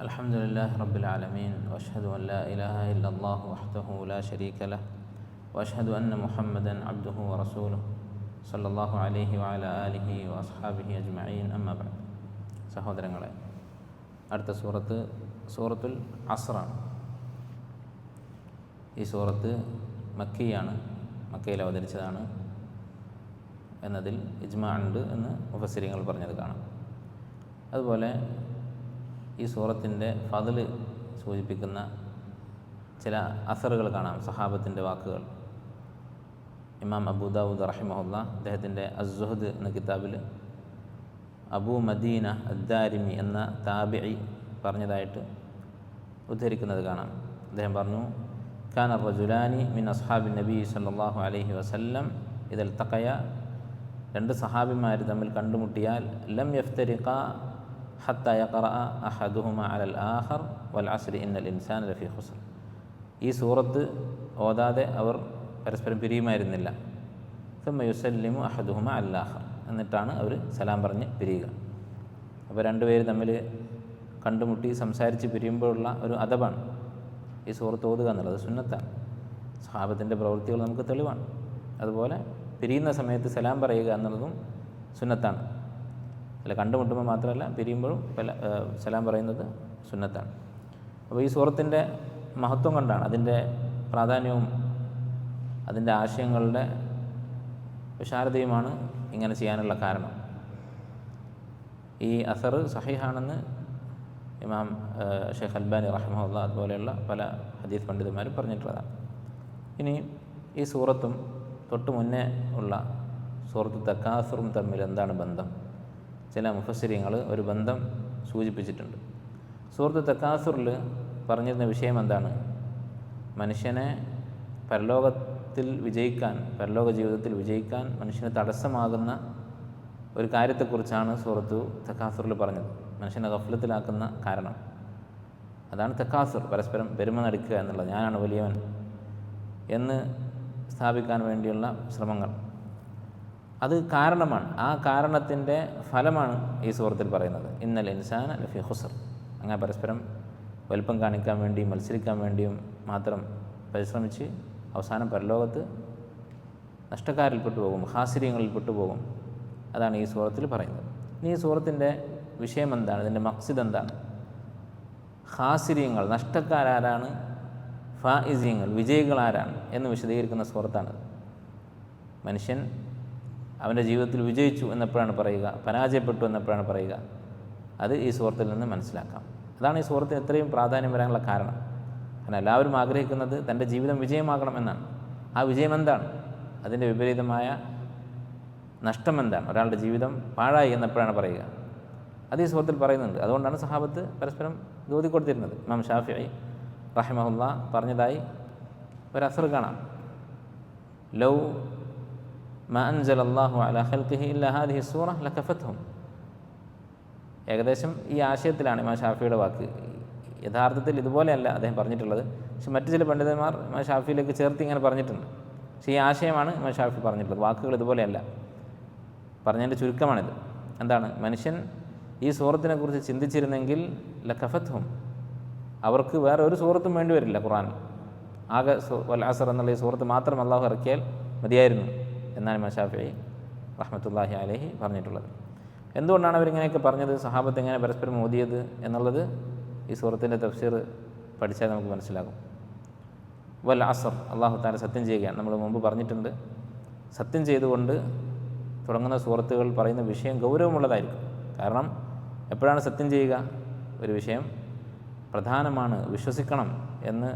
الحمد لله رب العالمين وأشهد أن لا إله إلا الله وحده لا شريك له وأشهد أن محمدا عبده ورسوله صلى الله عليه وعلى آله وأصحابه أجمعين أما بعد. സഹോദരങ്ങളെ, അടുത്ത സൂറത്തുൽ അസ്റാണ്. ഈ സൂറത്ത് മക്കിയാണ്, മക്കയിൽ അവതരിച്ചതാണ് എന്നതിൽ ഇജ്മാ ഉണ്ട് എന്ന് മുഫസ്സിരിങ്ങൾ പറഞ്ഞത് കാണാം. അതുപോലെ ഈ സൂറത്തിൻ്റെ ഫദ്ല് സൂചിപ്പിക്കുന്ന ചില അസറുകൾ കാണാം, സഹാബത്തിൻ്റെ വാക്കുകൾ. ഇമാം അബൂ ദാവൂദ് റഹിമഹുല്ല അദ്ദേഹത്തിൻ്റെ അസ്സുഹദ് എന്ന കിതാബിൽ അബൂ മദീന അദ്ദാരിമി എന്ന താബിഈ പറഞ്ഞതായിട്ട് ഉദ്ധരിക്കുന്നത് കാണാം. അദ്ദേഹം പറഞ്ഞു, കാന റജുലാനി മിൻ അസ്ഹാബിൻ നബി സല്ലല്ലാഹു അലൈഹി വസല്ലം ഇദൽ തഖയ, രണ്ട് സഹാബിമാർ തമ്മിൽ കണ്ടുമുട്ടിയാൽ ലം യഫ്തരിഖാ ഹത്താ യഖറഅ അഹദുഹുമാ അലൽ ആഖർ വൽ അസ്രി ഇന്നൽ ഇൻസാന ലഫീ ഖുസ്ർ. ഈ സൂറത്ത് ഓതാതെ അവർ പരസ്പരം പിരിയുമായിരുന്നില്ല. സുമ്മ യുസല്ലിമു അഹദുഹുമാ അലൽ ആഖർ, എന്നിട്ടാണ് അവർ സലാം പറഞ്ഞ് പിരിയുക. അപ്പോൾ രണ്ടുപേര് തമ്മിൽ കണ്ടുമുട്ടി സംസാരിച്ച് പിരിയുമ്പോഴുള്ള ഒരു അദബാണ് ഈ സൂറത്ത് ഓതുക എന്നുള്ളത്. സുന്നത്താണ്, സഹാബത്തിൻ്റെ പ്രവൃത്തികൾ നമുക്ക് തെളിവാണ്. അതുപോലെ പിരിയുന്ന സമയത്ത് സലാം പറയുക എന്നുള്ളതും സുന്നത്താണ്. അല്ല, കണ്ടുമുട്ടുമ്പോൾ മാത്രമല്ല, പിരിയുമ്പോഴും സലാം പറയുന്നത് സുന്നത്താണ്. അപ്പോൾ ഈ സൂറത്തിൻ്റെ മഹത്വം കൊണ്ടാണ്, അതിൻ്റെ പ്രാധാന്യവും അതിൻ്റെ ആശയങ്ങളുടെ വിശാലതയുമാണ് ഇങ്ങനെ ചെയ്യാനുള്ള കാരണം. ഈ അസർ സഹീഹാണെന്ന് ഇമാം ഷെയ്ഖ് അൽബാനി റഹിമഹുല്ല അതുപോലെയുള്ള പല ഹദീസ് പണ്ഡിതന്മാരും പറഞ്ഞിട്ടുള്ളതാണ്. ഇനി ഈ സൂറത്തും തൊട്ട് മുന്നേ ഉള്ള സൂറത്ത് തക്കാസുറും തമ്മിൽ എന്താണ് ബന്ധം? ചില മുഫസ്സിരിങ്ങൾ ഒരു ബന്ധം സൂചിപ്പിച്ചിട്ടുണ്ട്. സൂറത്ത് തക്കാസുറിൽ പറഞ്ഞിരുന്ന വിഷയം എന്താണ്? മനുഷ്യനെ പരലോകത്തിൽ വിജയിക്കാൻ, പരലോക ജീവിതത്തിൽ വിജയിക്കാൻ മനുഷ്യന് തടസ്സമാകുന്ന ഒരു കാര്യത്തെക്കുറിച്ചാണ് സൂറത്തു തക്കാസുറിൽ പറഞ്ഞത്. മനുഷ്യനെ ഗഫ്ലത്തിലാക്കുന്ന കാരണം അതാണ് തക്കാസുർ, പരസ്പരം പെരുമ നടിക്കുക എന്നുള്ളത്. ഞാനാണ് വലിയവൻ എന്ന് സ്ഥാപിക്കാൻ വേണ്ടിയുള്ള ശ്രമങ്ങൾ. അത് കാരണമാണ്, ആ കാരണത്തിൻ്റെ ഫലമാണ് ഈ സൂറത്തിൽ പറയുന്നത്. ഇന്നൽ ഇൻസാന ലഫീ ഖുസ്ർ. അങ്ങനെ പരസ്പരം വലുപ്പം കാണിക്കാൻ വേണ്ടിയും മത്സരിക്കാൻ വേണ്ടിയും മാത്രം പരിശ്രമിച്ച് അവസാനം പരലോകത്ത് നഷ്ടക്കാരിൽപ്പെട്ടു പോകും, ഹാസിര്യങ്ങളിൽപ്പെട്ടു പോകും. അതാണ് ഈ സൂറത്തിൽ പറയുന്നത്. ഇനി ഈ സൂറത്തിൻ്റെ വിഷയം എന്താണ്? ഇതിൻ്റെ മഖ്സിദ് എന്താണ്? ഹാസിര്യങ്ങൾ, നഷ്ടക്കാരാരാണ്, ഫായിസിയങ്ങൾ, വിജയികളാരാണ് എന്ന് വിശദീകരിക്കുന്ന സൂറത്താണത്. മനുഷ്യൻ അവൻ്റെ ജീവിതത്തിൽ വിജയിച്ചു എന്നെപ്പോഴാണ് പറയുക, പരാജയപ്പെട്ടു എന്നെപ്പോഴാണ് പറയുക? അത് ഈ സൂറത്തിൽ നിന്ന് മനസ്സിലാക്കാം. അതാണ് ഈ സൂറത്തിന് ഇത്രയും പ്രാധാന്യം വരാനുള്ള കാരണം. കാരണം എല്ലാവരും ആഗ്രഹിക്കുന്നത് തൻ്റെ ജീവിതം വിജയമാകണം എന്നാണ്. ആ വിജയം എന്താണ്? അതിൻ്റെ വിപരീതമായ നഷ്ടം എന്താണ്? ഒരാളുടെ ജീവിതം പാഴായി എന്നെപ്പോഴാണ് പറയുക? അത് ഈ സൂറത്തിൽ പറയുന്നുണ്ട്. അതുകൊണ്ടാണ് സഹാബത്ത് പരസ്പരം ദൂതി കൊടുത്തിരുന്നത്. ഇമാം ഷാഫിഈ റഹിമഹുല്ലാ പറഞ്ഞതായി ഒരു അസർ കാണാം, ലൗ മാ അൻസലല്ലാഹു അലാ ഖൽഖിഹി ഇല്ലാ ഹാദിഹി സൂറ ലകഫത്ഹും. ഏകദേശം ഈ ആശയത്തിലാണ് ഇമാം ഷാഫിയുടെ വാക്ക്. യഥാർത്ഥത്തിൽ ഇതുപോലെയല്ല അദ്ദേഹം പറഞ്ഞിട്ടുള്ളത്, പക്ഷെ മറ്റു ചില പണ്ഡിതന്മാർ ഇമാം ഷാഫിയിലേക്ക് ചേർത്ത് ഇങ്ങനെ പറഞ്ഞിട്ടുണ്ട്. പക്ഷേ ഈ ആശയമാണ് ഇമാം ഷാഫി പറഞ്ഞിട്ടുള്ളത്, വാക്കുകൾ ഇതുപോലെയല്ല. പറഞ്ഞതിൻ്റെ ചുരുക്കമാണിത്. എന്താണ്? മനുഷ്യൻ ഈ സൂറത്തിനെ കുറിച്ച് ചിന്തിച്ചിരുന്നെങ്കിൽ ലകഫത്ഹും, അവർക്ക് വേറെ ഒരു സൂറത്തും വേണ്ടി വരില്ല. ഖുർആനിൽ ആകെ വൽ അസ്ർ എന്നുള്ള ഈ സൂറത്ത് മാത്രം അള്ളാഹു ഇറക്കിയാൽ മതിയായിരുന്നു എന്നാണ് ഇമാം ഷാഫിഈ റഹ്മത്തുള്ളാഹി അലൈഹി പറഞ്ഞിട്ടുള്ളത്. എന്തുകൊണ്ടാണ് അവരിങ്ങനെയൊക്കെ പറഞ്ഞത്, സഹാബത്ത് എങ്ങനെ പരസ്പരം ഓതിയത് എന്നുള്ളത് ഈ സൂറത്തിൻ്റെ തഫ്സീർ പഠിച്ചാൽ നമുക്ക് മനസ്സിലാകും. വൽ അസ്ർ, അള്ളാഹു തആല സത്യം ചെയ്യുകയാണ്. നമ്മൾ മുമ്പ് പറഞ്ഞിട്ടുണ്ട്, സത്യം ചെയ്തുകൊണ്ട് തുടങ്ങുന്ന സൂറത്തുകൾ പറയുന്ന വിഷയം ഗൗരവമുള്ളതായിരിക്കും. കാരണം എപ്പോഴാണ് സത്യം ചെയ്യുക? ഒരു വിഷയം പ്രധാനമാണ്, വിശ്വസിക്കണം എന്ന്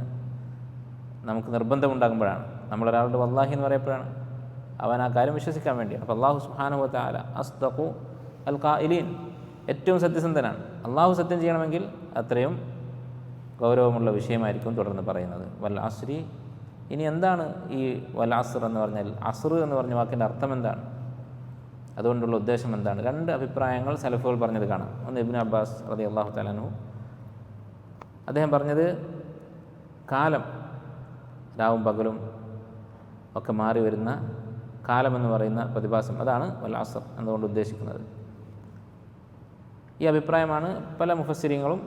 നമുക്ക് നിർബന്ധമുണ്ടാകുമ്പോഴാണ്. നമ്മളൊരാളുടെ വല്ലാഹി എന്ന് പറയപ്പോഴാണ് അവൻ ആ കാര്യം വിശ്വസിക്കാൻ വേണ്ടിയാണ്. അപ്പോൾ അള്ളാഹു സുബ്ഹാനഹു വ തആല അസ്ദഖു അൽ ഖായിലീൻ, ഏറ്റവും സത്യസന്ധനാണ്. അള്ളാഹു സത്യം ചെയ്യണമെങ്കിൽ അത്രയും ഗൗരവമുള്ള വിഷയമായിരിക്കും തുടർന്ന് പറയുന്നത്. വൽ അസ്രി. ഇനി എന്താണ് ഈ വൽ അസ്ർ എന്ന് പറഞ്ഞാൽ? അസ്ർ എന്ന് പറഞ്ഞ വാക്കിൻ്റെ അർത്ഥം എന്താണ്? അതുകൊണ്ടുള്ള ഉദ്ദേശം എന്താണ്? രണ്ട് അഭിപ്രായങ്ങൾ സലഫുകൾ പറഞ്ഞത് കാണാം. ഒന്ന് ഇബ്നു അബ്ബാസ് റളിയല്ലാഹു തആല അൻഹു, അദ്ദേഹം പറഞ്ഞത് കാലം, രാവും പകലും ഒക്കെ മാറി വരുന്ന കാലമെന്ന് പറയുന്ന പ്രതിഭാസം, അതാണ് വൽ അസ്ർ എന്നുകൊണ്ട് ഉദ്ദേശിക്കുന്നത്. ഈ അഭിപ്രായമാണ് പല മുഫസ്സിരീങ്ങളും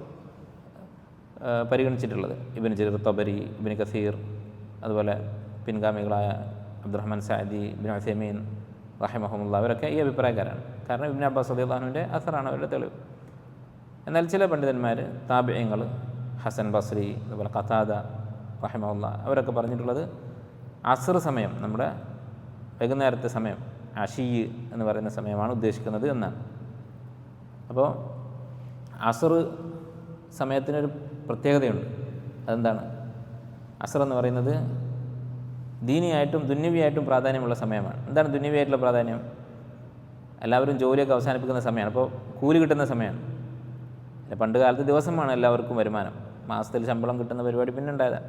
പരിഗണിച്ചിട്ടുള്ളത്. ഇബ്നു ജരീർ തബരി, ഇബ്നു കസീർ, അതുപോലെ പിൻഗാമികളായ അബ്ദുറഹ്മാൻ സഅദി, ഇബ്നു ഉസൈമീൻ റഹിമഹുമുള്ള അവരൊക്കെ ഈ അഭിപ്രായക്കാരാണ്. കാരണം ഇബ്നു അബ്ബാസ് റളിയല്ലാഹു അൻഹുവിൻ്റെ അസറാണ് അവരുടെ തെളിവ്. എന്നാൽ ചില പണ്ഡിതന്മാർ, താബിഈങ്ങൾ, ഹസൻ ബസ്രി, അതുപോലെ ഖതാദ റഹിമഹുല്ല അവരൊക്കെ പറഞ്ഞിട്ടുള്ളത് അസ്ർ സമയം, നമ്മുടെ വൈകുന്നേരത്തെ സമയം, അശീ എന്ന് പറയുന്ന സമയമാണ് ഉദ്ദേശിക്കുന്നത് എന്നാണ്. അപ്പോൾ അസ്ർ സമയത്തിനൊരു പ്രത്യേകതയുണ്ട്. അതെന്താണ്? അസ്ർ എന്ന് പറയുന്നത് ദീനിയായിട്ടും ദുന്യവിയായിട്ടും പ്രാധാന്യമുള്ള സമയമാണ്. എന്താണ് ദുന്യവിയായിട്ടുള്ള പ്രാധാന്യം? എല്ലാവരും ജോലിയൊക്കെ അവസാനിപ്പിക്കുന്ന സമയമാണ്. അപ്പോൾ കൂലി കിട്ടുന്ന സമയമാണ്. പണ്ട് കാലത്ത് ദിവസമാണ് എല്ലാവർക്കും വരുമാനം, മാസത്തിൽ ശമ്പളം കിട്ടുന്ന പരിപാടി പിന്നെ ഉണ്ടായതാണ്.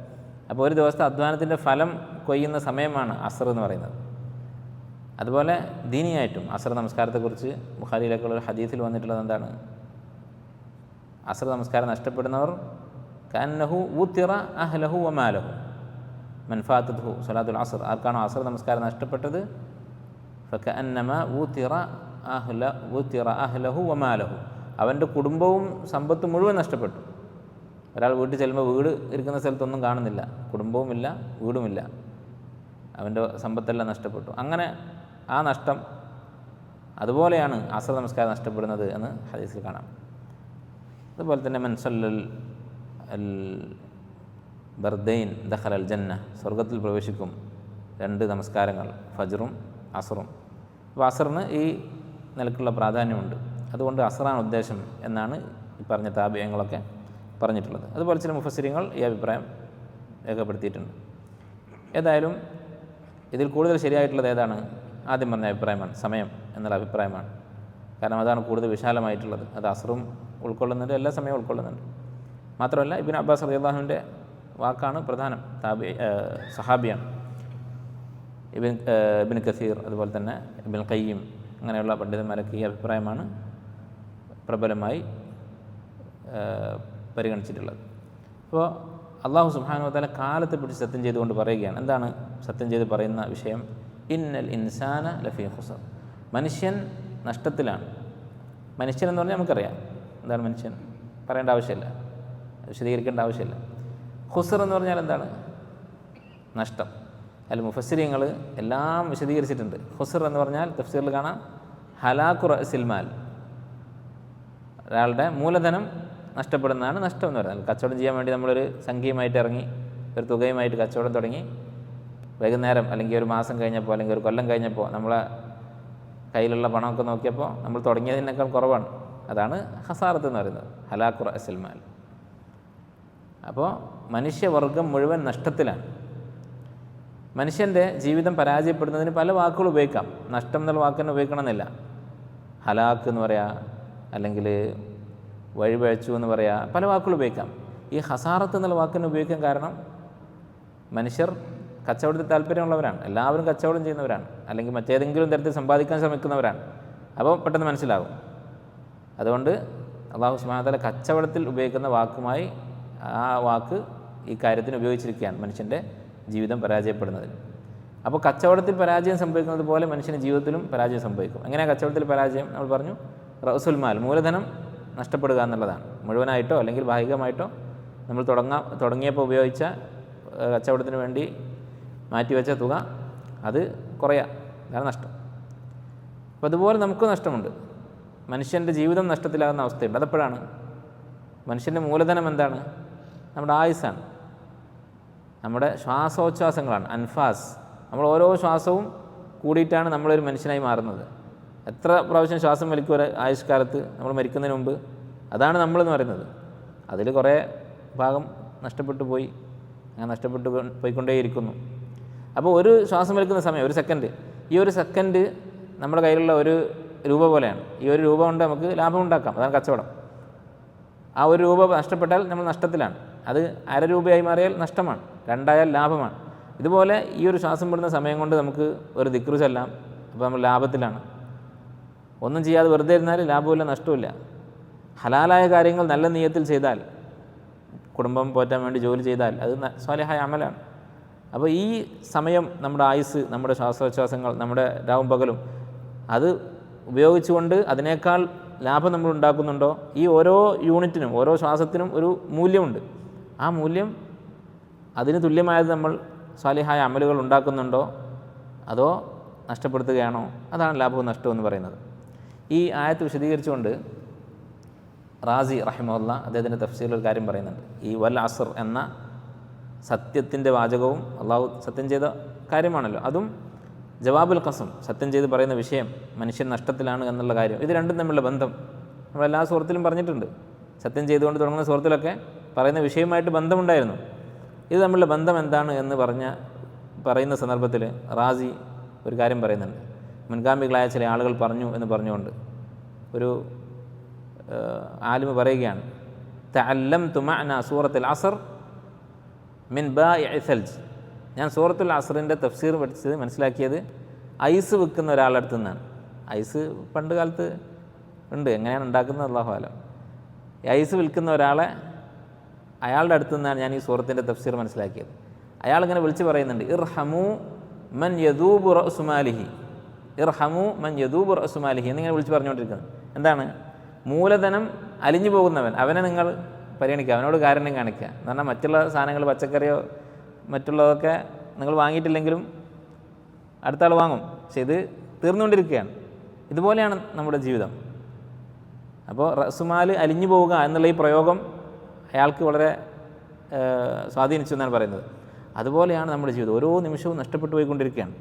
അപ്പോൾ ഒരു ദിവസത്തെ അധ്വാനത്തിൻ്റെ ഫലം കൊയ്യുന്ന സമയമാണ് അസ്ർ എന്ന് പറയുന്നത്. അതുപോലെ ദീനിയായിട്ടും അസ്ർ നമസ്കാരത്തെക്കുറിച്ച് ബുഖാരിയിലേക്കുള്ള ഒരു ഹദീസിൽ വന്നിട്ടുള്ളത് എന്താണ്? അസ്ർ നമസ്കാരം നഷ്ടപ്പെടുന്നവർ കഅന്നഹു വുത്തിറ അഹ്ലഹു വമാലഹു മൻ ഫാത്തത്ഹു സ്വലാത്തുൽ അസ്ർ. ആർക്കാണോ അസ്ർ നമസ്കാരം നഷ്ടപ്പെട്ടത്, ഫകഅന്നമ വുത്തിറ അഹ്ലഹു വമാലഹു, അവൻ്റെ കുടുംബവും സമ്പത്തും മുഴുവൻ നഷ്ടപ്പെട്ടു. ഒരാൾ വീട്ടിൽ ചെല്ലുമ്പോൾ വീട് ഇരിക്കുന്ന സ്ഥലത്തൊന്നും കാണുന്നില്ല, കുടുംബവുമില്ല, വീടുമില്ല, അവൻ്റെ സമ്പത്തെല്ലാം നഷ്ടപ്പെട്ടു. അങ്ങനെ ആ നഷ്ടം അതുപോലെയാണ് അസ്ർ നമസ്കാരം നഷ്ടപ്പെടുന്നത് എന്ന് ഹദീസിൽ കാണാം. അതുപോലെ തന്നെ മൻ സല്ലൽ അൽ ബർദൈൻ ദഖല അൽ ജന്ന, സ്വർഗത്തിൽ പ്രവേശിക്കും 2 നമസ്കാരങ്ങൾ, ഫജ്റും അസ്റും. അപ്പോൾ അസ്റിന് ഈ നിലക്കുള്ള പ്രാധാന്യമുണ്ട്. അതുകൊണ്ട് അസ്റാണ് ഉദ്ദേശം എന്നാണ് ഈ പറഞ്ഞ താബിഈങ്ങളൊക്കെ പറഞ്ഞിട്ടുള്ളത്. അതുപോലെ ചില മുഫസ്സിരീങ്ങൾ ഈ അഭിപ്രായം രേഖപ്പെടുത്തിയിട്ടുണ്ട്. ഏതായാലും ഇതിൽ കൂടുതൽ ശരിയായിട്ടുള്ളത് ഏതാണ്? ആദ്യം പറഞ്ഞ അഭിപ്രായമാണ്, സമയം എന്നുള്ള അഭിപ്രായമാണ്. കാരണം അതാണ് കൂടുതൽ വിശാലമായിട്ടുള്ളത്. അത് അസ്റും ഉൾക്കൊള്ളുന്നുണ്ട്, എല്ലാ സമയവും ഉൾക്കൊള്ളുന്നുണ്ട്. മാത്രമല്ല ഇബ്നു അബ്ബാസ് റളിയല്ലാഹുവിൻ്റെ വാക്കാണ് പ്രധാനം, സഹാബിയാണ്. ഇബ്നു കസീർ, അതുപോലെ തന്നെ ഇബ്നുൽ ഖയ്യിം, അങ്ങനെയുള്ള പണ്ഡിതന്മാരൊക്കെ ഈ അഭിപ്രായമാണ് പ്രബലമായി പരിഗണിച്ചിട്ടുള്ളത്. അപ്പോൾ അല്ലാഹു സുബ്ഹാനഹു വ തആല കാലത്തെ പിടിച്ച് സത്യം ചെയ്തുകൊണ്ട് പറയുകയാണ്. എന്താണ് സത്യം ചെയ്ത് പറയുന്ന വിഷയം? ഇന്നൽ ഇൻസാന ലഫീ ഖുസ്ർ, മനുഷ്യൻ നഷ്ടത്തിലാണ്. മനുഷ്യൻ എന്ന് പറഞ്ഞാൽ നമുക്കറിയാം എന്താണ് മനുഷ്യൻ, പറയേണ്ട ആവശ്യമില്ല, വിശദീകരിക്കേണ്ട ആവശ്യമില്ല. ഖുസ്ർ എന്ന് പറഞ്ഞാൽ എന്താണ്? നഷ്ടം. അതിൽ മുഫസ്സിരീങ്ങൾ എല്ലാം വിശദീകരിച്ചിട്ടുണ്ട്. ഖുസ്ർ എന്ന് പറഞ്ഞാൽ തഫ്സീറിൽ കാണാം ഹലാഖു റഅസിൽ മാൽ, ഒരാളുടെ മൂലധനം നഷ്ടപ്പെടുന്നതാണ് നഷ്ടം എന്ന് പറയുന്നത്. കച്ചവടം ചെയ്യാൻ വേണ്ടി നമ്മളൊരു സംഖ്യയുമായിട്ട് ഇറങ്ങി, ഒരു തുകയുമായിട്ട് കച്ചവടം തുടങ്ങി, വൈകുന്നേരം അല്ലെങ്കിൽ ഒരു മാസം കഴിഞ്ഞപ്പോൾ അല്ലെങ്കിൽ ഒരു കൊല്ലം കഴിഞ്ഞപ്പോൾ നമ്മളെ കയ്യിലുള്ള പണമൊക്കെ നോക്കിയപ്പോൾ നമ്മൾ തുടങ്ങിയതിനേക്കാൾ കുറവാണ്. അതാണ് ഖസാറത്ത് എന്ന് പറയുന്നത്, ഹലാഖു റഅസിൽ മാൽ. അപ്പോൾ മനുഷ്യവർഗം മുഴുവൻ നഷ്ടത്തിലാണ്. മനുഷ്യൻ്റെ ജീവിതം പരാജയപ്പെടുന്നതിന് പല വാക്കുകൾ ഉപയോഗിക്കാം. നഷ്ടം എന്നുള്ള വാക്ക് തന്നെ ഉപയോഗിക്കണമെന്നില്ല. ഹലാക്ക് എന്ന് പറയാം, അല്ലെങ്കിൽ വഴിപഴച്ചു എന്ന് പറയാം, പല വാക്കുകൾ ഉപയോഗിക്കാം. ഈ ഹസാറത്ത് എന്നുള്ള വാക്കിനെ ഉപയോഗിക്കാൻ കാരണം മനുഷ്യർ കച്ചവടത്തിൽ താല്പര്യമുള്ളവരാണ്, എല്ലാവരും കച്ചവടം ചെയ്യുന്നവരാണ്, അല്ലെങ്കിൽ മറ്റേതെങ്കിലും തരത്തിൽ സമ്പാദിക്കാൻ ശ്രമിക്കുന്നവരാണ്. അപ്പോൾ പെട്ടെന്ന് മനസ്സിലാകും. അതുകൊണ്ട് അല്ലാഹു സുബ്ഹാനഹു വ തആല കച്ചവടത്തിൽ ഉപയോഗിക്കുന്ന വാക്കുമായി ആ വാക്ക് ഈ കാര്യത്തിന് ഉപയോഗിച്ചിരിക്കുകയാണ്, മനുഷ്യൻ്റെ ജീവിതം പരാജയപ്പെടുന്നതിന്. അപ്പോൾ കച്ചവടത്തിൽ പരാജയം സംഭവിക്കുന്നത് പോലെ മനുഷ്യൻ്റെ ജീവിതത്തിലും പരാജയം സംഭവിക്കും. എങ്ങനെയാണ് കച്ചവടത്തിൽ പരാജയം? നമ്മൾ പറഞ്ഞു റഅസുൽ മാൽ, മൂലധനം നഷ്ടപ്പെടുക എന്നുള്ളതാണ്. മുഴുവനായിട്ടോ അല്ലെങ്കിൽ ഭാഗികമായിട്ടോ നമ്മൾ തുടങ്ങിയപ്പോൾ ഉപയോഗിച്ച കച്ചവടത്തിന് വേണ്ടി മാറ്റിവെച്ച തുക അത് കുറയുക, അതാണ് നഷ്ടം. അപ്പോൾ അതുപോലെ നമുക്ക് നഷ്ടമുണ്ട്. മനുഷ്യൻ്റെ ജീവിതം നഷ്ടത്തിലാകുന്ന അവസ്ഥയുണ്ട്. അതെപ്പോഴാണ്? മനുഷ്യൻ്റെ മൂലധനം എന്താണ്? നമ്മുടെ ആയുസ്സാണ്, നമ്മുടെ ശ്വാസോച്ഛ്വാസങ്ങളാണ്, അൻഫാസ്. നമ്മൾ ഓരോ ശ്വാസവും കൂടിയിട്ടാണ് നമ്മളൊരു മനുഷ്യനായി മാറുന്നത്. എത്ര പ്രാവശ്യം ശ്വാസം വലിക്കും ഒരു ആയുഷ്കാലത്ത് നമ്മൾ മരിക്കുന്നതിന് മുമ്പ്? അതാണ് നമ്മളെന്ന് പറയുന്നത്. അതിൽ കുറേ ഭാഗം നഷ്ടപ്പെട്ടു പോയി, അങ്ങനെ നഷ്ടപ്പെട്ടു പോയിക്കൊണ്ടേയിരിക്കുന്നു. അപ്പോൾ ഒരു ശ്വാസം വലിക്കുന്ന സമയം, ഒരു സെക്കൻഡ്, ഈ ഒരു സെക്കൻഡ് നമ്മുടെ കയ്യിലുള്ള ഒരു രൂപ പോലെയാണ്. ഈ ഒരു രൂപ കൊണ്ട് നമുക്ക് ലാഭം ഉണ്ടാക്കാം, അതാണ് കച്ചവടം. ആ ഒരു രൂപ നഷ്ടപ്പെട്ടാൽ നമ്മൾ നഷ്ടത്തിലാണ്. അത് അര രൂപയായി മാറിയാൽ നഷ്ടമാണ്, 2 ആയാൽ ലാഭമാണ്. ഇതുപോലെ ഈ ഒരു ശ്വാസം വിടുന്ന സമയം കൊണ്ട് നമുക്ക് ഒരു ദിക്റ് ചൊല്ലാം, അപ്പോൾ നമ്മൾ ലാഭത്തിലാണ്. ഒന്നും ചെയ്യാതെ വെറുതെ ഇരുന്നാൽ ലാഭമില്ല, നഷ്ടമില്ല. ഹലാലായ കാര്യങ്ങൾ നല്ല നിയ്യത്തിൽ ചെയ്താൽ, കുടുംബം പോറ്റാൻ വേണ്ടി ജോലി ചെയ്താൽ അത് സ്വാലിഹായ അമലാണ്. അപ്പോൾ ഈ സമയം നമ്മുടെ ആയുസ്, നമ്മുടെ ശ്വാസോച്ഛ്വാസങ്ങൾ, നമ്മുടെ രാവും പകലും അത് ഉപയോഗിച്ചുകൊണ്ട് അതിനേക്കാൾ ലാഭം നമ്മൾ ഉണ്ടാക്കുന്നുണ്ടോ? ഈ ഓരോ യൂണിറ്റിനും ഓരോ ശ്വാസത്തിനും ഒരു മൂല്യമുണ്ട്. ആ മൂല്യം അതിന് തുല്യമായത് നമ്മൾ സ്വാലിഹായ അമലുകൾ ഉണ്ടാക്കുന്നുണ്ടോ അതോ നഷ്ടപ്പെടുത്തുകയാണോ? അതാണ് ലാഭവും നഷ്ടവും എന്ന് പറയുന്നത്. ഈ ആയത്ത് വിശദീകരിച്ചുകൊണ്ട് റാസി റഹിമഹുല്ലാ അദ്ദേഹത്തിൻ്റെ തഫ്സീറിൽ ഒരു കാര്യം പറയുന്നുണ്ട്. ഈ വൽ അസ്ർ എന്ന സത്യത്തിൻ്റെ വാചകവും അള്ളാഹു സത്യം ചെയ്ത കാര്യമാണല്ലോ, അതും ജവാബുൽ ഖസം സത്യം ചെയ്ത് പറയുന്ന വിഷയം മനുഷ്യൻ നഷ്ടത്തിലാണ് എന്നുള്ള കാര്യം, ഇത് രണ്ടും തമ്മിലുള്ള ബന്ധം നമ്മളെല്ലാ സൂറത്തിലും പറഞ്ഞിട്ടുണ്ട്. സത്യം ചെയ്തുകൊണ്ട് തുടങ്ങുന്ന സൂറത്തിലൊക്കെ പറയുന്ന വിഷയവുമായിട്ട് ബന്ധമുണ്ടായിരുന്നു. ഇത് തമ്മിലുള്ള ബന്ധം എന്താണ് എന്ന് പറയുന്ന സന്ദർഭത്തിൽ റാസി ഒരു കാര്യം പറയുന്നുണ്ട്. മുൻഗാമികളായ ചില ആളുകൾ പറഞ്ഞു എന്ന് പറഞ്ഞുകൊണ്ട് ഒരു ആലിമ് പറയുകയാണ്, തഅല്ലംതു മഅന സൂറത്തുൽ അസ്ർ മിൻ ബാഇഇ സൽജ്. ഞാൻ സൂറത്തുൽ അസ്റിൻ്റെ തഫ്സീർ പഠിച്ചത് മനസ്സിലാക്കിയത് ഐസ് വിൽക്കുന്ന ഒരാളുടെ അടുത്തു നിന്നാണ്. ഐസ് പണ്ട് കാലത്ത് ഉണ്ട്, എങ്ങനെയാണ് ഉണ്ടാക്കുന്നത് അല്ലാഹു അലം. ഈ ഐസ് വിൽക്കുന്ന അയാളുടെ അടുത്തു നിന്നാണ് ഞാൻ ഈ സൂറത്തിൻ്റെ തഫ്സീർ മനസ്സിലാക്കിയത്. അയാളിങ്ങനെ വിളിച്ച് പറയുന്നുണ്ട്, ഇർഹമു മൻ യദൂബു റഅ്സുമാലിഹി, ഇർഹമു മൻ യദൂബു റഅ്സുമാലിഹി എന്നിങ്ങനെ വിളിച്ച് പറഞ്ഞുകൊണ്ടിരിക്കുന്നത്. എന്താണ്? മൂലധനം അലിഞ്ഞു പോകുന്നവൻ, അവനെ നിങ്ങൾ പരിഗണിക്കുക, അവനോട് കാരുണ്യം കാണിക്കുക എന്ന് പറഞ്ഞാൽ മറ്റുള്ള സാധനങ്ങൾ പച്ചക്കറിയോ മറ്റുള്ളതൊക്കെ നിങ്ങൾ വാങ്ങിയിട്ടില്ലെങ്കിലും അടുത്ത ആൾ വാങ്ങും, പക്ഷെ ഇത് തീർന്നുകൊണ്ടിരിക്കുകയാണ്. ഇതുപോലെയാണ് നമ്മുടെ ജീവിതം. അപ്പോൾ റസുമാൽ അലിഞ്ഞു പോവുക എന്നുള്ള ഈ പ്രയോഗം അയാൾക്ക് വളരെ സ്വാധീനിച്ചു എന്നാണ് പറയുന്നത്. അതുപോലെയാണ് നമ്മുടെ ജീവിതം, ഓരോ നിമിഷവും നഷ്ടപ്പെട്ടു പോയിക്കൊണ്ടിരിക്കുകയാണ്.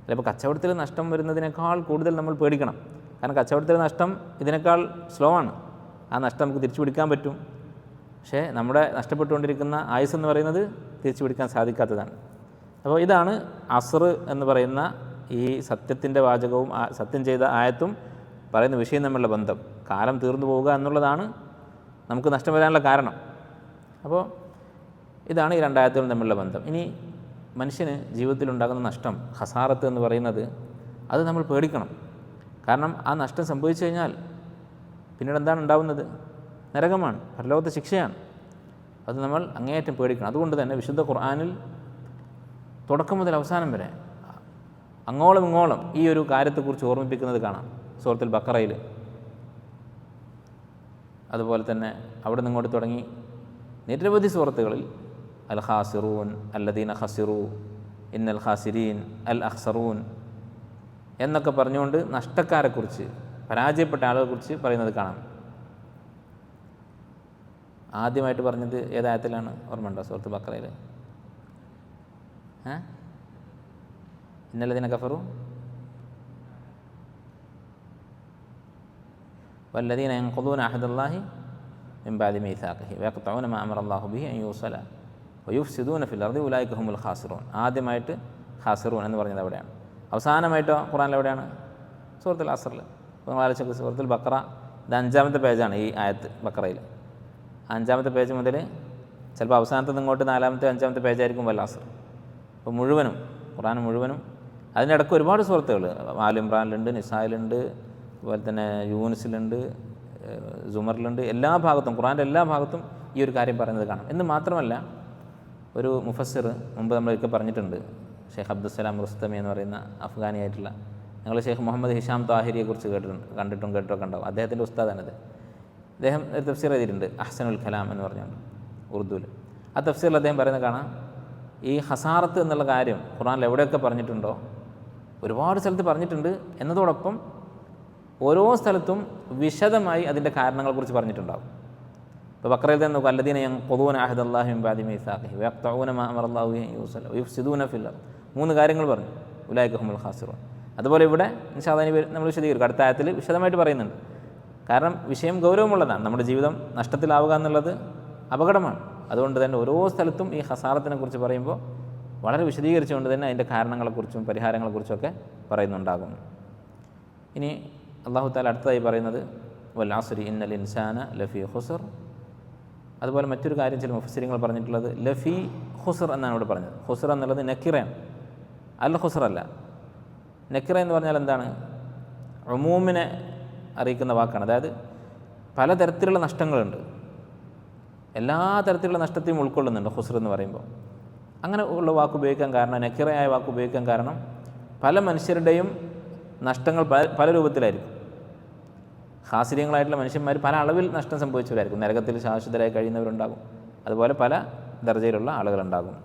ചിലപ്പോൾ കച്ചവടത്തിൽ നഷ്ടം വരുന്നതിനേക്കാൾ കൂടുതൽ നമ്മൾ പേടിക്കണം. കാരണം കച്ചവടത്തിൽ നഷ്ടം ഇതിനേക്കാൾ സ്ലോ ആണ്, ആ നഷ്ടം നമുക്ക് തിരിച്ചു പിടിക്കാൻ പറ്റും. പക്ഷേ നമ്മുടെ നഷ്ടപ്പെട്ടുകൊണ്ടിരിക്കുന്ന ആയുസ് എന്ന് പറയുന്നത് തിരിച്ചു പിടിക്കാൻ സാധിക്കാത്തതാണ്. അപ്പോൾ ഇതാണ് അസ്ർ എന്ന് പറയുന്ന ഈ സത്യത്തിൻ്റെ വാചകവും സത്യം ചെയ്ത ആയത്തും പറയുന്ന വിഷയം തമ്മിലുള്ള ബന്ധം. കാലം തീർന്നു പോവുക എന്നുള്ളതാണ് നമുക്ക് നഷ്ടം വരാനുള്ള കാരണം. അപ്പോൾ ഇതാണ് ഈ രണ്ടായത്തുകളും തമ്മിലുള്ള ബന്ധം. ഇനി മനുഷ്യന് ജീവിതത്തിലുണ്ടാകുന്ന നഷ്ടം, ഖസാറത്ത് എന്ന് പറയുന്നത്, അത് നമ്മൾ പേടിക്കണം. കാരണം ആ നഷ്ടം സംഭവിച്ചു കഴിഞ്ഞാൽ പിന്നീട് എന്താണ് ഉണ്ടാവുന്നത്? നരകമാണ്, പരലോകത്തെ ശിക്ഷയാണ്. അത് നമ്മൾ അങ്ങേയറ്റം പേടിക്കണം. അതുകൊണ്ട് തന്നെ വിശുദ്ധ ഖുർആനിൽ തുടക്കം മുതൽ അവസാനം വരെ അങ്ങോളം ഇങ്ങോളം ഈ ഒരു കാര്യത്തെക്കുറിച്ച് ഓർമ്മിപ്പിക്കുന്നത് കാണാം. സൂറത്തുൽ ബഖറയിൽ, അതുപോലെ തന്നെ അവിടെ നിന്ന് ഇങ്ങോട്ട് തുടങ്ങി നിരവധി സൂറത്തുകളിൽ അൽ ഖാസിറൂൻ, അല്ലദീന ഖസിറു, ഇന്നൽ ഖാസിരീൻ, അൽ അഖ്സറൂൻ എന്നൊക്കെ പറഞ്ഞുകൊണ്ട് നഷ്ടക്കാരെക്കുറിച്ച്, പരാജയപ്പെട്ട ആളുകളെക്കുറിച്ച് പറയുന്നത് കാണാം. ആദ്യമായിട്ട് പറഞ്ഞത് ഏതായത്തിലാണ്? ഓർമ്മയുണ്ടോ? സൂറത്ത് ബഖറയിൽ ഇന്നല്ലദീന കഫറു വല്ലദീന യൻഖുദൂന അഹദല്ലാഹി മിൻ ബഅദി മീസാഖിഹി വയഖ്തഊന മാ അമറല്ലാഹു ബിഹി അൻ യൂസല വയുഫ്സിദൂന ഫിൽ അർദി ഉലൈക ഹുമുൽ ഖാസിറൂൻ. ആദ്യമായിട്ട് ഖാസിറൂൻ എന്ന് പറഞ്ഞത് എവിടെയാണ്? അവസാനമായിട്ടോ ഖുർആനിൽ എവിടെയാണ്? സൂറത്തുൽ അസ്റിൽ. അപ്പോൾ നിങ്ങൾ ആലോചിച്ച് സൂറത്തുൽ ബഖറ, ഇത് 5-ാമത്തെ പേജാണ് ഈ ആയത്ത് ബഖറയിൽ. 5-ാമത്തെ പേജ് മുതൽ ചിലപ്പോൾ അവസാനത്ത് ഇങ്ങോട്ട് 4-ാമത്തെ 5-ാമത്തെ പേജായിരിക്കും വൽ അസ്ർ. അപ്പോൾ മുഴുവനും ഖുർആൻ മുഴുവനും, അതിനിടയ്ക്ക് ഒരുപാട് സൂറത്തുകൾ ആൽ ഇംറാനിലുണ്ട്, നിസായിലുണ്ട്, അതുപോലെ തന്നെ യൂനിസിലുണ്ട്, സുമറിലുണ്ട്. എല്ലാ ഭാഗത്തും, ഖുർആൻ്റെ എല്ലാ ഭാഗത്തും ഈ ഒരു കാര്യം പറയുന്നത് കാണാം. എന്ന് മാത്രമല്ല, ഒരു മുഫസ്സിർ മുമ്പ് നമ്മളൊക്കെ പറഞ്ഞിട്ടുണ്ട്, ഷെയ്ഖ് അബ്ദുസ്സലാം റുസ്തമി എന്ന് പറയുന്ന അഫ്ഗാനിയായിട്ടുള്ള, ഞങ്ങൾ ഷെയ്ഖ് മുഹമ്മദ് ഹിഷാം താഹിരിയെക്കുറിച്ച് കണ്ടിട്ടൊക്കെ ഉണ്ടാവും. അദ്ദേഹത്തിൻ്റെ ഉസ്താദാണിത്. അദ്ദേഹം ഒരു തഫ്സീർ എഴുതിയിട്ടുണ്ട്, അഹ്സനുൽ കലാം എന്ന് പറഞ്ഞുകൊണ്ട്, ഉറുദുവിൽ. ആ തഫ്സീറിൽ അദ്ദേഹം പറയുന്നത് കാണാം, ഈ ഹസാറത്ത് എന്നുള്ള കാര്യം ഖുർആനിൽ എവിടെയൊക്കെ പറഞ്ഞിട്ടുണ്ടോ ഒരുപാട് സ്ഥലത്ത് പറഞ്ഞിട്ടുണ്ട്. എന്നതോടൊപ്പം ഓരോ സ്ഥലത്തും വിശദമായി അതിൻ്റെ കാരണങ്ങളെക്കുറിച്ച് പറഞ്ഞിട്ടുണ്ടാകും. ഇപ്പോൾ ബഖറയിൽ തന്നെ നോക്കുക, അല്ലദീന യൻഖുദൂന അഹദല്ലാഹി മിൻ ബഅദി മീസാഖിഹി വയഖ്തഊന മാ അമറല്ലാഹു ബിഹി അൻ യൂസല വയുഫ്സിദൂന ഫിൽ അർദ്. 3 കാര്യങ്ങൾ പറഞ്ഞു, ഉലൈക ഹുമുൽ ഖാസിറൂൻ. അതുപോലെ ഇവിടെ ഇൻഷാ അല്ലാഹ് നമ്മൾ വിശദീകരിക്കും, അടുത്ത ആയത്തിൽ വിശദമായിട്ട് പറയുന്നുണ്ട്. കാരണം വിഷയം ഗൗരവമുള്ളതാണ്. നമ്മുടെ ജീവിതം നഷ്ടത്തിലാവുക എന്നുള്ളത് അപകടമാണ്. അതുകൊണ്ട് തന്നെ ഓരോ സ്ഥലത്തും ഈ ഖസാറത്തിനെ കുറിച്ച് പറയുമ്പോൾ വളരെ വിശദീകരിച്ചുകൊണ്ട് തന്നെ അതിൻ്റെ കാരണങ്ങളെക്കുറിച്ചും പരിഹാരങ്ങളെക്കുറിച്ചൊക്കെ പറയുന്നുണ്ടാകും. ഇനി അല്ലാഹു തആല അടുത്തതായി പറയുന്നത് വൽ അസ്രി ഇന്നൽ ഇൻസാന ലഫീ ഖുസ്ർ. അതുപോലെ മറ്റൊരു കാര്യം ചില മുഫസ്സിരിങ്ങൾ പറഞ്ഞിട്ടുള്ളത് ലഫീ ഖുസ്ർ എന്നാണ് ഇവിടെ പറഞ്ഞത്. ഖുസ്ർ എന്നുള്ളത് നക്കിറയാണ്, അൽ ഖുസ്ർ അല്ല. നക്കിറ എന്ന് പറഞ്ഞാൽ എന്താണ്? ഉമൂമിനെ അറിയിക്കുന്ന വാക്കാണ്. അതായത് പലതരത്തിലുള്ള നഷ്ടങ്ങളുണ്ട്, എല്ലാ തരത്തിലുള്ള നഷ്ടത്തെയും ഉൾക്കൊള്ളുന്നുണ്ട് ഖുസ്ർ എന്ന് പറയുമ്പോൾ. അങ്ങനെ ഉള്ള വാക്ക് ഉപയോഗിക്കാൻ കാരണം, നക്കിറയായ വാക്ക് ഉപയോഗിക്കാൻ കാരണം, പല മനുഷ്യരുടെയും നഷ്ടങ്ങൾ പല രൂപത്തിലായിരിക്കും. ഖാസിര്യങ്ങളായിട്ടുള്ള മനുഷ്യന്മാർ പല അളവിൽ നഷ്ടം സംഭവിച്ചവരായിരിക്കും. നരകത്തിൽ ശാശ്വതരായി കഴിയുന്നവരുണ്ടാകും, അതുപോലെ പല ദർജയിലുള്ള ആളുകളുണ്ടാകും.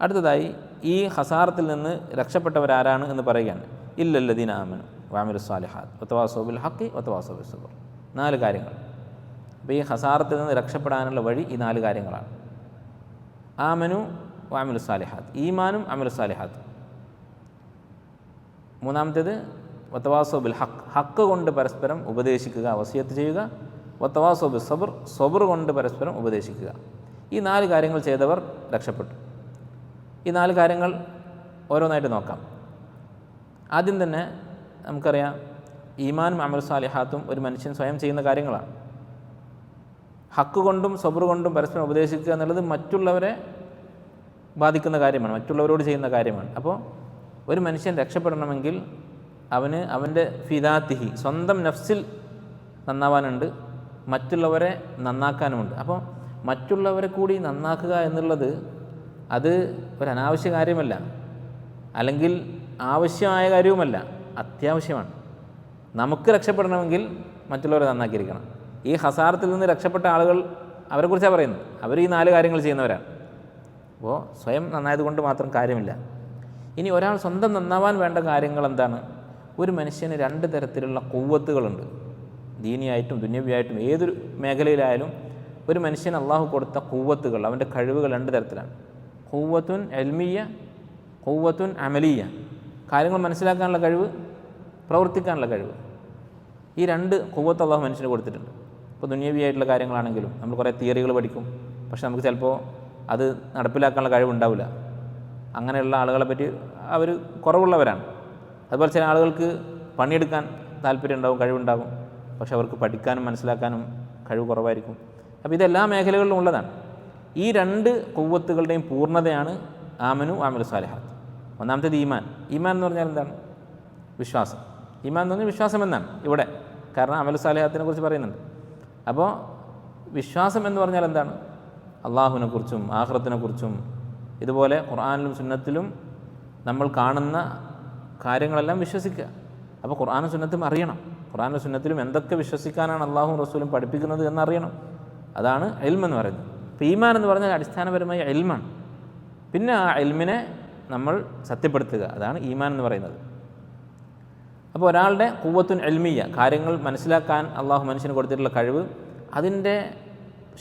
അടുത്തതായി ഈ ഹസാറത്തിൽ നിന്ന് രക്ഷപ്പെട്ടവരാരാണ് എന്ന് പറയുകയാണ്. ഇല്ലല്ലദീന ആമനു വഅമിലുസ് സാലിഹാത്ത് വതവാസൗ ബിൽ ഹഖ് വതവാസൗ ബിസ് സബ്ർ. 4 കാര്യങ്ങൾ. അപ്പോൾ ഈ ഹസാറത്തിൽ നിന്ന് രക്ഷപ്പെടാനുള്ള വഴി ഈ 4 കാര്യങ്ങളാണ്. ആമനു വഅമിലുസ് സാലിഹാത്ത്, ഈമാനും അമലുസ് സാലിഹാത്ത്. മൂന്നാമത്തേത് വതവാസൗ ബിൽ ഹഖ്, ഹക്ക് കൊണ്ട് പരസ്പരം ഉപദേശിക്കുക, വസിയത്ത് ചെയ്യുക. വതവാസൗ ബിസ് സബ്ർ, സബ്ർ കൊണ്ട് പരസ്പരം ഉപദേശിക്കുക. ഈ 4 കാര്യങ്ങൾ ചെയ്തവർ രക്ഷപ്പെട്ടു. ഈ 4 കാര്യങ്ങൾ ഓരോന്നായിട്ട് നോക്കാം. ആദ്യം തന്നെ നമുക്കറിയാം, ഈമാനും അമലുസ് സാലിഹാത്തും ഒരു മനുഷ്യൻ സ്വയം ചെയ്യുന്ന കാര്യങ്ങളാണ്. ഹക്ക് കൊണ്ടും സബ്ർ കൊണ്ടും പരസ്പരം ഉപദേശിക്കുക എന്നുള്ളത് മറ്റുള്ളവരെ ബാധിക്കുന്ന കാര്യമാണ്, മറ്റുള്ളവരോട് ചെയ്യുന്ന കാര്യമാണ്. അപ്പോൾ ഒരു മനുഷ്യൻ രക്ഷപ്പെടണമെങ്കിൽ അവന് അവൻ്റെ ഫിദാത്തിഹി, സ്വന്തം നഫ്സിൽ നന്നാവാനുണ്ട്, മറ്റുള്ളവരെ നന്നാക്കാനുമുണ്ട്. അപ്പോൾ മറ്റുള്ളവരെ കൂടി നന്നാക്കുക എന്നുള്ളത് അത് ഒരു അനാവശ്യ കാര്യമല്ല, അല്ലെങ്കിൽ ആവശ്യമായ കാര്യവുമല്ല, അത്യാവശ്യമാണ്. നമുക്ക് രക്ഷപ്പെടണമെങ്കിൽ മറ്റുള്ളവരെ നന്നാക്കിയിരിക്കണം. ഈ ഹസാറത്തിൽ നിന്ന് രക്ഷപ്പെട്ട ആളുകൾ, അവരെക്കുറിച്ചാണ് പറയുന്നത്. അവർ ഈ 4 കാര്യങ്ങൾ ചെയ്യുന്നവരാണ്. അപ്പോൾ സ്വയം നന്നായതുകൊണ്ട് മാത്രം കാര്യമില്ല. ഇനി ഒരാൾ സ്വന്തം നന്നാവാൻ വേണ്ട കാര്യങ്ങൾ എന്താണ്? ഒരു മനുഷ്യന് 2 തരത്തിലുള്ള ഖുവ്വത്തുകളുണ്ട്. ദീനിയായിട്ടും ദുന്യവിയായിട്ടും ഏതൊരു മേഖലയിലായാലും ഒരു മനുഷ്യൻ അള്ളാഹു കൊടുത്ത ഖുവ്വത്തുകൾ, അവൻ്റെ കഴിവുകൾ 2 തരത്തിലാണ്. ഖുവ്വത്തുൻ ഇൽമിയ്യ, ഖുവ്വത്തുൻ അമലിയ്യ. കാര്യങ്ങൾ മനസ്സിലാക്കാനുള്ള കഴിവ്, പ്രവർത്തിക്കാനുള്ള കഴിവ്. ഈ 2 ഖുവ്വത്ത് അള്ളാഹു മനുഷ്യന് കൊടുത്തിട്ടുണ്ട്. ഇപ്പോൾ ദുന്യവിയായിട്ടുള്ള കാര്യങ്ങളാണെങ്കിലും നമ്മൾ കുറേ തിയറികൾ പഠിക്കും, പക്ഷെ നമുക്ക് ചിലപ്പോൾ അത് നടപ്പിലാക്കാനുള്ള കഴിവുണ്ടാവില്ല. അങ്ങനെയുള്ള ആളുകളെ പറ്റി അവർ കുറവുള്ളവരാണ്. അതുപോലെ ചില ആളുകൾക്ക് പണിയെടുക്കാൻ താല്പര്യം ഉണ്ടാവും, കഴിവുണ്ടാകും, പക്ഷെ അവർക്ക് പഠിക്കാനും മനസ്സിലാക്കാനും കഴിവ് കുറവായിരിക്കും. അപ്പോൾ ഇതെല്ലാ മേഖലകളിലും ഉള്ളതാണ്. ഈ 2 ഖുവ്വത്തുകളുടെയും പൂർണ്ണതയാണ് ആമനു വഅമിലുസ് സാലിഹാത്ത്. ഒന്നാമത്തേത് ഈമാൻ. ഈമാൻ എന്ന് പറഞ്ഞാൽ എന്താണ്? വിശ്വാസം. ഈമാൻ എന്ന് പറഞ്ഞാൽ വിശ്വാസം എന്നാണ് ഇവിടെ, കാരണം അമലുസ് സാലിഹാത്തിനെ കുറിച്ച് പറയുന്നുണ്ട്. അപ്പോൾ വിശ്വാസം എന്ന് പറഞ്ഞാൽ എന്താണ്? അള്ളാഹുവിനെ കുറിച്ചും ആഖിറത്തിനെ കുറിച്ചും ഇതുപോലെ ഖുർആനിലും സുന്നത്തിലും നമ്മൾ കാണുന്ന കാര്യങ്ങളെല്ലാം വിശ്വസിക്കുക. അപ്പോൾ ഖുർആനും സുന്നത്തും അറിയണം. ഖുർആനും സുന്നത്തിലും എന്തൊക്കെ വിശ്വസിക്കാനാണ് അള്ളാഹും റസൂലും പഠിപ്പിക്കുന്നത് എന്നറിയണം. അതാണ് ഇൽമ് എന്ന് പറയുന്നത്. അപ്പോൾ ഈമാൻ എന്ന് പറഞ്ഞാൽ അടിസ്ഥാനപരമായ ഇൽമാണ്. പിന്നെ ആ ഇൽമിനെ നമ്മൾ സത്യപ്പെടുത്തുക, അതാണ് ഈമാൻ എന്ന് പറയുന്നത്. അപ്പോൾ ഒരാളുടെ ഖുവ്വത്തുൻ ഇൽമിയ്യ, കാര്യങ്ങൾ മനസ്സിലാക്കാൻ അള്ളാഹു മനുഷ്യന് കൊടുത്തിട്ടുള്ള കഴിവ്, അതിൻ്റെ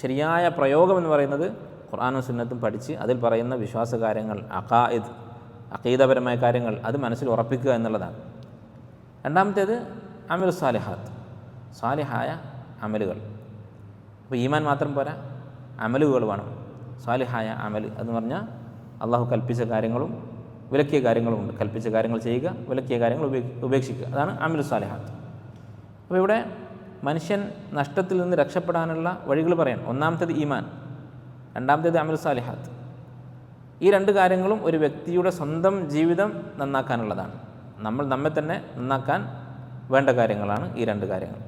ശരിയായ പ്രയോഗം എന്ന് പറയുന്നത് ഖുർആനും സുന്നത്തും പഠിച്ച് അതിൽ പറയുന്ന വിശ്വാസ കാര്യങ്ങൾ, അഖീദപരമായ കാര്യങ്ങൾ അത് മനസ്സിൽ ഉറപ്പിക്കുക എന്നുള്ളതാണ്. രണ്ടാമത്തേത് അമലുസ് സാലിഹാത്ത്, സാലിഹായ അമലുകൾ. അപ്പോൾ ഈമാൻ മാത്രം പോരാ, അമലുകൾ വേണം. സാലിഹായ അമൽ എന്ന് പറഞ്ഞാൽ അള്ളാഹു കൽപ്പിച്ച കാര്യങ്ങളും വിലക്കിയ കാര്യങ്ങളുമുണ്ട്. കൽപ്പിച്ച കാര്യങ്ങൾ ചെയ്യുക, വിലക്കിയ കാര്യങ്ങൾ ഉപേക്ഷിക്കുക, അതാണ് അമലുസ് സാലിഹാത്ത്. അപ്പോൾ ഇവിടെ മനുഷ്യൻ നഷ്ടത്തിൽ നിന്ന് രക്ഷപ്പെടാനുള്ള വഴികൾ പറയണം. ഒന്നാമത്തേത് ഈമാൻ, രണ്ടാമത്തേത് അമലുസ് സാലിഹാത്ത്. ഈ 2 കാര്യങ്ങളും ഒരു വ്യക്തിയുടെ സ്വന്തം ജീവിതം നന്നാക്കാനുള്ളതാണ്. നമ്മൾ നമ്മെ തന്നെ നന്നാക്കാൻ വേണ്ട കാര്യങ്ങളാണ് ഈ 2 കാര്യങ്ങൾ.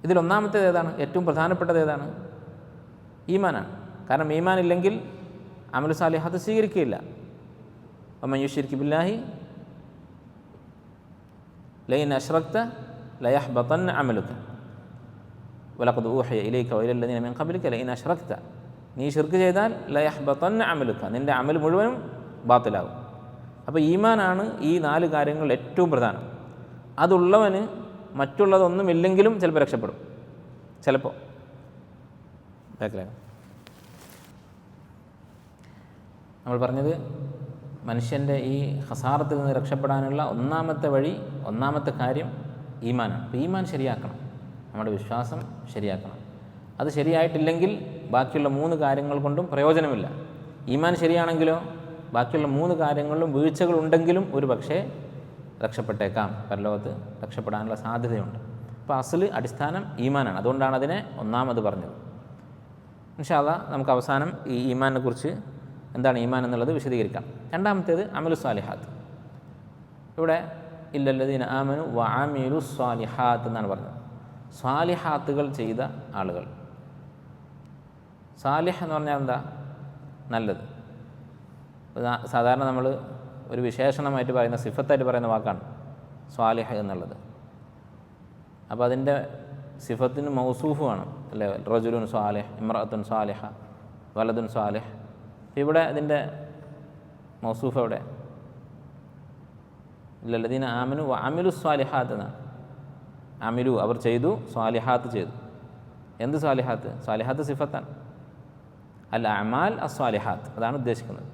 ഇതിലൊന്നാമത്തേത് ഏതാണ്? ഏറ്റവും പ്രധാനപ്പെട്ടത് ഏതാണ്? ഈമാനാണ്. കാരണം ഈമാൻ ഇല്ലെങ്കിൽ അമലുസ് സാലിഹാത്ത് സ്വീകരിക്കുകയില്ല. വമൻ യുശ്രിക് ബില്ലാഹി ലഇൻ അശ്റക്ത ലയഹ്ബതന്ന അമലുക വലഖദ് ഊഹിയ ഇലൈക വഇലല്ലദീന മിൻ ഖബ്ലിക ലഇൻ അശ്റക്ത, നീ ശിർക്ക് ചെയ്താൽ ലയഹ്ബതന്ന അമലുക, നിൻ്റെ അമൽ മുഴുവനും ബാത്തിലാകും. അപ്പോൾ ഈമാനാണ് ഈ 4 കാര്യങ്ങൾ ഏറ്റവും പ്രധാനം. അതുള്ളവന് മറ്റുള്ളതൊന്നുമില്ലെങ്കിലും ചിലപ്പോൾ രക്ഷപ്പെടും. ചിലപ്പോൾ നമ്മൾ പറഞ്ഞത് മനുഷ്യൻ്റെ ഈ ഹസാറത്തിൽ നിന്ന് രക്ഷപ്പെടാനുള്ള ഒന്നാമത്തെ വഴി, ഒന്നാമത്തെ കാര്യം ഈമാനാണ്. അപ്പോൾ ഈമാൻ ശരിയാക്കണം, നമ്മുടെ വിശ്വാസം ശരിയാക്കണം. അത് ശരിയായിട്ടില്ലെങ്കിൽ ബാക്കിയുള്ള 3 കാര്യങ്ങൾ കൊണ്ടും പ്രയോജനമില്ല. ഈമാൻ ശരിയാണെങ്കിലോ ബാക്കിയുള്ള 3 കാര്യങ്ങളിലും വീഴ്ചകളുണ്ടെങ്കിലും ഒരു പക്ഷേ രക്ഷപ്പെട്ടേക്കാം, പരലോകത്ത് രക്ഷപ്പെടാനുള്ള സാധ്യതയുണ്ട്. അപ്പോൾ അസ്ല് അടിസ്ഥാനം ഈമാനാണ്. അതുകൊണ്ടാണ് അതിനെ ഒന്നാമത് പറഞ്ഞത്. ഇൻഷാ അല്ലാഹ് നമുക്ക് അവസാനം ഈ ഈമാനെ കുറിച്ച് എന്താണ് ഈമാൻ എന്നുള്ളത് വിശദീകരിക്കാം. രണ്ടാമത്തേത് അമലുസ് സാലിഹാത്ത്. ഇവിടെ ഇല്ലല്ലദീന ആമനു വഅമിലുസ് സാലിഹാത്ത് എന്നാണ് പറഞ്ഞത്. സാലിഹാത്തുകൾ ചെയ്ത ആളുകൾ. സാലിഹ് എന്ന് പറഞ്ഞാൽ എന്താ? നല്ലത്. സാധാരണ നമ്മൾ ഒരു വിശേഷണമായിട്ട് പറയുന്ന, സിഫത്തായിട്ട് പറയുന്ന വാക്കാണ് സ്വാലിഹ് എന്നുള്ളത്. അപ്പോൾ അതിൻ്റെ സിഫത്തിന് മൗസൂഫ് വേണം അല്ലേ? റജുലുൻ സ്വാലിഹ്, ഇമ്രഅത്തുൻ സ്വാലിഹ, വലദുൻ സ്വാലിഹ്. ഇവിടെ അതിൻ്റെ മൗസൂഫ് എവിടെ? ലല്ലദീന ആമനു വ അമിലു സ്വാലിഹാത്ത് എന്നാണ്. അമിലു അവർ ചെയ്തു, സ്വാലിഹാത്ത് ചെയ്തു. എന്ത് സ്വാലിഹാത്ത്? സ്വാലിഹാത്ത് സിഫത്താണ്. അൽ അമാൽ അസ്വാലിഹാത്ത് അതാണ് ഉദ്ദേശിക്കുന്നത്.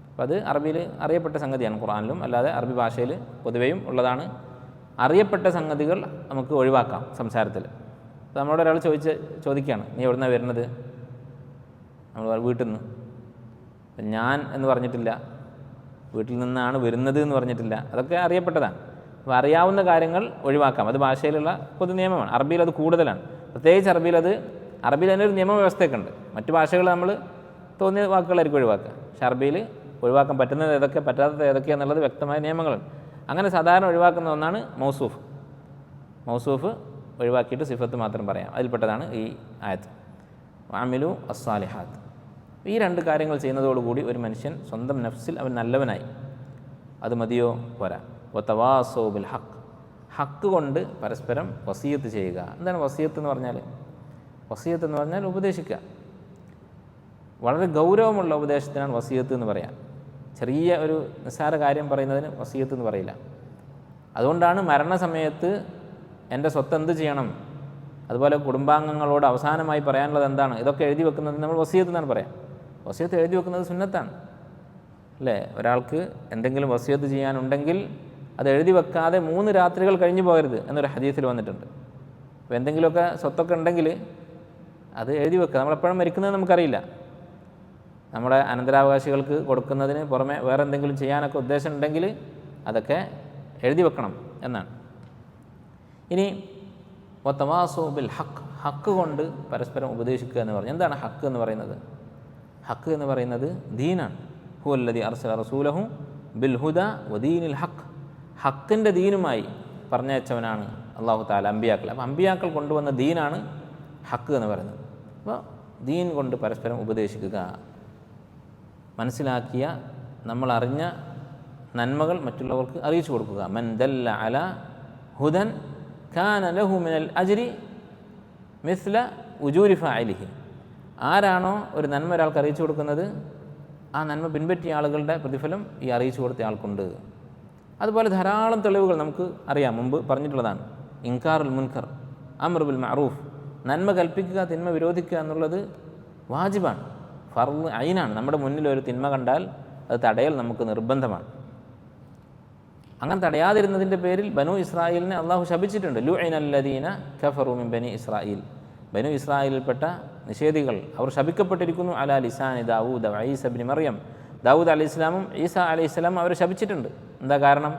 അപ്പോൾ അത് അറബിയിൽ അറിയപ്പെട്ട സംഗതിയാണ്, ഖുർആനിലും അല്ലാതെ അറബി ഭാഷയിൽ പൊതുവെയും ഉള്ളതാണ്. അറിയപ്പെട്ട സംഗതികൾ നമുക്ക് ഒഴിവാക്കാം സംസാരത്തിൽ. അപ്പോൾ നമ്മളോട് ഒരാൾ ചോദിക്കുകയാണ്, നീ എവിടെ നിന്നാണ് വരുന്നത്? നമ്മൾ വീട്ടിൽ നിന്ന്. ഞാൻ എന്ന് പറഞ്ഞിട്ടില്ല, വീട്ടിൽ നിന്നാണ് വരുന്നത് എന്ന് പറഞ്ഞിട്ടില്ല. അതൊക്കെ അറിയപ്പെട്ടതാണ്. അപ്പോൾ അറിയാവുന്ന കാര്യങ്ങൾ ഒഴിവാക്കാം. അത് ഭാഷയിലുള്ള പൊതു നിയമമാണ്. അറബിയിൽ അത് കൂടുതലാണ്. പ്രത്യേകിച്ച് അറബിയിൽ അതിനൊരു നിയമവ്യവസ്ഥയൊക്കെ ഉണ്ട്. മറ്റു ഭാഷകൾ നമ്മൾ തോന്നിയ വാക്കുകളായിരിക്കും ഒഴിവാക്കുക. പക്ഷേ അറബിയിൽ ഒഴിവാക്കാൻ പറ്റുന്നത് ഏതൊക്കെ, പറ്റാത്തത് ഏതൊക്കെയാണെന്നുള്ളത് വ്യക്തമായ നിയമങ്ങളുണ്ട്. അങ്ങനെ സാധാരണ ഒഴിവാക്കുന്ന ഒന്നാണ് മൗസൂഫ്. മൗസൂഫ് ഒഴിവാക്കിയിട്ട് സിഫത്ത് മാത്രം പറയാം. അതിൽപ്പെട്ടതാണ് ഈ ആയത്ത്, അമിലു അസ്സാലിഹാത്ത്. ഈ രണ്ട് കാര്യങ്ങൾ ചെയ്യുന്നതോടുകൂടി ഒരു മനുഷ്യൻ സ്വന്തം നഫ്സിൽ അവൻ നല്ലവനായി. അത് മതിയോ? പോരാ. വതവാസൗ ബിൽ ഹഖ്, ഹക്ക് കൊണ്ട് പരസ്പരം വസിയത്ത് ചെയ്യുക. എന്താണ് വസിയത്ത് എന്ന് പറഞ്ഞാൽ? വസിയത്ത് എന്ന് പറഞ്ഞാൽ ഉപദേശിക്കുക. വളരെ ഗൗരവമുള്ള ഉപദേശത്തിനാണ് വസിയത്ത് എന്ന് പറയാം. ചെറിയ ഒരു നിസ്സാര കാര്യം പറയുന്നതിന് വസിയത്ത് എന്ന് പറയില്ല. അതുകൊണ്ടാണ് മരണസമയത്ത് എൻ്റെ സ്വത്ത് എന്ത് ചെയ്യണം, അതുപോലെ കുടുംബാംഗങ്ങളോട് അവസാനമായി പറയാനുള്ളത് എന്താണ്, ഇതൊക്കെ എഴുതി വെക്കുന്നത് നമ്മൾ വസിയത്ത് എന്നാണ് പറയാം. വസിയത്ത് എഴുതി വെക്കുന്നത് സുന്നത്താണ് അല്ലേ? ഒരാൾക്ക് എന്തെങ്കിലും വസിയത്ത് ചെയ്യാനുണ്ടെങ്കിൽ അത് എഴുതി വെക്കാതെ 3 രാത്രികൾ കഴിഞ്ഞു പോകരുത് എന്നൊരു ഹദീസിൽ വന്നിട്ടുണ്ട്. അപ്പോൾ എന്തെങ്കിലുമൊക്കെ സ്വത്തൊക്കെ ഉണ്ടെങ്കിൽ അത് എഴുതി വെക്കുക. നമ്മളെപ്പോഴും മരിക്കുന്നത് നമുക്കറിയില്ല. നമ്മുടെ അനന്തരാവകാശികൾക്ക് കൊടുക്കുന്നതിന് പുറമെ വേറെ എന്തെങ്കിലും ചെയ്യാനൊക്കെ ഉദ്ദേശം ഉണ്ടെങ്കിൽ അതൊക്കെ എഴുതി വെക്കണം എന്നാണ്. ഇനി വതവാസൗ ബിൽ ഹഖ്, ഹക്ക് കൊണ്ട് പരസ്പരം ഉപദേശിക്കുക എന്ന് പറഞ്ഞു. എന്താണ് ഹക്ക് എന്ന് പറയുന്നത്? ഹക്ക് എന്ന് പറയുന്നത് ദീനാണ്. ഹുവല്ലദീ അർസല റസൂലഹു ബിൽ ഹുദാ വദീനിൽ ഹഖ്, ഹക്കിൻ്റെ ദീനുമായി പറഞ്ഞയച്ചവനാണ് അല്ലാഹു തആല അമ്പിയാക്കൾ. അപ്പോൾ അമ്പിയാക്കൾ കൊണ്ടുവന്ന ദീനാണ് ഹക്ക് എന്ന് പറയുന്നത്. അപ്പോൾ ദീൻ കൊണ്ട് പരസ്പരം ഉപദേശിക്കുക, മനസ്സിലാക്കിയ നമ്മൾ അറിഞ്ഞ നന്മകൾ മറ്റുള്ളവർക്ക് അറിയിച്ചു കൊടുക്കുക. മൻ ദല്ല അലാ ഹുദൻ കാന ലഹു മിനൽ അജ്രി മിസ്ല ഉജൂരി ഫാഇലിഹി. ആരാണോ ഒരു നന്മ ഒരാൾക്ക് അറിയിച്ചു കൊടുക്കുന്നത്, ആ നന്മ പിൻപറ്റിയ ആളുകളുടെ പ്രതിഫലം ഈ അറിയിച്ചു കൊടുത്ത ആൾക്കുണ്ട്. അതുപോലെ ധാരാളം തെളിവുകൾ നമുക്ക് അറിയാം, മുമ്പ് പറഞ്ഞിട്ടുള്ളതാണ്. ഇൻകാറുൽ മുൻകർ, അംർ ബിൽ മഅറൂഫ്, നന്മ കൽപ്പിക്കുക, തിന്മ വിരോധിക്കുക എന്നുള്ളത് വാജിബാണ്, ഫർള് ഐനാണ്. നമ്മുടെ മുന്നിൽ ഒരു തിന്മ കണ്ടാൽ അത് തടയൽ നമുക്ക് നിർബന്ധമാണ്. അങ്ങനെ തടയാതിരുന്നതിൻ്റെ പേരിൽ ബനു ഇസ്രായേലിനെ അള്ളാഹു ശപിച്ചിട്ടുണ്ട്. ലുഇനല്ലദീന കഫറു മിൻ ബനി ഇസ്രായേൽ, ബനു ഇസ്രായേലിൽപ്പെട്ട നിഷേധികൾ അവർ ശപിക്കപ്പെട്ടിരിക്കുന്നു. അലാ ലിസാനി ദാവൂദ വ ഈസ ഇബ്നു മറിയം, ദാവൂദ് അലൈഹി ഇസ്ലാമും ഈസ അലൈഹി ഇസ്ലാമും അവർ ശപിച്ചിട്ടുണ്ട്. എന്താ കാരണം?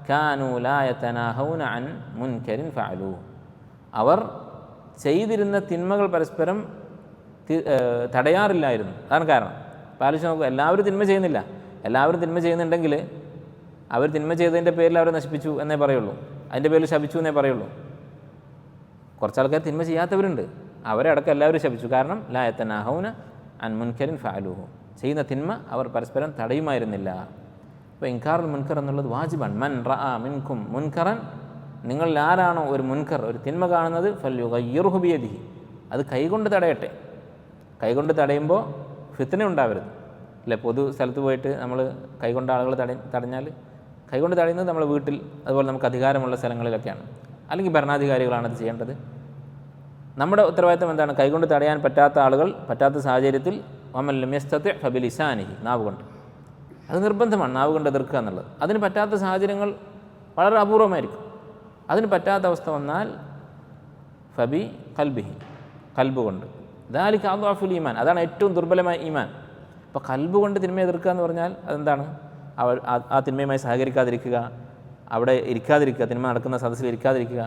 കാനൂ ലാ യതനാഹൗന അൻ മുൻകരിൻ ഫഅലൂ, അവർ ചെയ്തിരുന്ന തിന്മകൾ പരസ്പരം തടയാറില്ലായിരുന്നു. അതാണ് കാരണം. പാലിച്ച് നോക്കുക, എല്ലാവരും തിന്മ ചെയ്യുന്നില്ല. എല്ലാവരും തിന്മ ചെയ്യുന്നുണ്ടെങ്കിൽ അവർ തിന്മ ചെയ്തതിൻ്റെ പേരിൽ അവരെ നശിപ്പിച്ചു എന്നേ പറയുള്ളൂ, അതിൻ്റെ പേരിൽ ശപിച്ചു എന്നേ പറയുള്ളൂ. കുറച്ചാൾക്കാർ തിന്മ ചെയ്യാത്തവരുണ്ട്, അവരെ അടക്കം എല്ലാവരും ശപിച്ചു. കാരണം ലാ യതനാഹൗന അൻ മുൻകരിൻ ഫഅലൂഹു, ചെയ്യുന്ന തിന്മ അവർ പരസ്പരം തടയുമായിരുന്നില്ല. അപ്പോൾ ഇൻകാറുൽ മുൻകർ എന്നുള്ളത് വാജിബാണ്. മൻ റഅ മിൻകും മുൻകറൻ, നിങ്ങളിൽ ആരാണോ ഒരു മുൻകർ, ഒരു തിന്മ കാണുന്നത്, ഫല്യുഗയ്യിർഹു ബിയദിഹി, അത് കൈകൊണ്ട് തടയട്ടെ. കൈകൊണ്ട് തടയുമ്പോൾ ഫിത്ന ഉണ്ടാവരുത് അല്ലേ? പൊതു സ്ഥലത്ത് പോയിട്ട് നമ്മൾ കൈകൊണ്ട് ആളുകൾ തടഞ്ഞാൽ, കൈകൊണ്ട് തടയുന്നത് നമ്മുടെ വീട്ടിൽ, അതുപോലെ നമുക്ക് അധികാരമുള്ള സ്ഥലങ്ങളിലൊക്കെയാണ്, അല്ലെങ്കിൽ ഭരണാധികാരികളാണ് അത് ചെയ്യേണ്ടത്. നമ്മുടെ ഉത്തരവാദിത്തം എന്താണ്? കൈകൊണ്ട് തടയാൻ പറ്റാത്ത ആളുകൾ, പറ്റാത്ത സാഹചര്യത്തിൽ വമൻ ലം യസ്തതി' ഫബിലിസാനിഹി, നാവ് കൊണ്ട്, അത് നിർബന്ധമാണ്, നാവ് കൊണ്ട് എതിർക്കുക എന്നുള്ളത്. അതിന് പറ്റാത്ത സാഹചര്യങ്ങൾ വളരെ അപൂർവമായിരിക്കും. അതിന് പറ്റാത്ത അവസ്ഥ വന്നാൽ ഫബി ഖൽബിഹി, കൽബ് കൊണ്ട്. ദാലിക അദ്അഫുൽ ഈമാൻ, അതാണ് ഏറ്റവും ദുർബലമായ ഈമാൻ. അപ്പോൾ കൽബ് കൊണ്ട് തിന്മ എതിർക്കുക എന്ന് പറഞ്ഞാൽ അതെന്താണ്? ആ തിന്മയുമായി സഹകരിക്കാതിരിക്കുക, അവിടെ ഇരിക്കാതിരിക്കുക, തിന്മ നടക്കുന്ന സദസ്സിൽ ഇരിക്കാതിരിക്കുക.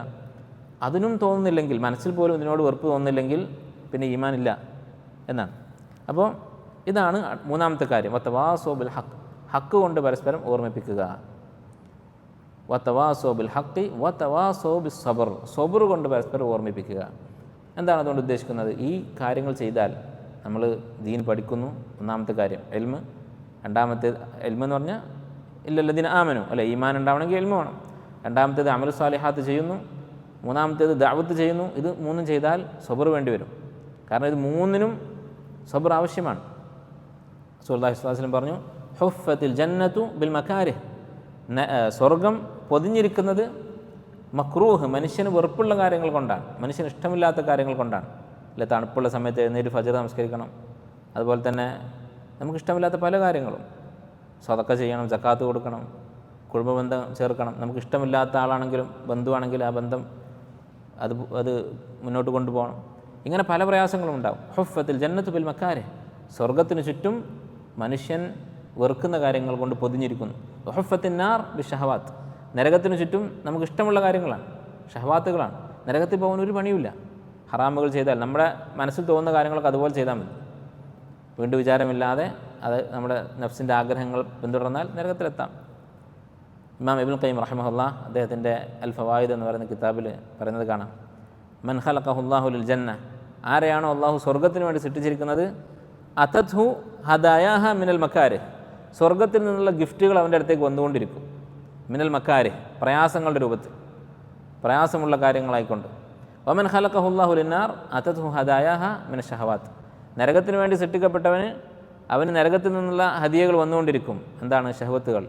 അതിനും തോന്നുന്നില്ലെങ്കിൽ, മനസ്സിൽ പോലും ഇതിനോട് വെറുപ്പ് തോന്നുന്നില്ലെങ്കിൽ പിന്നെ ഈമാൻ ഇല്ല എന്നാണ്. അപ്പോൾ ഇതാണ് മൂന്നാമത്തെ കാര്യം, വതവാസൗ ബിൽ ഹഖ്, ഹക്ക് കൊണ്ട് പരസ്പരം ഓർമ്മിപ്പിക്കുക. വതവാസൗ ബിൽ ഹഖ് വതവാസൗ ബിസ് സബ്ർ, സബ്ർ കൊണ്ട് പരസ്പരം ഓർമ്മിപ്പിക്കുക. എന്താണ് അതുകൊണ്ട് ഉദ്ദേശിക്കുന്നത്? ഈ കാര്യങ്ങൾ ചെയ്താൽ നമ്മൾ ദീൻ പഠിക്കുന്നു, ഒന്നാമത്തെ കാര്യം ഇൽമ്. രണ്ടാമത്തേത് ഇൽമ് എന്ന് പറഞ്ഞാൽ ഇല്ലല്ലദീന ആമനു അല്ലെ, ഈമാൻ ഉണ്ടാവണമെങ്കിൽ ഇൽമ് വേണം. രണ്ടാമത്തേത് അമലു സാലിഹാത്ത് ചെയ്യുന്നു. മൂന്നാമത്തേത് ദഅവത്ത് ചെയ്യുന്നു. ഇത് മൂന്നും ചെയ്താൽ സബർ വേണ്ടി വരും. കാരണം ഇത് മൂന്നിനും സബർ ആവശ്യമാണ്. റസൂലുള്ളാഹി സ്വല്ലല്ലാഹു അലൈഹി വസല്ലം പറഞ്ഞു, ഹുഫത്തിൽ ജന്നത്തു ബിൽ മകാരിഹ്, സ്വർഗം പൊതിഞ്ഞിരിക്കുന്നത് മക്രൂഹ്, മനുഷ്യന് വെറുപ്പുള്ള കാര്യങ്ങൾ കൊണ്ടാണ്, മനുഷ്യന് ഇഷ്ടമില്ലാത്ത കാര്യങ്ങൾ കൊണ്ടാണ്. അല്ലെ, തണുപ്പുള്ള സമയത്ത് എഴുന്നേറ്റ് ഫജ്ർ നമസ്കരിക്കണം. അതുപോലെ തന്നെ നമുക്കിഷ്ടമില്ലാത്ത പല കാര്യങ്ങളും, സദക്ക ചെയ്യണം, സക്കാത്ത് കൊടുക്കണം, കുടുംബബന്ധം ചേർക്കണം. നമുക്കിഷ്ടമില്ലാത്ത ആളാണെങ്കിലും ബന്ധുവാണെങ്കിലും ആ ബന്ധം അത് മുന്നോട്ട് കൊണ്ടുപോകണം. ഇങ്ങനെ പല പ്രയാസങ്ങളും ഉണ്ടാവും. ഹുഫത്തിൽ ജന്നത്തു ബിൽ മക്കാരിഹ്, സ്വർഗത്തിന് ചുറ്റും മനുഷ്യൻ വെറുക്കുന്ന കാര്യങ്ങൾ കൊണ്ട് പൊതിഞ്ഞിരിക്കുന്നു. ഹുഫത്തിൻ നാർ ബി ഷഹവാത്ത്, നരകത്തിന് ചുറ്റും നമുക്ക് ഇഷ്ടമുള്ള കാര്യങ്ങളാണ്, ഷഹവാത്തുകളാണ്. നരകത്തിൽ പോകാൻ ഒരു പണിയുമില്ല. ഹറാമുകൾ ചെയ്താൽ നമ്മുടെ മനസ്സിൽ തോന്നുന്ന കാര്യങ്ങളൊക്കെ അതുപോലെ ചെയ്താൽ മതി. വീണ്ടും വിചാരമില്ലാതെ അത് നമ്മുടെ നഫ്സിൻ്റെ ആഗ്രഹങ്ങൾ പിന്തുടർന്നാൽ നരകത്തിലെത്താം. ഇമാം ഇബ്നുൽ ഖയ്യിം റഹിമഹുല്ലാഹ് അദ്ദേഹത്തിൻ്റെ അൽ ഫവായിദ് എന്ന് പറയുന്ന കിതാബിൽ പറയുന്നത് കാണാം, മൻ ഖലഖഹുല്ലാഹു ലിൽ ജന്ന, ആരെയാണോ അള്ളാഹു സ്വർഗത്തിന് വേണ്ടി സൃഷ്ടിച്ചിരിക്കുന്നത്, അതത്ഹു ഹദായാഹ മിനൽ മക്കാരിഹ്, സ്വർഗത്തിൽ നിന്നുള്ള ഗിഫ്റ്റുകൾ അവൻ്റെ അടുത്തേക്ക് വന്നുകൊണ്ടിരിക്കും. മിനൽ മക്കാരിഹ്, പ്രയാസങ്ങളുടെ രൂപത്തിൽ, പ്രയാസമുള്ള കാര്യങ്ങളായിക്കൊണ്ട്. വമൻ ഖലഖഹുല്ലാഹു ലിന്നാർ അതത്ഹു ഹദായാഹ മിന ഷഹവാത്ത്, നരകത്തിന് വേണ്ടി സൃഷ്ടിക്കപ്പെട്ടവന് അവന് നരകത്തിൽ നിന്നുള്ള ഹദിയകൾ വന്നുകൊണ്ടിരിക്കും. എന്താണ്? ഷഹവത്തുകൾ,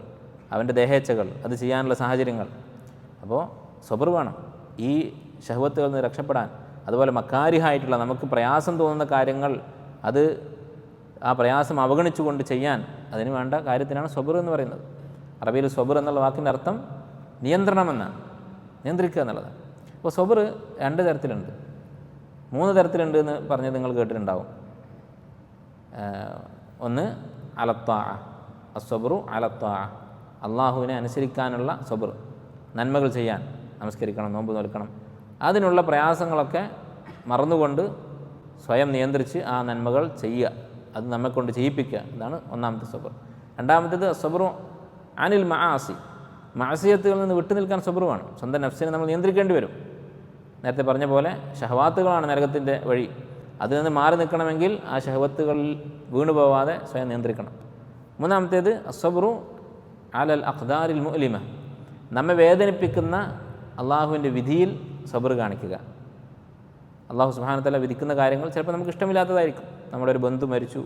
അവൻ്റെ ദേഹേച്ഛകൾ, അത് ചെയ്യാനുള്ള സാഹചര്യങ്ങൾ. അപ്പോൾ സബർ വേണം ഈ ഷഹവത്തുകളിൽ നിന്ന് രക്ഷപ്പെടാൻ. അതുപോലെ മക്കാരിഹായിട്ടുള്ള നമുക്ക് പ്രയാസം തോന്നുന്ന കാര്യങ്ങൾ അത് ആ പ്രയാസം അവഗണിച്ചുകൊണ്ട് ചെയ്യാൻ, അതിന് വേണ്ട കാര്യത്തിനാണ് സബർ എന്ന് പറയുന്നത്. അറബിയിൽ സബർ എന്നുള്ള വാക്കിൻ്റെ അർത്ഥം നിയന്ത്രണമെന്നാണ്, നിയന്ത്രിക്കുക എന്നുള്ളതാണ്. അപ്പോൾ സബർ 2 തരത്തിലുണ്ട്, 3 തരത്തിലുണ്ട് എന്ന് പറഞ്ഞത് നിങ്ങൾ കേട്ടിട്ടുണ്ടാവും. ഒന്ന് അലത്താ, അസ്സബ്റു അലത്താ, അള്ളാഹുവിനെ അനുസരിക്കാനുള്ള സബർ, നന്മകൾ ചെയ്യാൻ, നമസ്കരിക്കണം, നോമ്പ് നോൽക്കണം, അതിനുള്ള പ്രയാസങ്ങളൊക്കെ മറന്നുകൊണ്ട് സ്വയം നിയന്ത്രിച്ച് ആ നന്മകൾ ചെയ്യുക, അത് നമ്മെക്കൊണ്ട് ചെയ്യിപ്പിക്കുക. ഇതാണ് ഒന്നാമത്തെ സബർ. രണ്ടാമത്തേത് സബറു അനിൽ മആസി, മഅസിയത്തുകളിൽ നിന്ന് വിട്ടു നിൽക്കാൻ സബർ വേണം. സ്വന്തം നഫ്സിനെ നമ്മൾ നിയന്ത്രിക്കേണ്ടി വരും. നേരത്തെ പറഞ്ഞ പോലെ ഷഹവാത്തുകളാണ് നരകത്തിൻ്റെ വഴി. അതിൽ നിന്ന് മാറി നിൽക്കണമെങ്കിൽ ആ ഷഹവത്തുകളിൽ വീണുപോവാതെ സ്വയം നിയന്ത്രിക്കണം. മൂന്നാമത്തേത് അസ്സബ്റു അലൽ അഖ്ദാരിൽ മുഅ്ലിമ, നമ്മെ വേദനിപ്പിക്കുന്ന അള്ളാഹുവിൻ്റെ വിധിയിൽ സബർ കാണിക്കുക. അള്ളാഹു സുബ്ഹാനഹു വ തആല വിധിക്കുന്ന കാര്യങ്ങൾ ചിലപ്പോൾ നമുക്ക് ഇഷ്ടമില്ലാത്തതായിരിക്കും. നമ്മുടെ ഒരു ബന്ധു മരിച്ചു,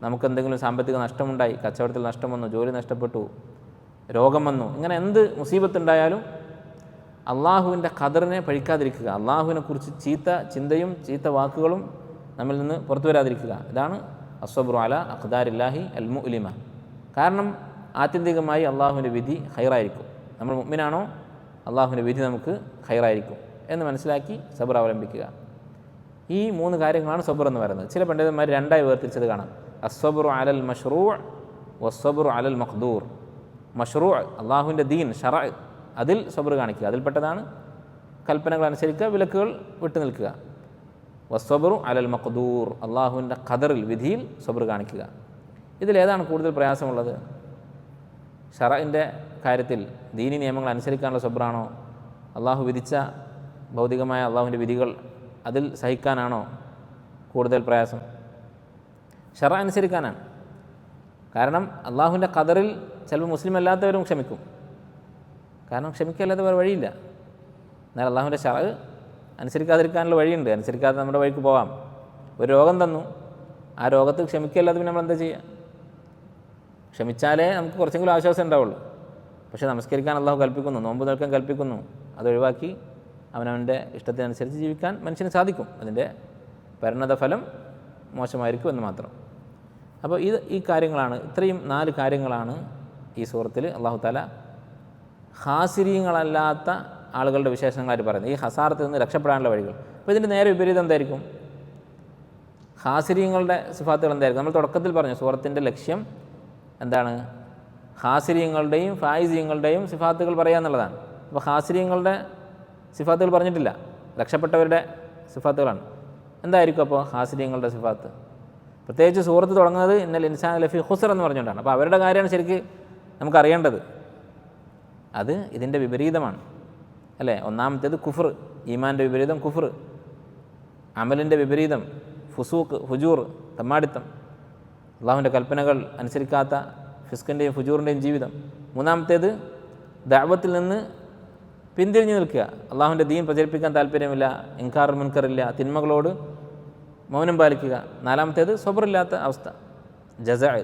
നമുക്കെന്തെങ്കിലും സാമ്പത്തിക നഷ്ടമുണ്ടായി, കച്ചവടത്തിൽ നഷ്ടം വന്നു, ജോലി നഷ്ടപ്പെട്ടു, രോഗം വന്നു, ഇങ്ങനെ എന്ത് മുസീബത്തുണ്ടായാലും അള്ളാഹുവിൻ്റെ ഖദറിനെ പഴിക്കാതിരിക്കുക, അള്ളാഹുവിനെക്കുറിച്ച് ചീത്ത ചിന്തയും ചീത്ത വാക്കുകളും നമ്മിൽ നിന്ന് പുറത്തു വരാതിരിക്കുക. ഇതാണ് അസ്സബ്റു അല അഖ്ദാരില്ലാഹി അൽ മുഅ്ലിമ. കാരണം ആത്യന്തികമായി അള്ളാഹുവിൻ്റെ വിധി ഖൈറായിരിക്കും. നമ്മൾ മുഅ്മിനാണോ അള്ളാഹുവിൻ്റെ വിധി നമുക്ക് ഖൈറായിരിക്കും എന്ന് മനസ്സിലാക്കി സബർ അവലംബിക്കുക. ഈ 3 കാര്യങ്ങളാണ് സബർ എന്ന് പറയുന്നത്. ചില പണ്ഡിതന്മാർ 2ആയി വേർതിരിച്ചത് കാണാം. അസ്സബ്റു അലൽ മഷ്റൂഅ് വസ്സബ്റു അലൽ മഖ്ദൂർ. മഷ്റൂഅ് അള്ളാഹുവിൻ്റെ ദീൻ, ശറഅ്, അതിൽ സബർ കാണിക്കുക, അതിൽപ്പെട്ടതാണ് കൽപ്പനകൾ അനുസരിക്കുക, വിലക്കുകൾ വിട്ടു നിൽക്കുക. വസ്സബ്റു അലൽ മഖ്ദൂർ, അള്ളാഹുവിൻ്റെ ഖദറിൽ, വിധിയിൽ സബർ കാണിക്കുക. ഇതിലേതാണ് കൂടുതൽ പ്രയാസമുള്ളത്? ശറഇൻ്റെ കാര്യത്തിൽ ദീനി നിയമങ്ങൾ അനുസരിക്കാനുള്ള സബറാണോ, അള്ളാഹു വിധിച്ച ഭൗതികമായ അള്ളാഹുവിൻ്റെ വിധികൾ അതിൽ സഹിക്കാനാണോ കൂടുതൽ പ്രയാസം? ശറ അനുസരിക്കാനാണ്. കാരണം അള്ളാഹുവിൻ്റെ ഖദറിൽ ചിലപ്പോൾ മുസ്ലിം അല്ലാത്തവരും ക്ഷമിക്കും, കാരണം ക്ഷമിക്കല്ലാതെ വേറെ വഴിയില്ല. എന്നാൽ അള്ളാഹുവിൻ്റെ ശറ അനുസരിക്കാതിരിക്കാനുള്ള വഴിയുണ്ട്, അനുസരിക്കാതെ നമ്മുടെ വഴിക്ക് പോകാം. ഒരു രോഗം തന്നു, ആ രോഗത്തിൽ ക്ഷമിക്കല്ലാതെ പിന്നെ നമ്മൾ എന്താ ചെയ്യുക? ക്ഷമിച്ചാലേ നമുക്ക് കുറച്ചെങ്കിലും ആശ്വാസം ഉണ്ടാവുള്ളൂ. പക്ഷേ നമസ്കരിക്കാൻ അള്ളാഹു കൽപ്പിക്കുന്നു, നോമ്പ് നോൽക്കാൻ കൽപ്പിക്കുന്നു, അതൊഴിവാക്കി അവനവൻ്റെ ഇഷ്ടത്തിനനുസരിച്ച് ജീവിക്കാൻ മനുഷ്യന് സാധിക്കും. അതിൻ്റെ പരിണത ഫലം മോശമായിരിക്കും എന്ന് മാത്രം. അപ്പോൾ ഈ കാര്യങ്ങളാണ്, ഇത്രയും 4 കാര്യങ്ങളാണ് ഈ സൂറത്തിൽ അള്ളാഹു തആല ഖാസിരീങ്ങളല്ലാത്ത ആളുകളുടെ വിശേഷണങ്ങളായിട്ട് പറയുന്നത്, ഈ ഹസാറത്തിൽ നിന്ന് രക്ഷപ്പെടാനുള്ള വഴികൾ. അപ്പോൾ ഇതിൻ്റെ നേരെ വിപരീതം എന്തായിരിക്കും? ഖാസിരീങ്ങളുടെ സിഫാത്തുകൾ എന്തായിരിക്കും? നമ്മൾ തുടക്കത്തിൽ പറഞ്ഞു സൂറത്തിൻ്റെ ലക്ഷ്യം എന്താണ്? ഖാസിരീങ്ങളുടെയും ഫായിസീങ്ങളുടെയും സിഫാത്തുകൾ പറയുക എന്നുള്ളതാണ്. അപ്പോൾ ഖാസിരീങ്ങളുടെ സിഫാത്തുകൾ പറഞ്ഞിട്ടില്ല, രക്ഷപ്പെട്ടവരുടെ സിഫാത്തുകളാണ്. എന്തായിരിക്കും അപ്പോൾ ഖാസിരീങ്ങളുടെ സിഫാത്ത്? പ്രത്യേകിച്ച് സൂറത്ത് തുടങ്ങുന്നത് ഇന്നൽ ഇൻസാന ലഫീ ഖുസ്ർ എന്ന് പറഞ്ഞുകൊണ്ടാണ്. അപ്പോൾ അവരുടെ കാര്യമാണ് ശരിക്ക് നമുക്കറിയേണ്ടത്. അത് ഇതിൻ്റെ വിപരീതമാണ്, അല്ലേ? ഒന്നാമത്തേത് കുഫർ, ഈമാൻ്റെ വിപരീതം കുഫർ, അമലിൻ്റെ വിപരീതം ഫുസൂഖ്, ഫുജൂർ, തമ്മാടിത്തം, അള്ളാഹുവിൻ്റെ കൽപ്പനകൾ അനുസരിക്കാത്ത ഫിസ്കിൻ്റെയും ഫുജൂറിൻ്റെയും ജീവിതം. മൂന്നാമത്തേത് ദഅവത്തിൽ നിന്ന് പിന്തിരിഞ്ഞ് നിൽക്കുക, അള്ളാഹുവിൻ്റെ ദീൻ പ്രചരിപ്പിക്കാൻ താല്പര്യമില്ല, ഇൻകാർ മുൻകറില്ല, തിന്മകളോട് മൗനം പാലിക്കുക. നാലാമത്തേത് സബറില്ലാത്ത അവസ്ഥ,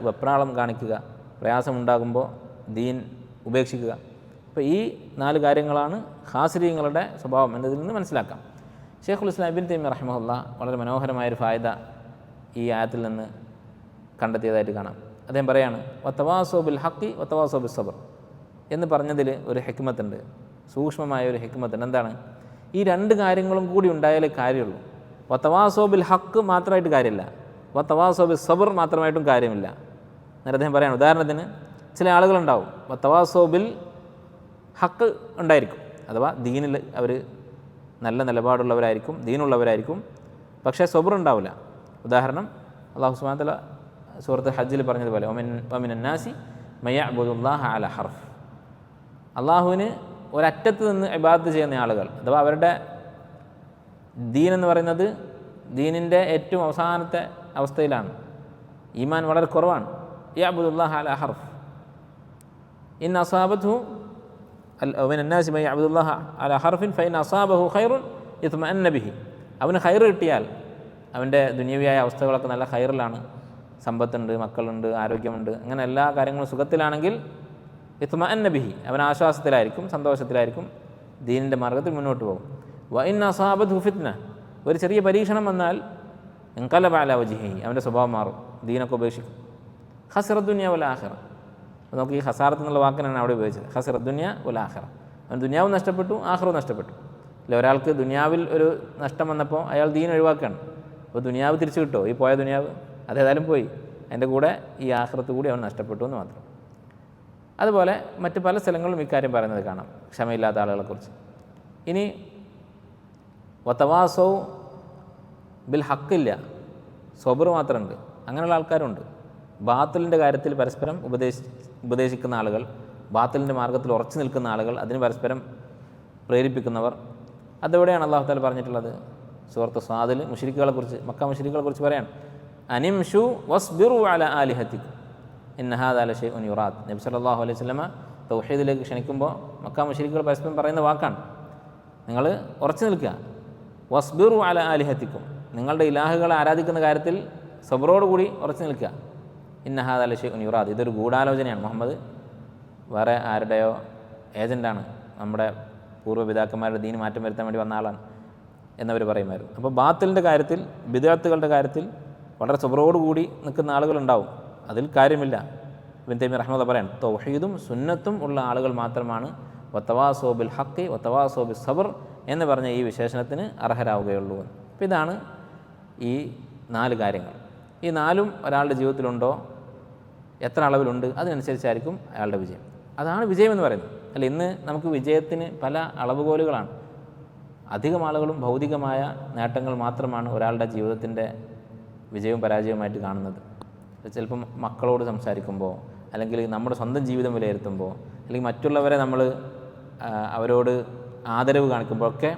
വെപ്രാളം കാണിക്കുക, പ്രയാസമുണ്ടാകുമ്പോൾ ദീൻ ഉപേക്ഷിക്കുക. അപ്പോൾ ഈ 4 കാര്യങ്ങളാണ് ഖാസിരീങ്ങളുടെ സ്വഭാവം എന്നതിൽ നിന്ന് മനസ്സിലാക്കാം. ഷെയ്ഖുൽ ഇസ്ലാം ഇബ്നു തൈമിയ്യ റഹിമഹുല്ലാ വളരെ മനോഹരമായൊരു ഫായിദ ഈ ആയത്തിൽ നിന്ന് കണ്ടെത്തിയതായിട്ട് കാണാം. അദ്ദേഹം പറയാണ്, വതവാസോ ബിൽ ഹഖി വതവാസോ ബിസ് സബർ എന്ന് പറഞ്ഞതിൽ ഒരു ഹിക്മത്തുണ്ട്, സൂക്ഷ്മമായ ഒരു ഹിക്മത്തുണ്ട്. എന്താണ്? ഈ 2 കാര്യങ്ങളും കൂടി ഉണ്ടായാലേ കാര്യമുള്ളൂ. വതവാസോ ബിൽ ഹഖ് മാത്രമായിട്ട് കാര്യമില്ല, വതവാസോ ബിസ് സബർ മാത്രമായിട്ടും കാര്യമില്ല. എന്നിട്ട് അദ്ദേഹം പറയാണ്, ഉദാഹരണത്തിന് ചില ആളുകളുണ്ടാവും വതവാസോ ബിൽ ഹക്ക് ഉണ്ടായിരിക്കും, അഥവാ ദീനിൽ അവർ നല്ല നിലപാടുള്ളവരായിരിക്കും, ദീനുള്ളവരായിരിക്കും, പക്ഷേ സബർ ഉണ്ടാവില്ല. ഉദാഹരണം അല്ലാഹു സുബ്ഹാനഹു വ തആല സൂറത്ത് ഹജ്ജിൽ പറഞ്ഞതുപോലെ വമിനന്നാസി മയഅ്ബുദുല്ലാഹ അലാ ഹർഫ്, അള്ളാഹുവിന് ഒരറ്റത്ത് നിന്ന് ഇബാദത്ത് ചെയ്യുന്ന ആളുകൾ, അഥവാ അവരുടെ ദീൻ എന്ന് പറയുന്നത് ദീനിൻ്റെ ഏറ്റവും അവസാനത്തെ അവസ്ഥയിലാണ്, ഈമാൻ വളരെ കുറവാണ്. യഅ്ബുദുല്ലാഹ അലാ ഹർഫ് ഇൻ അസാബത്ഹു വമിനന്നാസി മയഅ്ബുദുല്ലാഹ അലാ ഹർഫിൻ ഫഇൻ അസാബഹു ഖൈറുൻ ഇത്മഅന്ന ബിഹി, അവന് ഖൈർ കിട്ടിയാൽ അവൻ്റെ ദുനിയവിയായ അവസ്ഥകളൊക്കെ നല്ല ഖൈറിലാണ്, സമ്പത്തുണ്ട്, മക്കളുണ്ട്, ആരോഗ്യമുണ്ട്, അങ്ങനെ എല്ലാ കാര്യങ്ങളും സുഖത്തിലാണെങ്കിൽ ഇത്മഅന്ന ബിഹി, അവൻ ആശ്വാസത്തിലായിരിക്കും, സന്തോഷത്തിലായിരിക്കും, ദീനിൻ്റെ മാർഗ്ഗത്തിൽ മുന്നോട്ട് പോകും. വഇൻ അസാബത്ഹു ഫിത്ന, ഒരു ചെറിയ പരീക്ഷണം വന്നാൽ ഇൻഖലബ അലാ വജ്ഹിഹി, അവൻ്റെ സ്വഭാവം മാറും, ദീനൊക്കെ ഉപേക്ഷിക്കും. ഖസിറ ദുനിയ വൽ ആഖിറ, നമുക്ക് ഈ ഖസാറത്ത് എന്നുള്ള വാക്കിനാണ് അവിടെ ഉപയോഗിച്ചത്. ഖസിറ ദുനിയ വൽ ആഖിറ, അവൻ ദുനിയാവും നഷ്ടപ്പെട്ടു, ആഖിറവും നഷ്ടപ്പെട്ടു. അല്ല, ഒരാൾക്ക് ദുനിയാവിൽ ഒരു നഷ്ടം വന്നപ്പോൾ അയാൾ ദീൻ ഒഴിവാക്കുകയാണ്. അപ്പോൾ ദുനിയാവ് തിരിച്ചു കിട്ടുമോ? ഈ പോയ ദുനിയാവ് അതേതായാലും പോയി, അതിൻ്റെ കൂടെ ഈ ആഖിറത്ത് കൂടി അവൻ നഷ്ടപ്പെട്ടു എന്ന് മാത്രം. അതുപോലെ മറ്റ് പല സ്ഥലങ്ങളിലും ഇക്കാര്യം പറയുന്നത് കാണാം, ക്ഷമയില്ലാത്ത ആളുകളെക്കുറിച്ച്. ഇനി വതവാസോ ബിൽ ഹക്കില്ല, സബർ മാത്രമുണ്ട്, അങ്ങനെയുള്ള ആൾക്കാരുണ്ട്. ബാത്തിലിൻ്റെ കാര്യത്തിൽ പരസ്പരം ഉപദേശിക്കുന്ന ആളുകൾ, ബാത്തിലിൻ്റെ മാർഗ്ഗത്തിൽ ഉറച്ചു നിൽക്കുന്ന ആളുകൾ, അതിന് പരസ്പരം പ്രേരിപ്പിക്കുന്നവർ. അതെവിടെയാണ് അല്ലാഹു തആല പറഞ്ഞിട്ടുള്ളത്? സൂറത്ത് സ്വാദിൽ മുശ്രിക്കുകളെക്കുറിച്ച്, മക്ക മുശ്രിക്കുകളെക്കുറിച്ച് പറയാണ്, അനിംഷു വസ്ബിറു അലാ ആലിഹത്തിക്കും ഇന്ന ഹാദാ ലശൈഉൻ യുറാദ്. നബി സല്ലല്ലാഹു അലൈഹി വസല്ലമ തൗഹീദിലേക്ക് ക്ഷണിക്കുമ്പോൾ മക്ക മുശ്രിക്കുകൾ പരസ്പരം പറയുന്ന വാക്കാണ്, നിങ്ങൾ ഉറച്ചു നിൽക്കുക, വസ്ബിറു അലാ ആലിഹത്തിക്കും, നിങ്ങളുടെ ഇലാഹുകളെ ആരാധിക്കുന്ന കാര്യത്തിൽ സബറോടുകൂടി ഉറച്ചു നിൽക്കുക. ഇന്ന ഹാദാ ലശൈഉൻ യുറാദ്, ഇതൊരു ഗൂഢാലോചനയാണ്, മുഹമ്മദ് വേറെ ആരുടെയോ ഏജൻ്റാണ്, നമ്മുടെ പൂർവ്വപിതാക്കന്മാരുടെ ദീൻ മാറ്റം വരുത്താൻ വേണ്ടി വന്ന ആളാണ് എന്നവർ പറയുമായിരുന്നു. അപ്പോൾ ബാത്തിലിൻ്റെ കാര്യത്തിൽ, ബിദ്അത്തുകളുടെ കാര്യത്തിൽ വളരെ സബറോടുകൂടി നിൽക്കുന്ന ആളുകളുണ്ടാവും, അതിൽ കാര്യമില്ല. ഇബ്നു തൈമിയ്യ റഹിമഹുല്ലാഹ് പറയാണ്, തൗഹീദും സുന്നത്തും ഉള്ള ആളുകൾ മാത്രമാണ് വതവാസോ ബിൽ ഹഖി വതവാസോ ബിസ് സബർ എന്ന് പറഞ്ഞ ഈ വിശേഷണത്തിന് അർഹരാവുകയുള്ളൂ. അപ്പോൾ ഇതാണ് ഈ 4 കാര്യങ്ങൾ. ഈ 4ഉം ഒരാളുടെ ജീവിതത്തിലുണ്ടോ, എത്ര അളവിലുണ്ട്, അതിനനുസരിച്ചായിരിക്കും അയാളുടെ വിജയം. അതാണ് വിജയം എന്ന് പറയുന്നത്. അല്ല, ഇന്ന് നമുക്ക് വിജയത്തിന് പല അളവുകോലുകളാണ്. അധികം ആളുകളും ഭൗതികമായ നേട്ടങ്ങൾ മാത്രമാണ് ഒരാളുടെ ജീവിതത്തിൻ്റെ വിജയവും പരാജയവുമായിട്ട് കാണുന്നത്. ചിലപ്പം മക്കളോട് സംസാരിക്കുമ്പോൾ, അല്ലെങ്കിൽ നമ്മുടെ സ്വന്തം ജീവിതം വിലയിരുത്തുമ്പോൾ, അല്ലെങ്കിൽ മറ്റുള്ളവരെ നമ്മൾ അവരോട് ആദരവ് കാണിക്കുമ്പോഴൊക്കെ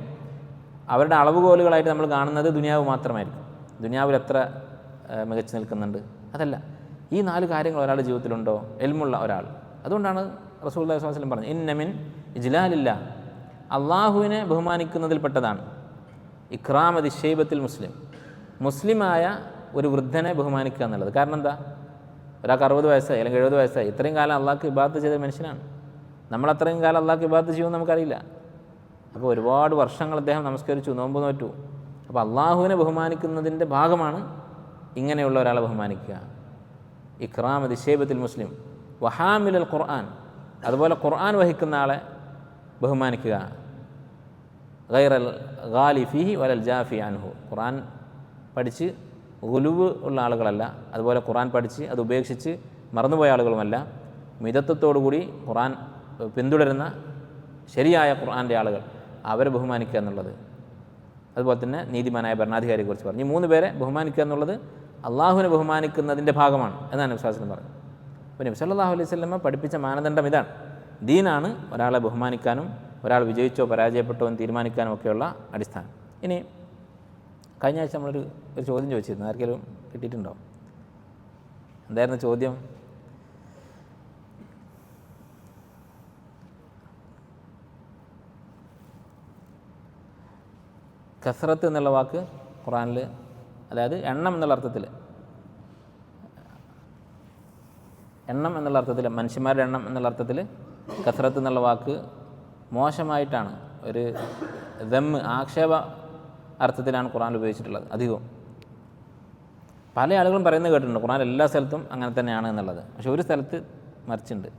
അവരുടെ അളവുകോലുകളായിട്ട് നമ്മൾ കാണുന്നത് ദുനിയാവ് മാത്രമായിരിക്കും. ദുനിയാവിൽ എത്ര മികച്ചു നിൽക്കുന്നുണ്ട്, അതല്ല. ഈ 4 കാര്യങ്ങൾ ഒരാളുടെ ജീവിതത്തിലുണ്ടോ, എൽമുള്ള ഒരാൾ. അതുകൊണ്ടാണ് റസൂലുള്ളാഹി സ്വല്ലല്ലാഹു അലൈഹി വസല്ലം പറഞ്ഞത്, ഇന്ന മിൻ ഇജ്ലാലില്ലാ, അള്ളാഹുവിനെ ബഹുമാനിക്കുന്നതിൽപ്പെട്ടതാണ് ഇക്റാമതി ശൈബത്തിൽ മുസ്ലിം, മുസ്ലിമായ ഒരു വൃദ്ധനെ ബഹുമാനിക്കുക എന്നുള്ളത്. കാരണം എന്താ? ഒരാൾക്ക് 60 വയസ്സായി അല്ലെങ്കിൽ 70 വയസ്സായി, ഇത്രയും കാലം അള്ളാഹ്ക്ക് ഇബാദത്ത് ചെയ്ത മനുഷ്യനാണ്. നമ്മളത്രയും കാലം അള്ളാഹ്ക്ക് ഇബാദത്ത് ചെയ്യുമെന്ന് നമുക്കറിയില്ല. അപ്പോൾ ഒരുപാട് വർഷങ്ങൾ അദ്ദേഹം നമസ്കരിച്ചു, നോമ്പ് നോറ്റു. അപ്പോൾ അള്ളാഹുവിനെ ബഹുമാനിക്കുന്നതിൻ്റെ ഭാഗമാണ് ഇങ്ങനെയുള്ള ഒരാളെ ബഹുമാനിക്കുക. ഇക്റാമതി ശൈബത്തിൽ മുസ്ലിം വഹാമിൽ ഖുർആൻ, അതുപോലെ ഖുർആൻ വഹിക്കുന്ന ആളെ ബഹുമാനിക്കുക. ഗൈറൽ ഗാലി ഫീഹി വലൽ ജാഫി അൻഹു, ഖുർആൻ പഠിച്ച് ഗുലുവ് ഉള്ള ആളുകളല്ല, അതുപോലെ ഖുർആൻ പഠിച്ച് അത് ഉപേക്ഷിച്ച് മറന്നുപോയ ആളുകളുമല്ല, മിതത്വത്തോടുകൂടി ഖുർആൻ പിന്തുടരുന്ന ശരിയായ ഖുർആൻ്റെ ആളുകൾ, അവരെ ബഹുമാനിക്കുക എന്നുള്ളത്. അതുപോലെ തന്നെ നീതിമാനായ ഭരണാധികാരിയെക്കുറിച്ച് പറഞ്ഞു. ഈ 3 പേരെ ബഹുമാനിക്കുക എന്നുള്ളത് അള്ളാഹുവിനെ ബഹുമാനിക്കുന്നതിൻ്റെ ഭാഗമാണ് എന്നാണ് നബി സല്ലല്ലാഹു അലൈഹി വസല്ലം പറഞ്ഞത്. അപ്പോൾ നബി സല്ലല്ലാഹു അലൈഹി വസല്ലം പഠിപ്പിച്ച മാനദണ്ഡം ഇതാണ്. ദീനാണ് ഒരാളെ ബഹുമാനിക്കാനും ഒരാൾ വിജയിച്ചോ പരാജയപ്പെട്ടോ എന്ന് തീരുമാനിക്കാനും ഒക്കെയുള്ള അടിസ്ഥാനം. ഇനി കഴിഞ്ഞ ആഴ്ച നമ്മളൊരു ചോദ്യം ചോദിച്ചിരുന്നു, ആർക്കെങ്കിലും കിട്ടിയിട്ടുണ്ടോ? എന്തായിരുന്നു ചോദ്യം? കസ്റത്ത് എന്നുള്ള വാക്ക് ഖുർആനിൽ, അതായത് എണ്ണം എന്നുള്ള അർത്ഥത്തിൽ, എണ്ണം എന്നുള്ള അർത്ഥത്തിൽ, മനുഷ്യന്മാരുടെ എണ്ണം എന്നുള്ള അർത്ഥത്തിൽ കസ്റത്ത് എന്നുള്ള വാക്ക് മോശമായിട്ടാണ്, ഒരു ദമ്മ്, ആക്ഷേപ അർത്ഥത്തിലാണ് ഖുർആനിൽ ഉപയോഗിച്ചിട്ടുള്ളത് അധികവും. പല ആളുകളും പറയുന്നത് കേട്ടിട്ടുണ്ട് ഖുർആൻ എല്ലാ സ്ഥലത്തും അങ്ങനെ തന്നെയാണ് എന്നുള്ളത്. പക്ഷെ ഒരു സ്ഥലത്ത് മറിച്ചുണ്ട്,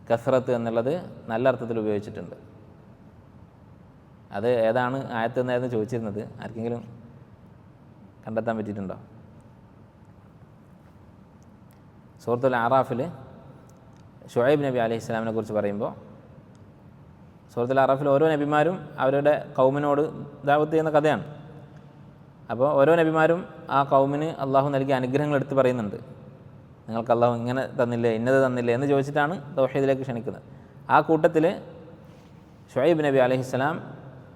കസ്റത്ത് എന്നുള്ളത് നല്ല അർത്ഥത്തിൽ ഉപയോഗിച്ചിട്ടുണ്ട്. അത് ഏതാണ് ആയത്ത് എന്നായിരുന്നു ചോദിച്ചിരുന്നത്, ആർക്കെങ്കിലും കണ്ടെത്താൻ പറ്റിയിട്ടുണ്ടോ? സൂറത്തുൽ അറാഫിൽ ഷുഐബ് നബി അലൈഹി സ്വലാമിനെ കുറിച്ച് പറയുമ്പോൾ, സൂറത്തുൽ അറാഫിൽ ഓരോ നബിമാരും അവരുടെ കൗമിനോട് ദഅവത്ത് ചെയ്യുന്ന കഥയാണ്. അപ്പോൾ ഓരോ നബിമാരും ആ കൗമിന് അള്ളാഹു നൽകിയ അനുഗ്രഹങ്ങൾ എടുത്ത് പറയുന്നുണ്ട്. നിങ്ങൾക്ക് അള്ളാഹു ഇങ്ങനെ തന്നില്ലേ, ഇന്നത് തന്നില്ലേ എന്ന് ചോദിച്ചിട്ടാണ് തൗഹീദിലേക്ക് ക്ഷണിക്കുന്നത്. ആ കൂട്ടത്തിൽ ഷുഐബ് നബി അലൈഹിസ്സലാം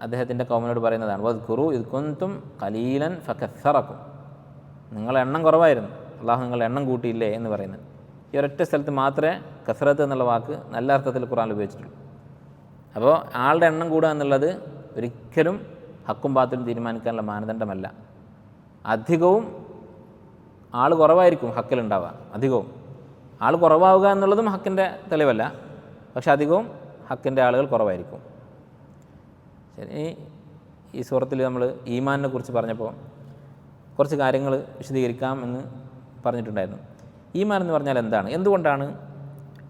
അദ്ദേഹത്തിൻ്റെ കൗമിനോട് പറയുന്നതാണ്, വദ്കുറു ഇദ് കുൻതും ഖലീലൻ ഫകസ്സറക്കും, നിങ്ങളുടെ എണ്ണം കുറവായിരുന്നു, അള്ളാഹു നിങ്ങളുടെ എണ്ണം കൂട്ടിയില്ലേ എന്ന് പറയുന്നത്. ഈ ഒരൊറ്റ സ്ഥലത്ത് മാത്രമേ കസ്റത്ത് എന്നുള്ള വാക്ക് നല്ല അർത്ഥത്തിൽ ഖുർആനിൽ ഉപയോഗിച്ചിട്ടുള്ളൂ. അപ്പോൾ ആളുടെ എണ്ണം കൂടുക എന്നുള്ളത് ഒരിക്കലും ഹക്കും ബാത്തിലും തീരുമാനിക്കാനുള്ള മാനദണ്ഡമല്ല. അധികവും ആൾ കുറവായിരിക്കും ഹക്കിലുണ്ടാവുക, അധികവും ആൾ കുറവാവുക എന്നുള്ളതും ഹക്കിൻ്റെ തെളിവല്ല, പക്ഷെ അധികവും ഹക്കിൻ്റെ ആളുകൾ കുറവായിരിക്കും. ശരി, ഈ സൂറത്തിൽ നമ്മൾ ഈമാനിനെ കുറിച്ച് പറഞ്ഞപ്പോൾ കുറച്ച് കാര്യങ്ങൾ വിശദീകരിക്കാം എന്ന് പറഞ്ഞിട്ടുണ്ടായിരുന്നു. ഈമാൻ എന്ന് പറഞ്ഞാൽ എന്താണ്, എന്തുകൊണ്ടാണ്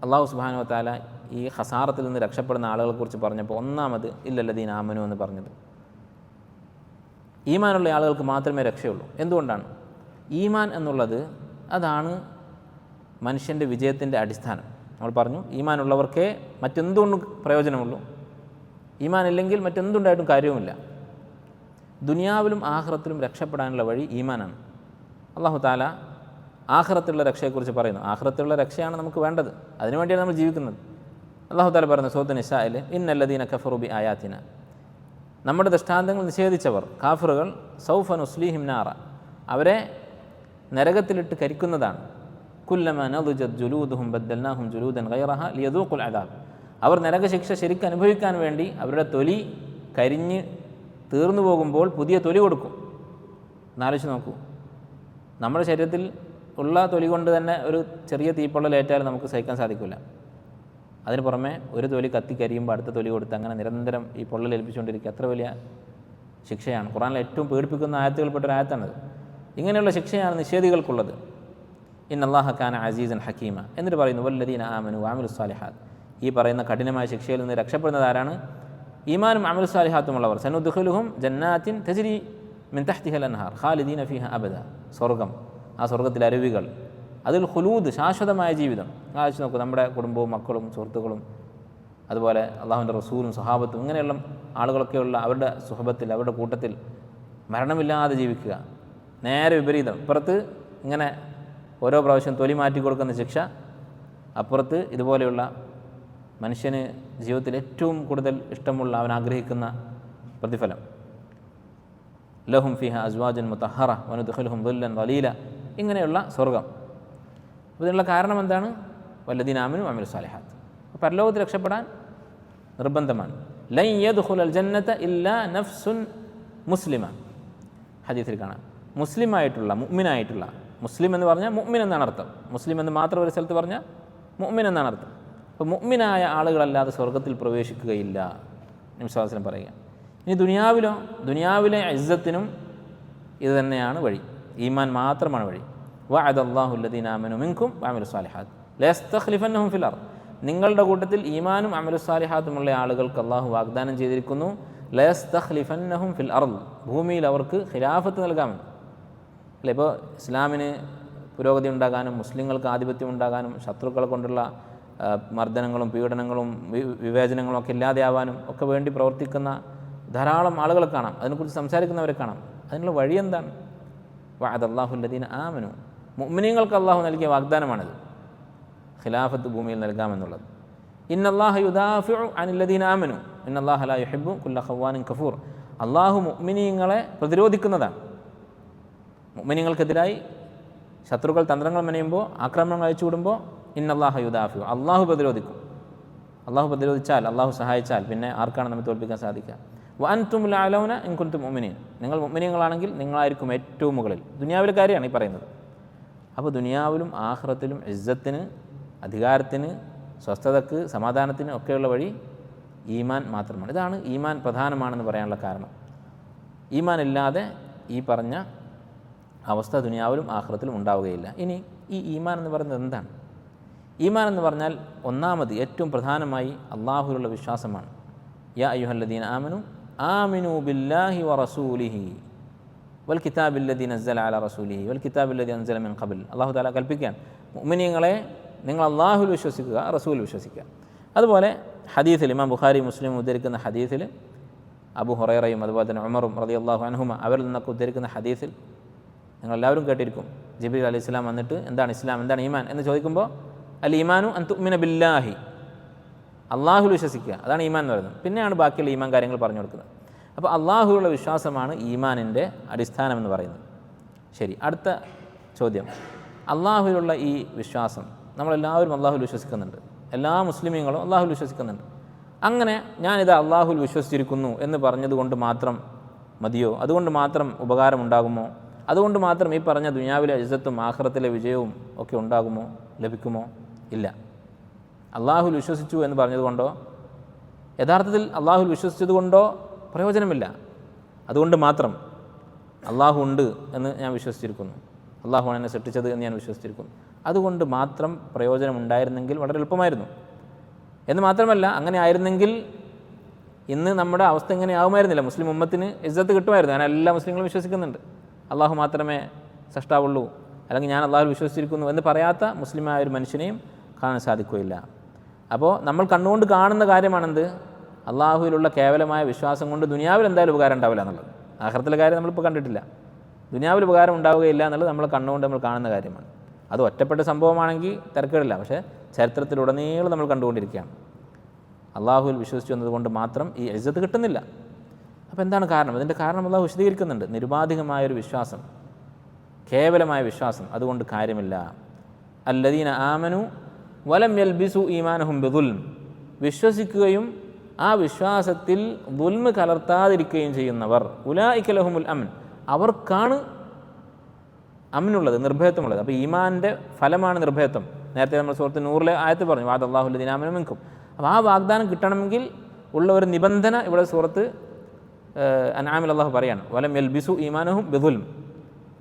അള്ളാഹു സുബ്ഹാനഹു വ തആല ഈ ഖസാറത്തിൽ നിന്ന് രക്ഷപ്പെടുന്ന ആളുകളെക്കുറിച്ച് പറഞ്ഞപ്പോൾ ഒന്നാമത് ഇല്ലല്ലദീന ആമനു എന്ന് പറഞ്ഞത്? ഈമാനുള്ള ആളുകൾക്ക് മാത്രമേ രക്ഷയുള്ളൂ. എന്തുകൊണ്ടാണ്? ഈമാൻ എന്നുള്ളത് അതാണ് മനുഷ്യൻ്റെ വിജയത്തിൻ്റെ അടിസ്ഥാനം. നമ്മൾ പറഞ്ഞു ഈമാനുള്ളവർക്കേ മറ്റെന്തുകൊണ്ടും പ്രയോജനമുള്ളൂ, ഈമാൻ ഇല്ലെങ്കിൽ മറ്റെന്തുണ്ടായിട്ടും കാര്യവുമില്ല. ദുനിയാവിലും ആഖിറത്തിലും രക്ഷപ്പെടാനുള്ള വഴി ഈമാനാണ്. അല്ലാഹു തആല ആഖിറത്തിലുള്ള രക്ഷയെക്കുറിച്ച് പറയുന്നു. ആഖിറത്തിലുള്ള രക്ഷയാണ് നമുക്ക് വേണ്ടത്, അതിനുവേണ്ടിയാണ് നമ്മൾ ജീവിക്കുന്നത്. അല്ലാഹു തആല പറയുന്നു സൂറത്തുൻ നിസാഇൽ, ഇന്നല്ലദീന കഫറു ബി ആയാതിന, നമ്മുടെ ദൃഷ്ടാന്തങ്ങൾ നിഷേധിച്ചവർ, കാഫിറുകൾ, സൗഫ നുസ്ലീഹിം നാറ, അവരെ നരകത്തിലിട്ട് കരിക്കുന്നതാണ്. കുല്ലമാ നദുജത് ജുലൂദുഹും ബദ്ദൽനാഹും ജുലൂദൻ ഗൈറഹ ലിയദൂഖുൽ അദാബ്, അവർ നരകശിക്ഷ ശരിക്കും അനുഭവിക്കാൻ വേണ്ടി അവരുടെ തൊലി കരിഞ്ഞ് തീർന്നു പോകുമ്പോൾ പുതിയ തൊലി കൊടുക്കും. എന്നാലോചിച്ച് നോക്കൂ, നമ്മുടെ ശരീരത്തിൽ ഉള്ള തൊലി കൊണ്ട് തന്നെ ഒരു ചെറിയ തീപ്പൊള്ളലേറ്റാൽ നമുക്ക് സഹിക്കാൻ സാധിക്കില്ല. അതിന് പുറമെ ഒരു തൊലി കത്തിക്കരിയുമ്പോൾ അടുത്ത തൊലി കൊടുത്ത് അങ്ങനെ നിരന്തരം ഈ പൊള്ളലേൽപ്പിച്ചുകൊണ്ടിരിക്കുക, അത്ര വലിയ ശിക്ഷയാണ്. ഖുർആനിലെ ഏറ്റവും പേടിപ്പിക്കുന്ന ആയത്തുകൾപ്പെട്ട ഒരു ആയത്താണത്. ഇങ്ങനെയുള്ള ശിക്ഷയാണ് നിഷേധികൾക്കുള്ളത്. ഇന്നല്ലാഹ കാന അസീസൻ ഹക്കീമ. എന്നിട്ട് പറയുന്നു വല്ലദീന ആമനു വഅമിലുസ് സാലിഹാത്ത്, ഈ പറയുന്ന കഠിനമായ ശിക്ഷയിൽ നിന്ന് രക്ഷപ്പെടുന്നത് ആരാണ്? ഈമാനും അമലുസ് സാലിഹാത്തുമുള്ളവർ. സനുദ്ഖിലുഹും ജന്നാത്തിൻ തജ്രി മിൻ തഹ്തിഹൽ അൻഹാർ ഖാലിദീന ഫീഹ അബദ, സ്വർഗം, ആ സ്വർഗത്തിലെ അരുവികൾ, അതിൽ ഖുലൂദ്, ശാശ്വതമായ ജീവിതം. ആലോചിച്ച് നോക്കൂ, നമ്മുടെ കുടുംബവും മക്കളും സുഹൃത്തുക്കളും അതുപോലെ അള്ളാഹുവിൻ്റെ റസൂലും സഹാബത്തും ഇങ്ങനെയുള്ള ആളുകളൊക്കെയുള്ള അവരുടെ സുഹബത്തിൽ, അവരുടെ കൂട്ടത്തിൽ മരണമില്ലാതെ ജീവിക്കുക. നേരെ വിപരീതം, ഇപ്പുറത്ത് ഇങ്ങനെ ഓരോ പ്രാവശ്യം തൊലി മാറ്റി കൊടുക്കുന്ന ശിക്ഷ, അപ്പുറത്ത് ഇതുപോലെയുള്ള മനുഷ്യന് ജീവിതത്തിൽ ഏറ്റവും കൂടുതൽ ഇഷ്ടമുള്ള, അവൻ ആഗ്രഹിക്കുന്ന പ്രതിഫലം. ലഹും ഫിഹ അസ്വാജുൻ മുതഹറ വനുദ്ഖിലുഹും ദുല്ലൻ വലീല, ഇങ്ങനെയുള്ള സ്വർഗം. അപ്പോൾ ഇതിനുള്ള കാരണം എന്താണ്? വല്ലദീന ആമനു വഅമിലുസ് സാലിഹാത്ത്. പരലോകത്ത് രക്ഷപ്പെടാൻ നിർബന്ധമാണ്. ലൻ യദ്ഖുലൽ ജന്നത ഇല്ലാ നഫ്സുൻ മുസ്ലിമ, ഹദീസിൽ കാണാം. മുസ്ലിമായിട്ടുള്ള, മുഅ്മിനായിട്ടുള്ള, മുസ്ലിം എന്ന് പറഞ്ഞാൽ മുഅ്മിൻ എന്നാണ് അർത്ഥം. മുസ്ലിം എന്ന് മാത്രം ഒരു സ്ഥലത്ത് പറഞ്ഞാൽ മുഅ്മിൻ എന്നാണ് അർത്ഥം. അപ്പോൾ മുഅ്മിനായ ആളുകളല്ലാതെ സ്വർഗത്തിൽ പ്രവേശിക്കുകയില്ല നബി സ്വല്ലല്ലാഹു അലൈഹി വസല്ലം പറയുക. ഇനി ദുനിയാവിലോ, ദുനിയാവിലെ ഇസ്സത്തിനും ഇത് തന്നെയാണ് വഴി, ഈമാൻ മാത്രമാണ് വഴി. വഅദല്ലാഹു അല്ലദീന ആമനു മിൻകും വഅമിലുസ് സാലിഹാത്ത് ലയസ്തഖ്ലിഫന്നഹും ഫിൽ അർദ്, നിങ്ങളുടെ കൂട്ടത്തിൽ ഈമാനും അമലുസ് സാലിഹാത്തുമുള്ള ആളുകൾക്ക് അള്ളാഹു വാഗ്ദാനം ചെയ്തിരിക്കുന്നു. ലയസ്തഖ്ലിഫന്നഹും ഫിൽ അർദ്, ഭൂമിയിൽ അവർക്ക് ഖിലാഫത്ത് നൽകാമെന്ന്. അല്ലേ, ഇപ്പോൾ ഇസ്ലാമിന് പുരോഗതി ഉണ്ടാകാനും മുസ്ലിങ്ങൾക്ക് ആധിപത്യം ഉണ്ടാകാനും ശത്രുക്കളെ കൊണ്ടുള്ള മർദ്ദനങ്ങളും പീഡനങ്ങളും വിവേചനങ്ങളും ഒക്കെ ഇല്ലാതെയാവാനും ഒക്കെ വേണ്ടി പ്രവർത്തിക്കുന്ന ധാരാളം ആളുകളെ കാണാം, അതിനെക്കുറിച്ച് സംസാരിക്കുന്നവരെ കാണാം. അതിനുള്ള വഴി എന്താണ്? വഅദല്ലാഹു അല്ലദീന ആമനു, മുഅ്മിനീങ്ങൾക്ക് അള്ളാഹു നൽകിയ വാഗ്ദാനമാണിത്, ഖിലാഫത്ത് ഭൂമിയിൽ നൽകാമെന്നുള്ളത്. ഇന്നല്ലാഹ യുദാഫിഉ അനില്ലദീന ആമനു ഇന്നല്ലാഹ ലാ യുഹിബ്ബു കുല്ല ഖവ്വാനിൻ കഫൂർ, അള്ളാഹു മുഅ്മിനീങ്ങളെ പ്രതിരോധിക്കുന്നതാണ്. മുഅ്മിനീങ്ങൾക്കെതിരായി ശത്രുക്കൾ തന്ത്രങ്ങൾ മെനയുമ്പോൾ, ആക്രമണങ്ങൾ അയച്ചുവിടുമ്പോൾ ഇന്നല്ലാഹ യുദാഫിഉ, അള്ളാഹു പ്രതിരോധിക്കും. അള്ളാഹു പ്രതിരോധിച്ചാൽ, അള്ളാഹു സഹായിച്ചാൽ പിന്നെ ആർക്കാണ് നമ്മെ തോൽപ്പിക്കാൻ സാധിക്കുക? വഅൻതുമുൽ അലൗന ഇൻ കുൻതും മുഅ്മിനീൻ, നിങ്ങൾ മുഅ്മിനീങ്ങളാണെങ്കിൽ നിങ്ങളായിരിക്കും ഏറ്റവും മുകളിൽ. ദുനിയാവിലെ കാര്യമാണ് ഈ പറയുന്നത്. അപ്പോൾ ദുനിയാവിലും ആഖിറത്തിലും ഇസ്സത്തിന്, അധികാരത്തിന്, സ്വസ്ഥതക്ക്, സമാധാനത്തിന് ഒക്കെയുള്ള വഴി ഈമാൻ മാത്രമാണ്. ഇതാണ് ഈമാൻ പ്രധാനമാണെന്ന് പറയാനുള്ള കാരണം. ഈമാൻ ഇല്ലാതെ ഈ പറഞ്ഞ അവസ്ഥ ദുനിയാവിലും ആഖിറത്തിലും ഉണ്ടാവുകയില്ല. ഇനി ഈ ഈമാൻ എന്ന് പറയുന്നത് എന്താണ്? ഈമാൻ എന്ന് പറഞ്ഞാൽ ഒന്നാമത് ഏറ്റവും പ്രധാനമായി അള്ളാഹുവിലുള്ള വിശ്വാസമാണ്. യാ അയ്യുഹല്ലദീന ആമനു ആമിനു ബില്ലാഹി വറസൂലിഹി വൽ കിതാബില്ലദീ നസ്സല അലാ റസൂലിഹി വൽ കിതാബില്ലദീ അൻസല മിൻ ഖബൽ. അല്ലാഹു തആല കൽപ്പിക്കുകയാണ്, മുഅ്മിനീങ്ങളെ നിങ്ങൾ അള്ളാഹുവിൽ വിശ്വസിക്കുക, റസൂലിൽ വിശ്വസിക്കുക. അതുപോലെ ഹദീസിൽ ഇമാം ബുഖാരി മുസ്ലിം ഉദ്ധരിക്കുന്ന ഹദീസിൽ അബൂ ഹുറൈറയും അതുപോലെ തന്നെ ഉമറും റളിയല്ലാഹു അൻഹുമ അവരിൽ നിന്നൊക്കെ ഉദ്ധരിക്കുന്ന ഹദീസിൽ നിങ്ങളെല്ലാവരും കേട്ടിരിക്കും, ജിബ്രീൽ അലൈഹി സ്വലാം വന്നിട്ട് എന്താണ് ഇസ്ലാം, എന്താണ് ഈമാൻ എന്ന് ചോദിക്കുമ്പോൾ അൽ ഈമാനു അൻ തുഅ്മിന ബില്ലാഹി, അള്ളാഹുവിൽ വിശ്വസിക്കുക, അതാണ് ഈമാൻ എന്ന് പറയുന്നത്. പിന്നെയാണ് ബാക്കിയുള്ള ഈമാൻ കാര്യങ്ങൾ പറഞ്ഞു കൊടുക്കുന്നത്. അപ്പോൾ അള്ളാഹുവിലുള്ള വിശ്വാസമാണ് ഈമാനിൻ്റെ അടിസ്ഥാനം എന്ന് പറയുന്നത്. ശരി, അടുത്ത ചോദ്യം, അള്ളാഹുവിലുള്ള ഈ വിശ്വാസം നമ്മളെല്ലാവരും അള്ളാഹുവിൽ വിശ്വസിക്കുന്നുണ്ട്, എല്ലാ മുസ്ലിമീങ്ങളും അള്ളാഹുവിൽ വിശ്വസിക്കുന്നുണ്ട്. അങ്ങനെ ഞാനിത് അള്ളാഹുവിൽ വിശ്വസിച്ചിരിക്കുന്നു എന്ന് പറഞ്ഞതുകൊണ്ട് മാത്രം മതിയോ? അതുകൊണ്ട് മാത്രം ഉപകാരമുണ്ടാകുമോ? അതുകൊണ്ട് മാത്രം ഈ പറഞ്ഞ ദുനിയാവിലെ ഇസ്സത്തും ആഖിറത്തിലെ വിജയവും ഒക്കെ ഉണ്ടാകുമോ, ലഭിക്കുമോ? ഇല്ല. അള്ളാഹുവിൽ വിശ്വസിച്ചു എന്ന് പറഞ്ഞതുകൊണ്ടോ, യഥാർത്ഥത്തിൽ അള്ളാഹുവിൽ വിശ്വസിച്ചതുകൊണ്ടോ പ്രയോജനമില്ല. അതുകൊണ്ട് മാത്രം അള്ളാഹു ഉണ്ട് എന്ന് ഞാൻ വിശ്വസിച്ചിരിക്കുന്നു, അള്ളാഹുവാണ് എന്നെ സൃഷ്ടിച്ചത് എന്ന് ഞാൻ വിശ്വസിച്ചിരിക്കുന്നു, അതുകൊണ്ട് മാത്രം പ്രയോജനമുണ്ടായിരുന്നെങ്കിൽ വളരെ എളുപ്പമായിരുന്നു. എന്ന് മാത്രമല്ല, അങ്ങനെ ആയിരുന്നെങ്കിൽ ഇന്ന് നമ്മുടെ അവസ്ഥ ഇങ്ങനെ ആകുമായിരുന്നില്ല. മുസ്ലിം ഉമ്മത്തിന് ഇസ്സത്ത് കിട്ടുമായിരുന്നു. ഞാൻ എല്ലാ മുസ്ലിങ്ങളും വിശ്വസിക്കുന്നുണ്ട്, അള്ളാഹു മാത്രമേ സൃഷ്ടാവുള്ളൂ, അല്ലെങ്കിൽ ഞാൻ അള്ളാഹുവിൽ വിശ്വസിച്ചിരിക്കുന്നു എന്ന് പറയാത്ത മുസ്ലിമായ ഒരു മനുഷ്യനെയും കാണാൻ സാധിക്കുകയില്ല. അപ്പോൾ നമ്മൾ കണ്ണുകൊണ്ട് കാണുന്ന കാര്യമാണെന്ത്? അള്ളാഹുവിലുള്ള കേവലമായ വിശ്വാസം കൊണ്ട് ദുനിയാവിൽ എന്തായാലും ഉപകാരം ഉണ്ടാവില്ല എന്നുള്ളത്. ആഖിറത്തിലെ കാര്യം നമ്മളിപ്പോൾ കണ്ടിട്ടില്ല. ദുനിയാവിൽ ഉപകാരം ഉണ്ടാവുകയില്ല എന്നുള്ളത് നമ്മൾ കണ്ണുകൊണ്ട് നമ്മൾ കാണുന്ന കാര്യമാണ്. അത് ഒറ്റപ്പെട്ട സംഭവമാണെങ്കിൽ തിരക്കേടില്ല. പക്ഷേ ചരിത്രത്തിലുടനീളം നമ്മൾ കണ്ടുകൊണ്ടിരിക്കുകയാണ്, അള്ളാഹുവിൽ വിശ്വസിച്ചു എന്നതുകൊണ്ട് മാത്രം ഈ ഇസ്സത്ത് കിട്ടുന്നില്ല. അപ്പോൾ എന്താണ് കാരണം? അതിൻ്റെ കാരണം അള്ളാഹു വിശദീകരിക്കുന്നുണ്ട്. നിരുപാധികമായൊരു വിശ്വാസം, കേവലമായ വിശ്വാസം, അതുകൊണ്ട് കാര്യമില്ല. അല്ലദീന ആമനു വലം യൽബിസു ഈമാനഹും ബിദുൽം, വിശ്വസിക്കുകയും ആ വിശ്വാസത്തിൽ ദുൽമ് കലർത്താതിരിക്കുകയും ചെയ്യുന്നവർ, ഉലൈക ലഹുമുൽ അമൻ, അവർക്കാണ് അമ്നുള്ളത്, നിർഭയത്വമുള്ളത്. അപ്പോൾ ഈമാൻ്റെ ഫലമാണ് നിർഭയത്വം. നേരത്തെ നമ്മൾ സൂറത്ത് നൂറിലെ ആയത്ത് പറഞ്ഞു, വാദ അല്ലാഹുല്ലദീന ആമനു മിൻകും. അപ്പോൾ ആ വാഗ്ദാനം കിട്ടണമെങ്കിൽ ഉള്ള ഒരു നിബന്ധന ഇവിടെ സൂറത്ത് അൻആമിൽ അല്ലാഹു പറയാണ്, വലം യൽബിസു ഈമാനഹും ബിദുൽം.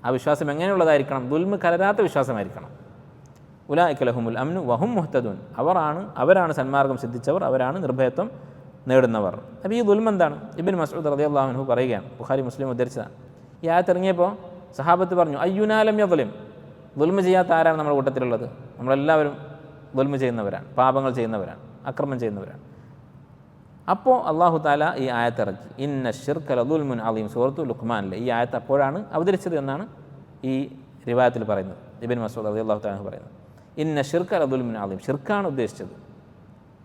ആ വിശ്വാസം എങ്ങനെയുള്ളതായിരിക്കണം? ദുൽമ് കലരാത്ത വിശ്വാസമായിരിക്കണം. ഉലൈക ലഹുമുൽ അംനു വഹും മുഹ്തദൂൻ, അവരാണ് സന്മാർഗം സിദ്ധിച്ചവർ, അവരാണ് നിർഭയത്വം നേടുന്നവർ. അപ്പോൾ ഈ ദുൽമ് എന്താണ്? ഇബ്നു മസ്ഊദ് റളിയല്ലാഹു അൻഹു പറയുകയാണ്, ബുഖാരി മുസ്ലിം ഉദ്ധരിച്ചതാണ്. ഈ ആയത്ത് ഇറങ്ങിയപ്പോൾ സഹാബത്ത് പറഞ്ഞു, അയ്യുനാ ലം യദ്ലിം, ദുൽമ് ചെയ്യാത്ത ആരാണ് നമ്മുടെ കൂട്ടത്തിലുള്ളത്? നമ്മളെല്ലാവരും ദുൽമ് ചെയ്യുന്നവരാണ്, പാപങ്ങൾ ചെയ്യുന്നവരാണ്, അക്രമം ചെയ്യുന്നവരാണ്. അപ്പോൾ അല്ലാഹു തആല ഈ ആയത്ത് ഇറക്കി, ഇന്ന ശിർക ലദുൽമുൻ അളീം, സൂറത്തു ലുഖ്മാനിലെ ഈ ആയത്ത് അപ്പോഴാണ് അവതരിച്ചത് എന്നാണ് ഈ റിവായത്തിൽ പറയുന്നത്. ഇബ്നു മസ്ഊദ് റളിയല്ലാഹു തആല പറയുന്നത്, ഇന്ന ശിർക ലദുൽമുൻ അളീം, ഷിർക്കാണ് ഉദ്ദേശിച്ചത്.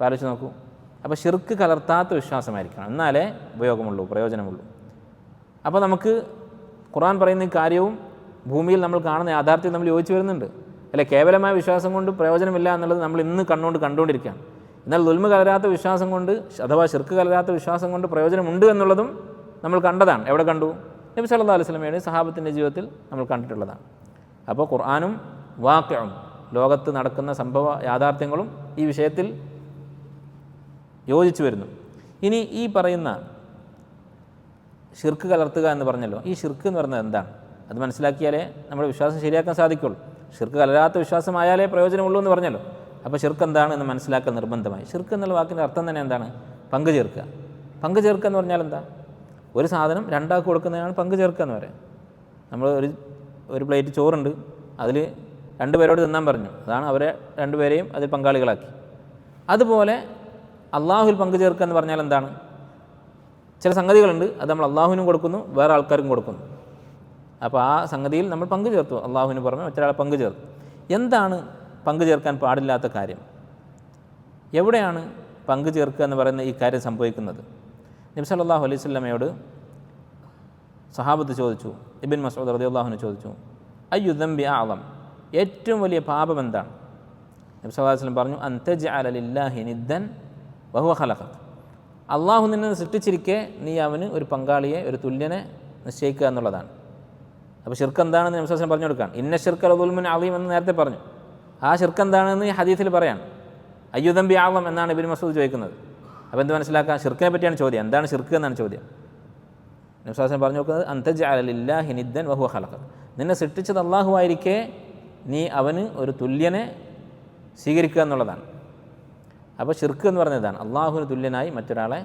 പാലിച്ചു നോക്കൂ. അപ്പോൾ ഷിർക്ക് കലർത്താത്ത വിശ്വാസമായിരിക്കണം, എന്നാലേ ഉപയോഗമുള്ളൂ, പ്രയോജനമുള്ളൂ. അപ്പോൾ നമുക്ക് ഖുർആൻ പറയുന്ന ഈ കാര്യവും ഭൂമിയിൽ നമ്മൾ കാണുന്ന യാഥാർത്ഥ്യം നമ്മൾ യോജിച്ച് വരുന്നുണ്ട് അല്ലെ? കേവലമായ വിശ്വാസം കൊണ്ട് പ്രയോജനമില്ല എന്നുള്ളത് നമ്മൾ ഇന്ന് കണ്ടുകൊണ്ടിരിക്കുകയാണ്. എന്നാൽ ദുൽമ കലരാത്ത വിശ്വാസം കൊണ്ട്, അഥവാ ശിർക്ക് കലരാത്ത വിശ്വാസം കൊണ്ട് പ്രയോജനമുണ്ട് എന്നുള്ളതും നമ്മൾ കണ്ടതാണ്. എവിടെ കണ്ടു? നബി സല്ലല്ലാഹു അലൈഹി വസല്ലമയുടെ സഹാബത്തിൻ്റെ ജീവിതത്തിൽ നമ്മൾ കണ്ടിട്ടുള്ളതാണ്. അപ്പോൾ ഖുർആനും വാഖിഉം, ലോകത്ത് നടക്കുന്ന സംഭവ യാഥാർത്ഥ്യങ്ങളും ഈ വിഷയത്തിൽ യോജിച്ചു വരുന്നു. ഇനി ഈ പറയുന്ന ഷിർക്ക് കലർത്തുക എന്ന് പറഞ്ഞല്ലോ, ഈ ഷിർക്ക് എന്ന് പറയുന്നത് എന്താണ്? അത് മനസ്സിലാക്കിയാലേ നമ്മുടെ വിശ്വാസം ശരിയാക്കാൻ സാധിക്കുള്ളൂ. ഷിർക്ക് കലരാത്ത വിശ്വാസമായാലേ പ്രയോജനമുള്ളൂ എന്ന് പറഞ്ഞല്ലോ. അപ്പോൾ ഷിർക്ക് എന്താണ് എന്ന് മനസ്സിലാക്കാൻ നിർബന്ധമായി. ഷിർക്ക് എന്നുള്ള വാക്കിൻ്റെ അർത്ഥം തന്നെ എന്താണ്? പങ്കു ചേർക്കുക. പങ്കു ചേർക്കുക എന്ന് പറഞ്ഞാൽ എന്താ? ഒരു സാധനം രണ്ടാൾക്ക് കൊടുക്കുന്നതിനാണ് പങ്കു ചേർക്കുക എന്ന് പറയാം. നമ്മൾ ഒരു പ്ലേറ്റ് ചോറുണ്ട്, അതിൽ 2 പേരോട് തിന്നാൻ പറഞ്ഞു, അതാണ് അവരെ 2 പേരെയും അതിൽ പങ്കാളികളാക്കി. അതുപോലെ അള്ളാഹുവിൽ പങ്കു ചേർക്കുക എന്ന് പറഞ്ഞാൽ എന്താണ്? ചില സംഗതികളുണ്ട്, അത് നമ്മൾ അള്ളാഹുവിനും കൊടുക്കുന്നു, വേറെ ആൾക്കാർക്കും കൊടുക്കുന്നു. അപ്പോൾ ആ സംഗതിയിൽ നമ്മൾ പങ്കു ചേർത്തു, അള്ളാഹുവിന് പുറമെ മറ്റൊരാളെ പങ്കു ചേർത്തു. എന്താണ് പങ്കു ചേർക്കാൻ പാടില്ലാത്ത കാര്യം? എവിടെയാണ് പങ്കു ചേർക്കുക എന്ന് പറയുന്ന ഈ കാര്യം സംഭവിക്കുന്നത്? നബി സല്ലല്ലാഹു അലൈഹി വസല്ലമയോട് സഹാബത്ത് ചോദിച്ചു, ഇബ്നു മസ്ഊദ് റളിയല്ലാഹു അൻഹു ചോദിച്ചു, അയ്യു ദംബി അഅ്ളം, ഏറ്റവും വലിയ പാപം എന്താണ്? നബി സല്ലല്ലാഹു അലൈഹി വസല്ലം പറഞ്ഞു, അൻ തജ്അല ലില്ലാഹി നിദ്ദൻ വഹുവ ഖലഖക, അള്ളാഹു നിന്നെ സൃഷ്ടിച്ചിരിക്കെ നീ അവന് ഒരു പങ്കാളിയെ, ഒരു തുല്യനെ നിശ്ചയിക്കുക എന്നുള്ളതാണ്. അപ്പോൾ ഷിർക്ക് എന്താണെന്ന് നബി സ്വല്ലല്ലാഹു അലൈഹി വസല്ലം പറഞ്ഞു കൊടുക്കുകയാണ്. ഇന്ന ഷിർക ലദുൽമുൻ അളീം എന്ന് നേരത്തെ പറഞ്ഞു. ആ ഷിർക്ക് എന്താണെന്ന് ഈ ഹദീസിൽ പറയാണ്. അയ്യുദംബി ആളം എന്നാണ് ഇബ്നു മസ്ഊദ് ചോദിക്കുന്നത്. അപ്പോൾ എന്ത് മനസ്സിലാക്കാം? ഷിർക്കിനെ പറ്റിയാണ് ചോദ്യം. എന്താണ് ഷിർക്ക് എന്നാണ് ചോദ്യം. നബി സ്വല്ലല്ലാഹു അലൈഹി വസല്ലം പറഞ്ഞു നോക്കുന്നത് അൻതജ്അല ലില്ലാഹി നിദ്ദൻ വഹുവ ഖലഖ, നിന്നെ സൃഷ്ടിച്ചത് അള്ളാഹു ആയിരിക്കെ നീ അവന് ഒരു തുല്യനെ സ്വീകരിക്കുക എന്നുള്ളതാണ്. അപ്പോൾ ഷിർക്ക് എന്ന് പറഞ്ഞതാണ് അള്ളാഹുവിന് തുല്യനായി മറ്റൊരാളെ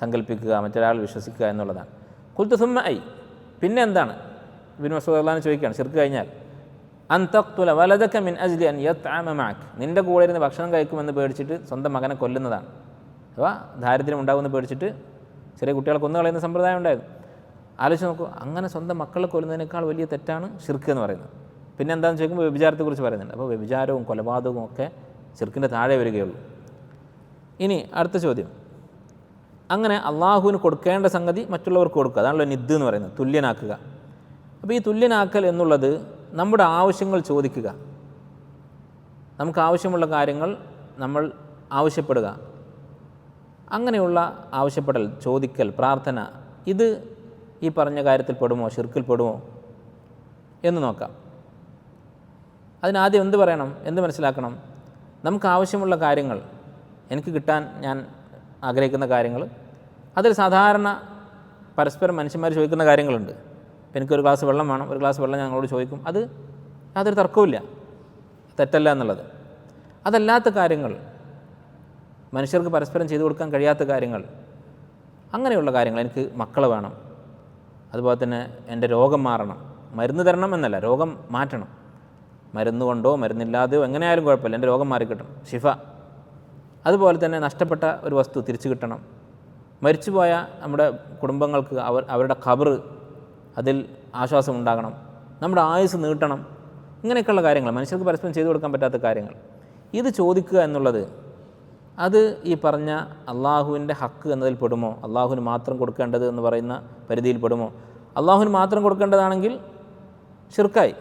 സങ്കല്പിക്കുക, മറ്റൊരാൾ വിശ്വസിക്കുക എന്നുള്ളതാണ്. ഖുൽതു സുമ്മ ഐ, പിന്നെ എന്താണ്? ഇബ്നു മസ്ഊദ് റളിയല്ലാഹു ചോദിക്കുകയാണ്, ഷിർക്ക് കഴിഞ്ഞാൽ അൻ തഖ്തുല വലദക മിൻ അജ്ലി അൻ യത്അമ മഅക്, നിൻ്റെ കൂടെ ഇരുന്ന് ഭക്ഷണം കഴിക്കുമെന്ന് പേടിച്ചിട്ട് സ്വന്തം മകനെ കൊല്ലുന്നതാണ്. അഥവാ ദാരിദ്ര്യം ഉണ്ടാകുമെന്ന് പേടിച്ചിട്ട് ചെറിയ കുട്ടികളെ കൊന്നു കളയുന്ന സമ്പ്രദായം ഉണ്ടായിരുന്നു. ആലോചിച്ച് നോക്കൂ, അങ്ങനെ സ്വന്തം മക്കളെ കൊല്ലുന്നതിനേക്കാൾ വലിയ തെറ്റാണ് ഷിർക്ക് എന്ന് പറയുന്നത്. പിന്നെ എന്താണെന്ന് ചോദിക്കുമ്പോൾ വ്യഭിചാരത്തെക്കുറിച്ച് പറയുന്നുണ്ട്. അപ്പോൾ വ്യഭിചാരവും കൊലപാതകവും ഒക്കെ ഷിർക്കിൻ്റെ താഴെ വരികയുള്ളൂ. ഇനി അടുത്ത ചോദ്യം, അങ്ങനെ അള്ളാഹുവിന് കൊടുക്കേണ്ട സംഗതി മറ്റുള്ളവർക്ക് കൊടുക്കുക, അതാണല്ലോ നിദ് എന്ന് പറയുന്നത്, തുല്യനാക്കുക. അപ്പോൾ ഈ തുല്യനാക്കൽ എന്നുള്ളത് നമ്മുടെ ആവശ്യങ്ങൾ ചോദിക്കുക, നമുക്ക് ആവശ്യമുള്ള കാര്യങ്ങൾ നമ്മൾ ആവശ്യപ്പെടുക, അങ്ങനെയുള്ള ആവശ്യപ്പെടൽ, ചോദിക്കൽ, പ്രാർത്ഥന, ഇത് ഈ പറഞ്ഞ കാര്യത്തിൽ പെടുമോ, ഷിർക്കിൽ പെടുമോ എന്ന് നോക്കാം. അതിനാദ്യം എന്ത് പറയണം, എന്ത് മനസ്സിലാക്കണം? നമുക്ക് ആവശ്യമുള്ള കാര്യങ്ങൾ, എനിക്ക് കിട്ടാൻ ഞാൻ ആഗ്രഹിക്കുന്ന കാര്യങ്ങൾ, അതിൽ സാധാരണ പരസ്പരം മനുഷ്യന്മാർ ചോദിക്കുന്ന കാര്യങ്ങളുണ്ട്. ഇപ്പം എനിക്കൊരു ഗ്ലാസ് വെള്ളം വേണം, ഒരു ഗ്ലാസ് വെള്ളം ഞങ്ങളോട് ചോദിക്കും, അത് യാതൊരു തർക്കവുമില്ല, തെറ്റല്ല എന്നുള്ളത്. അതല്ലാത്ത കാര്യങ്ങൾ, മനുഷ്യർക്ക് പരസ്പരം ചെയ്തു കൊടുക്കാൻ കഴിയാത്ത കാര്യങ്ങൾ, അങ്ങനെയുള്ള കാര്യങ്ങൾ, എനിക്ക് മക്കളെ വേണം, അതുപോലെ തന്നെ എൻ്റെ രോഗം മാറണം, മരുന്ന് തരണം എന്നല്ല, രോഗം മാറ്റണം, മരുന്ന് കൊണ്ടോ മരുന്നില്ലാതെയോ എങ്ങനെയായാലും കുഴപ്പമില്ല, എൻ്റെ രോഗം മാറിക്കിട്ടണം, ഷിഫ. അതുപോലെ തന്നെ നഷ്ടപ്പെട്ട ഒരു വസ്തു തിരിച്ചു കിട്ടണം, മരിച്ചുപോയ നമ്മുടെ കുടുംബങ്ങൾക്ക് അവരുടെ ഖബർ, അതിൽ ആശ്വാസം ഉണ്ടാകണം, നമ്മുടെ ആയുസ് നീട്ടണം, ഇങ്ങനെയൊക്കെയുള്ള കാര്യങ്ങൾ, മനുഷ്യർക്ക് പരസ്പരം ചെയ്തു കൊടുക്കാൻ പറ്റാത്ത കാര്യങ്ങൾ, ഇത് ചോദിക്കുക എന്നുള്ളത് അത് ഈ പറഞ്ഞ അള്ളാഹുവിൻ്റെ ഹക്ക് എന്നതിൽ പെടുമോ, അള്ളാഹുവിന് മാത്രം കൊടുക്കേണ്ടത് എന്ന് പറയുന്ന പരിധിയിൽ പെടുമോ? അള്ളാഹുവിന് മാത്രം കൊടുക്കേണ്ടതാണെങ്കിൽ ഷിർക്കായി.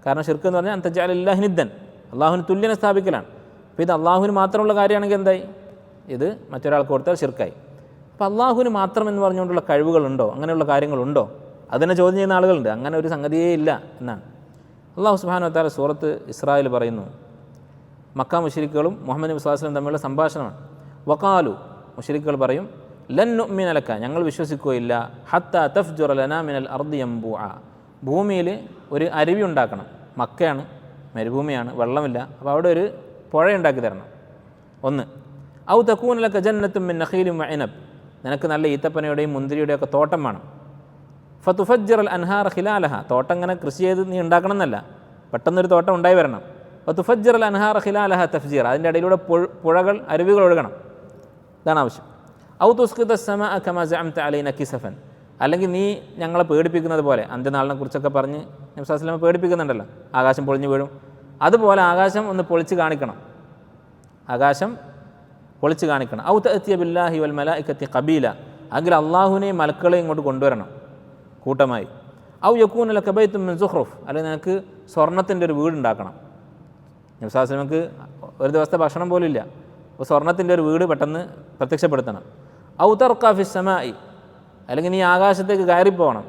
കാരണം ഷിർക്ക് എന്ന് പറഞ്ഞാൽ അൻതജ്അല ലില്ലാഹി നിദ്ദൻ, അള്ളാഹുവിന് തുല്യനെ സ്ഥാപിക്കലാണ്. അപ്പോൾ ഇത് അള്ളാഹുവിന് മാത്രമുള്ള കാര്യമാണെങ്കിൽ എന്തായി? ഇത് മറ്റൊരാൾക്ക് കൊടുത്താൽ ഷിർക്കായി. അപ്പോൾ അള്ളാഹുവിന് മാത്രം എന്ന് പറഞ്ഞുകൊണ്ടുള്ള കഴിവുകളുണ്ടോ, അങ്ങനെയുള്ള കാര്യങ്ങളുണ്ടോ? അതിനെ ചോദ്യം ചെയ്യുന്ന ആളുകളുണ്ട്. അങ്ങനെ ഒരു സംഗതിയേ ഇല്ല എന്നാണ്. അള്ളാഹു സുബ്ഹാനഹു വ തആല സൂറത്ത് ഇസ്രായിൽ പറയുന്നു, മക്ക മുശ്രിക്കുകളും മുഹമ്മദ് നബി സ്വല്ലല്ലാഹു അലൈഹി വസല്ലം തമ്മിലുള്ള സംഭാഷണമാണ്. വഖാലു, മുശ്രിക്കുകൾ പറയും, ലൻ നുഅ്മിന ലക, ഞങ്ങൾ വിശ്വസിക്കുകയില്ല, ഹത്താ തഫ്ജുറ ലനാ മിനൽ അർദി യംബുഅ, ഭൂമിയിൽ ഒരു അരുവി ഉണ്ടാക്കണം. മക്കയാണ്, മരുഭൂമിയാണ്, വെള്ളമില്ല, അപ്പോൾ അവിടെ ഒരു പുഴ ഉണ്ടാക്കി തരണം. ഒന്ന്, ഔ തകൂന ലക ജന്നത്തും മിൻ നഖീലിൻ വഇനബ്, നിനക്ക് നല്ല ഈത്തപ്പനയുടെയും മുന്തിരിയുടെയും ഒക്കെ തോട്ടം വേണം. ഫതുഫജ്ജിറൽ അൻഹാറ ഖിലാലഹ, തോട്ടം ഇങ്ങനെ കൃഷി ചെയ്ത് നീ ഉണ്ടാക്കണം എന്നല്ല, പെട്ടെന്നൊരു തോട്ടം ഉണ്ടായി വരണം. ഫതുഫജ്ജിറൽ അൻഹാറ ഖിലാലഹ തഫ്ജീറ, അതിൻ്റെ ഇടയിലൂടെ പുഴകൾ, അരുവികൾ ഒഴുകണം, ഇതാണ് ആവശ്യം. ഔ തുസ്ഖിത സമാഅ കമാ സഅംത അലൈന കിസഫൻ, അല്ലെങ്കിൽ നീ ഞങ്ങളെ പേടിപ്പിക്കുന്നത് പോലെ, അന്ത്യനാളിനെ കുറിച്ചൊക്കെ പറഞ്ഞ് നബി സല്ലല്ലാഹു അലൈഹി വസല്ലം പേടിപ്പിക്കുന്നുണ്ടല്ലോ, ആകാശം പൊളിഞ്ഞു വീഴും, അതുപോലെ ആകാശം ഒന്ന് പൊളിച്ച് കാണിക്കണം, ആകാശം പൊളിച്ച് കാണിക്കണം. ഔ തഅതിയ ബില്ലാഹി വൽ മലായികത്തി ഖബീല, എങ്കിൽ അള്ളാഹുവിനെയും മലക്കുകളെയും ഇങ്ങോട്ട് കൊണ്ടുവരണം കൂട്ടമായി. ഔ യകൂന ലക ബൈത്തുൻ മിൻ സുഖ്റുഫ്, അല്ലെങ്കിൽ നിനക്ക് സ്വർണ്ണത്തിൻ്റെ ഒരു വീടുണ്ടാക്കണം. നബി സല്ലല്ലാഹു അലൈഹി വസല്ലമക്ക് ഒരു ദിവസത്തെ ഭക്ഷണം പോലും ഇല്ല, അപ്പോൾ സ്വർണ്ണത്തിൻ്റെ ഒരു വീട് പെട്ടെന്ന് പ്രത്യക്ഷപ്പെടുത്തണം. ഔ തർഖ ഫിസ് സമാഇ, അല്ലെങ്കിൽ നീ ആകാശത്തേക്ക് കയറിപ്പോകണം.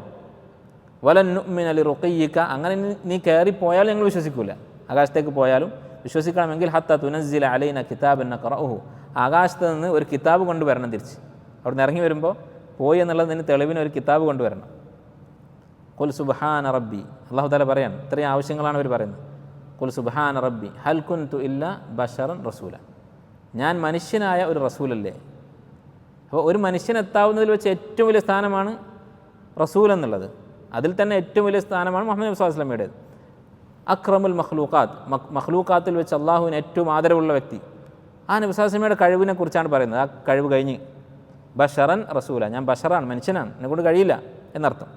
വലൻ നുഅ്മിന ലിറുഖിയ്യിക, അങ്ങനെ നീ കയറിപ്പോയാലും ഞങ്ങൾ വിശ്വസിക്കില്ല, ആകാശത്തേക്ക് പോയാലും വിശ്വസിക്കണമെങ്കിൽ ഹത്താ തുനസ്സില അലൈന കിതാബൻ നഖറഉഹു, ആകാശത്ത് നിന്ന് ഒരു കിതാബ് കൊണ്ടുവരണം തിരിച്ച്, അവിടെ നിന്ന് ഇറങ്ങി വരുമ്പോൾ പോയി എന്നുള്ളതിന് തെളിവിന് ഒരു കിതാബ് കൊണ്ടുവരണം. ഖുൽ സുബ്ഹാന റബ്ബി, അല്ലാഹു തആല പറയാണ്, ഇത്രയും ആവശ്യങ്ങളാണ് അവർ പറയുന്നത്. ഖുൽ സുബ്ഹാന റബ്ബി ഹൽ കുൻതു ഇല്ലാ ബശറൻ റസൂല, ഞാൻ മനുഷ്യനായ ഒരു റസൂലല്ലേ. അപ്പോൾ ഒരു മനുഷ്യനെത്താവുന്നതിൽ വെച്ച് ഏറ്റവും വലിയ സ്ഥാനമാണ് റസൂൽ എന്നുള്ളത്, അതിൽ തന്നെ ഏറ്റവും വലിയ സ്ഥാനമാണ് മുഹമ്മദ് നബി സ്വല്ലല്ലാഹു അലൈഹി വസല്ലമയുടേത്. അക്രമുൽ മഖ്ലൂഖാത്ത്, മഖ്ലൂഖാത്തിൽ വെച്ച് അള്ളാഹുവിന് ഏറ്റവും ആദരവുള്ള വ്യക്തി. ആ നബി സ്വല്ലല്ലാഹു അലൈഹി വസല്ലമയുടെ കഴിവിനെ കുറിച്ചാണ് പറയുന്നത്. ആ കഴിവ് കഴിഞ്ഞ് ബഷറൻ റസൂല, ഞാൻ ബഷറാണ്, മനുഷ്യനാണ്, എന്നെക്കൊണ്ട് കഴിയില്ല എന്നർത്ഥം.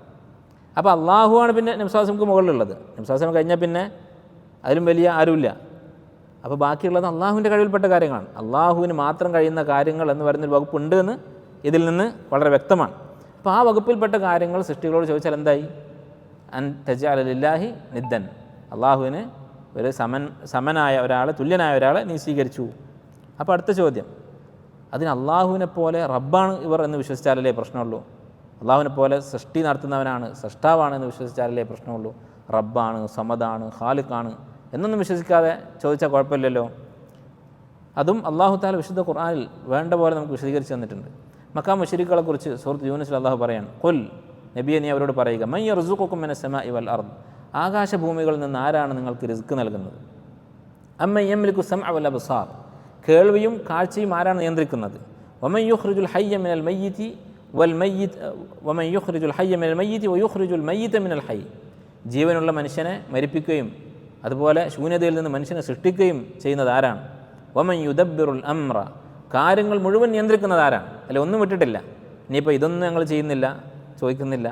അപ്പോൾ അള്ളാഹുവാണ് പിന്നെ നബി സ്വല്ലല്ലാഹു അലൈഹി വസല്ലമക്ക് മുകളിലുള്ളത്. നബി സ്വല്ലല്ലാഹു അലൈഹി വസല്ലം കഴിഞ്ഞാൽ പിന്നെ അതിലും വലിയ ആരുമില്ല. അപ്പോൾ ബാക്കിയുള്ളത് അള്ളാഹുവിൻ്റെ കഴിവിൽപ്പെട്ട കാര്യങ്ങളാണ്. അള്ളാഹുവിന് മാത്രം കഴിയുന്ന കാര്യങ്ങൾ എന്ന് പറയുന്നൊരു വകുപ്പുണ്ട് എന്ന് ഇതിൽ നിന്ന് വളരെ വ്യക്തമാണ്. അപ്പോൾ ആ വകുപ്പിൽപ്പെട്ട കാര്യങ്ങൾ സൃഷ്ടികളോട് ചോദിച്ചാൽ എന്തായി? അൻ തജ്അല ലില്ലാഹി നിദ്ദൻ, അള്ളാഹുവിന് ഒരു സമനായ ഒരാളെ, തുല്യനായ ഒരാളെ നീ സ്വീകരിച്ചു. അപ്പോൾ അടുത്ത ചോദ്യം, അതിന് അള്ളാഹുവിനെ പോലെ റബ്ബാണ് ഇവർ എന്ന് വിശ്വസിച്ചാലല്ലേ പ്രശ്നമുള്ളൂ. അള്ളാഹുവിനെ പോലെ സൃഷ്ടി നടത്തുന്നവനാണ്, സൃഷ്ടാവാണ് എന്ന് വിശ്വസിച്ചാലല്ലേ പ്രശ്നമുള്ളൂ. റബ്ബാണ്, സമദാണ്, ഖാലിഖാണ് എന്നൊന്നും വിശ്വസിക്കാതെ ചോദിച്ചാൽ കുഴപ്പമില്ലല്ലോ. അതും അള്ളാഹു തആല വിശുദ്ധ ഖുർആനിൽ വേണ്ട പോലെ നമുക്ക് വിശദീകരിച്ച് തന്നിട്ടുണ്ട്. മക്കാ മുശ്രിക്കുകളെ കുറിച്ച് സൂറത്ത് യൂനുസിൽ അള്ളാഹു പറയാണ്, ഖുൽ, നബിയെ നീ അവരോട് പറയുക, മൻ യർസുഖുക്കും മിനസ് സമാഇ വൽ അർദ്, ആകാശഭൂമികളിൽ നിന്ന് ആരാണ് നിങ്ങൾക്ക് റിസ്ക് നൽകുന്നത്? അമ്മൻ യംലികു സമഅ വൽ അബ്സാർ, കേൾവിയും കാഴ്ചയും ആരാണ് നിയന്ത്രിക്കുന്നത്? വമൻ യുഖ്രിജുൽ ഹയ്യ മിനൽ മയ്യിതി വൽ മയ്യിത് വമൻ യുഖ്രിജുൽ ഹയ്യ മിനൽ മയ്യിതി വയുഖ്രിജുൽ മയ്യിത മിനൽ ഹയ്യ്, ജീവനുള്ള മനുഷ്യനെ മരിപ്പിക്കുകയും അതുപോലെ ശൂന്യതയിൽ നിന്ന് മനുഷ്യനെ സൃഷ്ടിക്കുകയും ചെയ്യുന്നത് ആരാണ്? വമൻ യുദബ്ബിറുൽ അംറ, കാര്യങ്ങൾ മുഴുവൻ നിയന്ത്രിക്കുന്നത് ആരാണ്? അല്ല, ഒന്നും വിട്ടിട്ടില്ല. ഇനിയിപ്പോൾ ഇതൊന്നും ഞങ്ങൾ ചെയ്യുന്നില്ല, ചോദിക്കുന്നില്ല,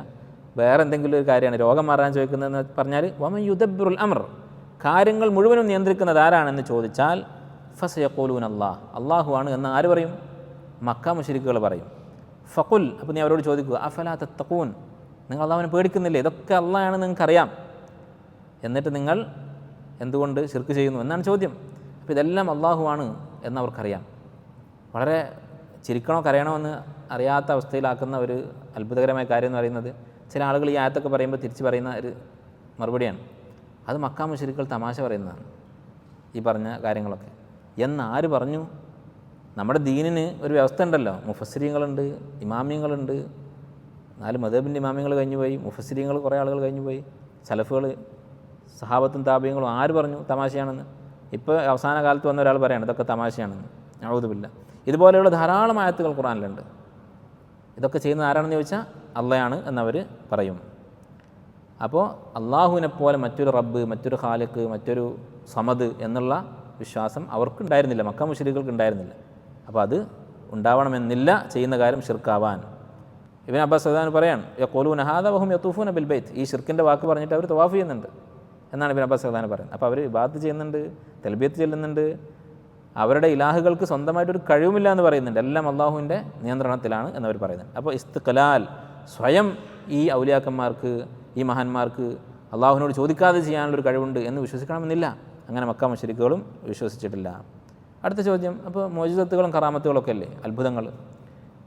വേറെ എന്തെങ്കിലും ഒരു കാര്യമാണ് രോഗം മാറാൻ ചോദിക്കുന്നതെന്ന് പറഞ്ഞാൽ വമൻ യുദബ്ബിറുൽ അംർ, കാര്യങ്ങൾ മുഴുവനും നിയന്ത്രിക്കുന്നത് ആരാണെന്ന് ചോദിച്ചാൽ ഫസയഖൂലൂന അല്ലാഹ്, അള്ളാഹുവാണ് എന്ന് ആര് പറയും? മക്ക മുശ്രിക്കുകൾ പറയും. ഫഖുൽ, അപ്പോൾ നീ അവരോട് ചോദിക്കുക, അഫലാ തത്തഖൂൻ, നിങ്ങൾ അള്ളാഹുവിനെ പേടിക്കുന്നില്ലേ? ഇതൊക്കെ അള്ളാഹാണെന്ന് നിങ്ങൾക്കറിയാം, എന്നിട്ട് നിങ്ങൾ എന്തുകൊണ്ട് ശിർക്ക് ചെയ്യുന്നു എന്നാണ് ചോദ്യം. അപ്പോൾ ഇതെല്ലാം അള്ളാഹുവാണ് എന്നവർക്കറിയാം. വളരെ ചിരിക്കണോ കരയണോ എന്ന് അറിയാത്ത അവസ്ഥയിലാക്കുന്ന ഒരു അത്ഭുതകരമായ കാര്യം എന്ന് പറയുന്നത്, ചില ആളുകൾ ഈ ആയത്തൊക്കെ പറയുമ്പോൾ തിരിച്ച് പറയുന്ന ഒരു മറുപടിയാണ്. അത് മക്കാ മുശ്രിക്കുകൾ തമാശ പറയുന്നതാണ്, ഈ പറഞ്ഞ കാര്യങ്ങളൊക്കെ. എന്നാര് പറഞ്ഞു? നമ്മുടെ ദീനിന് ഒരു വ്യവസ്ഥ ഉണ്ടല്ലോ. മുഫസ്സിരീങ്ങളുണ്ട്, ഇമാമിയങ്ങളുണ്ട്. 4 മദ്ഹബിൻ്റെ ഇമാമിയങ്ങൾ കഴിഞ്ഞുപോയി, മുഫസ്സിരീങ്ങൾ കുറേ ആളുകൾ കഴിഞ്ഞുപോയി, സലഫുകൾ, സഹാബത്തും താബിയങ്ങളും. ആര് പറഞ്ഞു തമാശയാണെന്ന്? ഇപ്പോൾ അവസാന കാലത്ത് വന്ന ഒരാൾ പറയാണ് ഇതൊക്കെ തമാശയാണെന്ന്. നഊദു ബില്ലാഹ്. ഇതുപോലെയുള്ള ധാരാളം ആയത്തുകൾ ഖുർആനിലുണ്ട്. ഇതൊക്കെ ചെയ്യുന്നത് ആരാണെന്ന് ചോദിച്ചാൽ അള്ളയാണ് എന്നവർ പറയും. അപ്പോൾ അള്ളാഹുവിനെ പോലെ മറ്റൊരു റബ്ബ്, മറ്റൊരു ഖാലിഖ്, മറ്റൊരു സമദ് എന്നുള്ള വിശ്വാസം അവർക്കുണ്ടായിരുന്നില്ല, മക്ക മുശ്രിക്കുകൾക്ക് ഉണ്ടായിരുന്നില്ല. അപ്പോൾ അത് ഉണ്ടാവണമെന്നില്ല ചെയ്യുന്ന കാര്യം ഷിർക്കാവാൻ. ഇബ്നു അബ്ബാസ് റളിയല്ലാഹു അൻഹു പറയാണ്, യഖൂലൂന ഹാദാ വഹും യതൂഫൂന ബിൽ ബൈത്ത്, ഈ ഷിർക്കിൻ്റെ വാക്ക് പറഞ്ഞിട്ട് അവർ തവാഫ് ചെയ്യുന്നുണ്ട് എന്നാണ് ഇബ്നു അബ്ബാസ് റളിയല്ലാഹു അൻഹു പറയുന്നത്. അപ്പോൾ അവർ ഇബാദത്ത് ചെയ്യുന്നുണ്ട്, തൽബിയത്ത് ചെല്ലുന്നുണ്ട്, അവരുടെ ഇലാഹുകൾക്ക് സ്വന്തമായിട്ടൊരു കഴിവുമില്ല എന്ന് പറയുന്നുണ്ട്, എല്ലാം അള്ളാഹുവിൻ്റെ നിയന്ത്രണത്തിലാണ് എന്നവർ പറയുന്നുണ്ട്. അപ്പോൾ ഇസ്തിഖ്ലാൽ, സ്വയം ഈ ഔലിയാക്കന്മാർക്ക്, ഈ മഹാന്മാർക്ക് അള്ളാഹുവിനോട് ചോദിക്കാതെ ചെയ്യാനുള്ളൊരു കഴിവുണ്ട് എന്ന് വിശ്വസിക്കണമെന്നില്ല. അങ്ങനെ മക്ക മുശ്രിക്കുകളും വിശ്വസിച്ചിട്ടില്ല. അടുത്ത ചോദ്യം, അപ്പോൾ മുഅ്ജിസത്തുകളും കറാമത്തുകളൊക്കെ അല്ലേ അത്ഭുതങ്ങൾ?